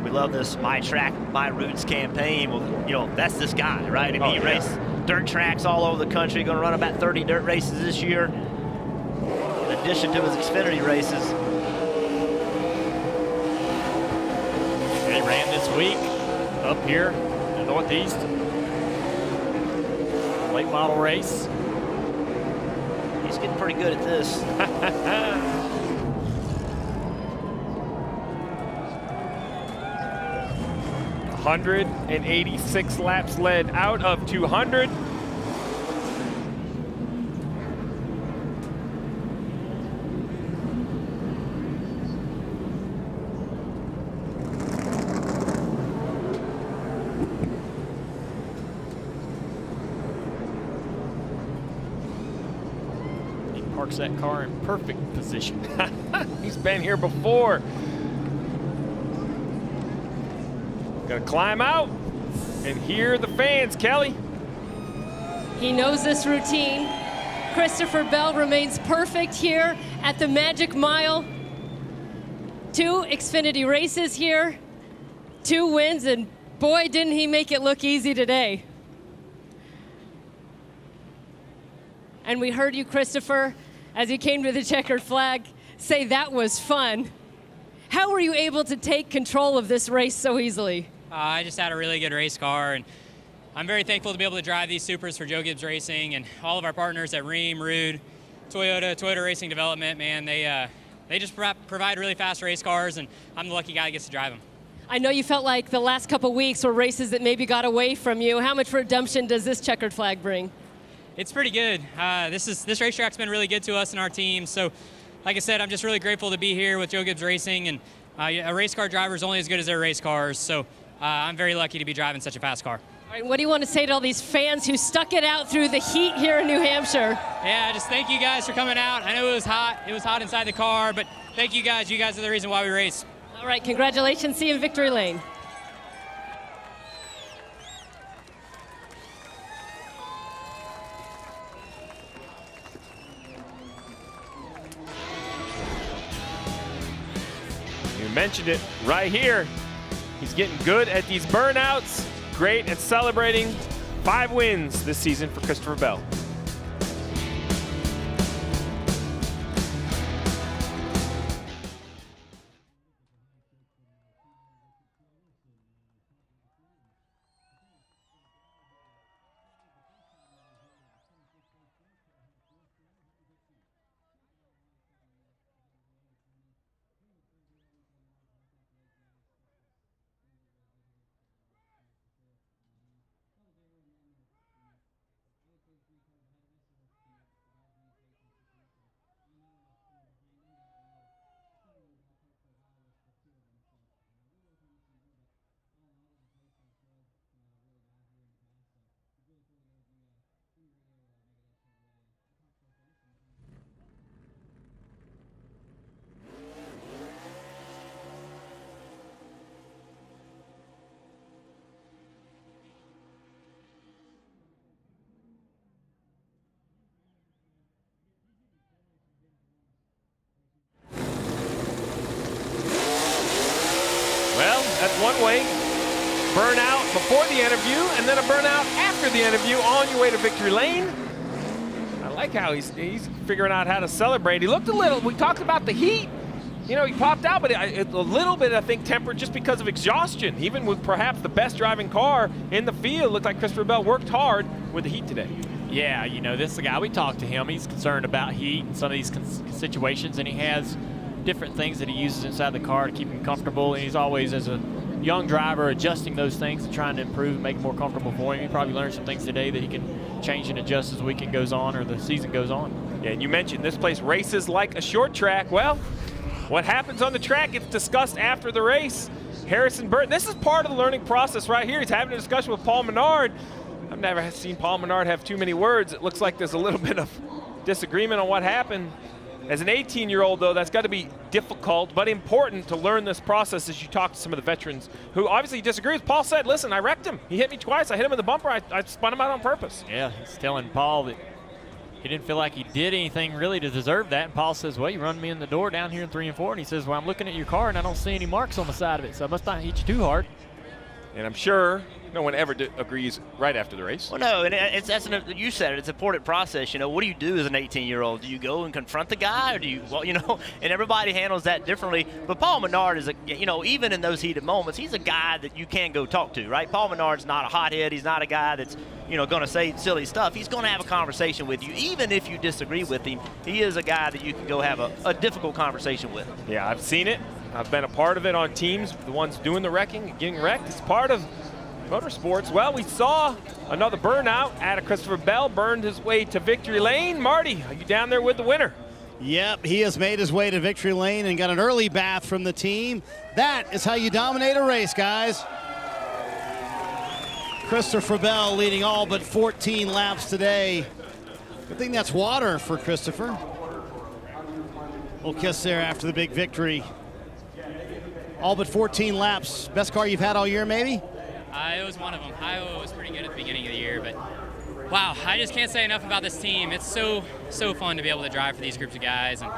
love this My Track, My Roots campaign. Well, that's this guy, right? I mean, he raced dirt tracks all over the country, going to run about 30 dirt races this year, in addition to his Xfinity races. He ran this week up here in the Northeast. Late model race. He's getting pretty good at this. 186 laps led out of 200. He parks that car in perfect position. He's been here before. Gonna climb out and hear the fans, Kelly. He knows this routine. Christopher Bell remains perfect here at the Magic Mile. 2 Xfinity races here, 2 wins, and boy, didn't he make it look easy today. And we heard you, Christopher, as you came to the checkered flag, say that was fun. How were you able to take control of this race so easily? I just had a really good race car, and I'm very thankful to be able to drive these Supers for Joe Gibbs Racing and all of our partners at Rheem, Rude, Toyota Racing Development. Man, they just provide really fast race cars, and I'm the lucky guy that gets to drive them. I know you felt like the last couple weeks were races that maybe got away from you. How much redemption does this checkered flag bring? It's pretty good. This racetrack's been really good to us and our team. So, like I said, I'm just really grateful to be here with Joe Gibbs Racing, and a race car driver is only as good as their race cars. So. I'm very lucky to be driving such a fast car. All right, what do you want to say to all these fans who stuck it out through the heat here in New Hampshire? Yeah, just thank you guys for coming out. I know it was hot. It was hot inside the car, but thank you guys. You guys are the reason why we race. All right, congratulations. See you in victory lane. You mentioned it right here. He's getting good at these burnouts, great at celebrating. 5 wins this season for Christopher Bell. That's one way. Burnout before the interview, and then a burnout after the interview on your way to victory lane. I like how he's figuring out how to celebrate. He looked a little, we talked about the heat. You know, he popped out, but a little bit, I think, tempered just because of exhaustion. Even with perhaps the best driving car in the field, looked like Christopher Bell worked hard with the heat today. Yeah, you know, this is the guy, we talked to him. He's concerned about heat and some of these situations, and he has different things that he uses inside the car to keep him comfortable. And he's always, as a young driver, adjusting those things and trying to improve and make it more comfortable for him. He probably learned some things today that he can change and adjust as the weekend goes on or the season goes on. Yeah, and you mentioned this place races like a short track. Well, what happens on the track gets discussed after the race. Harrison Burton, this is part of the learning process right here. He's having a discussion with Paul Menard. I've never seen Paul Menard have too many words. It looks like there's a little bit of disagreement on what happened. As an 18-year-old, though, that's got to be difficult but important to learn this process as you talk to some of the veterans who obviously disagree with. Paul said, listen, I wrecked him. He hit me twice. I hit him in the bumper. I spun him out on purpose. Yeah, he's telling Paul that he didn't feel like he did anything really to deserve that. And Paul says, well, you run me in the door down here in 3 and 4. And he says, well, I'm looking at your car and I don't see any marks on the side of it, so I must not hit you too hard. And I'm sure no one ever agrees right after the race. Well, no, and you said it. It's an important process. You know, what do you do as an 18-year-old? Do you go and confront the guy, or do you, well, you know, and everybody handles that differently. But Paul Menard is you know, even in those heated moments, he's a guy that you can go talk to, right? Paul Menard's not a hothead. He's not a guy that's, you know, going to say silly stuff. He's going to have a conversation with you, even if you disagree with him. He is a guy that you can go have a difficult conversation with. Yeah, I've seen it. I've been a part of it on teams, the ones doing the wrecking, getting wrecked. It's part of motorsports. Well, we saw another burnout. Christopher Bell burned his way to victory lane. Marty, are you down there with the winner? Yep, he has made his way to victory lane and got an early bath from the team. That is how you dominate a race, guys. Christopher Bell leading all but 14 laps today. Good thing that's water for Christopher. Little kiss there after the big victory. All but 14 laps. Best car you've had all year, maybe? It was one of them. Iowa was pretty good at the beginning of the year, but wow, I just can't say enough about this team. It's so fun to be able to drive for these groups of guys. And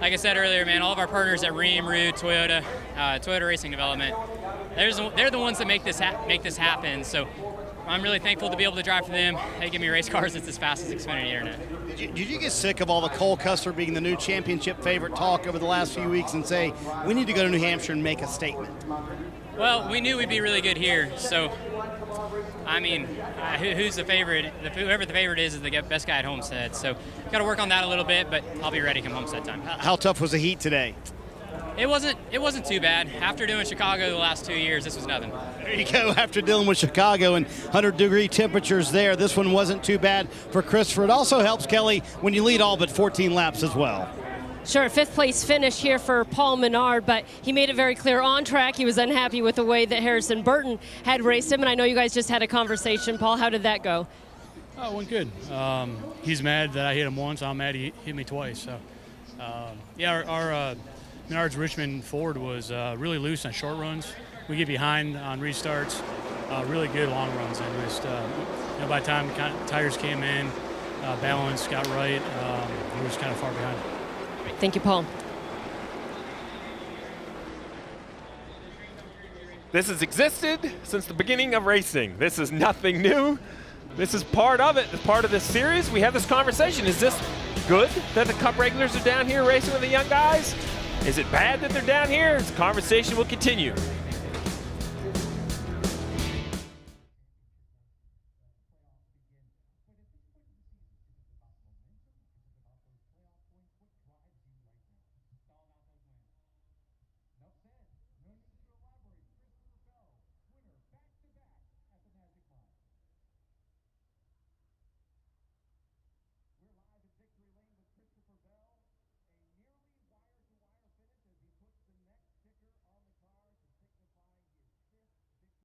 like I said earlier, man, all of our partners at Rheem, Root, Toyota, Toyota Racing Development, they're the ones that make this happen. So I'm really thankful to be able to drive for them. They give me race cars that's as fast as Xfinity Internet. Did you get sick of all the Cole Custer being the new championship favorite talk over the last few weeks and say, we need to go to New Hampshire and make a statement? Well, we knew we'd be really good here, so, I mean, who's the favorite? Whoever the favorite is the best guy at Homestead, so got to work on that a little bit, but I'll be ready come Homestead time. How tough was the heat today? It wasn't too bad. After doing Chicago the last 2 years, this was nothing. There you go. After dealing with Chicago and 100-degree temperatures there, this one wasn't too bad for Christopher. It also helps, Kelly, when you lead all but 14 laps as well. Sure, fifth place finish here for Paul Menard, but he made it very clear on track he was unhappy with the way that Harrison Burton had raced him, and I know you guys just had a conversation. Paul, how did that go? Oh, it went good. He's mad that I hit him once. I'm mad he hit me twice. So, yeah, our Menard's Richmond Ford was really loose on short runs. We get behind on restarts, really good long runs, and just you know, by the time tires came in, balance got right, we was kind of far behind. Thank you, Paul. This has existed since the beginning of racing. This is nothing new. This is part of it, part of this series. We have this conversation. Is this good that the Cup regulars are down here racing with the young guys? Is it bad that they're down here? This conversation will continue.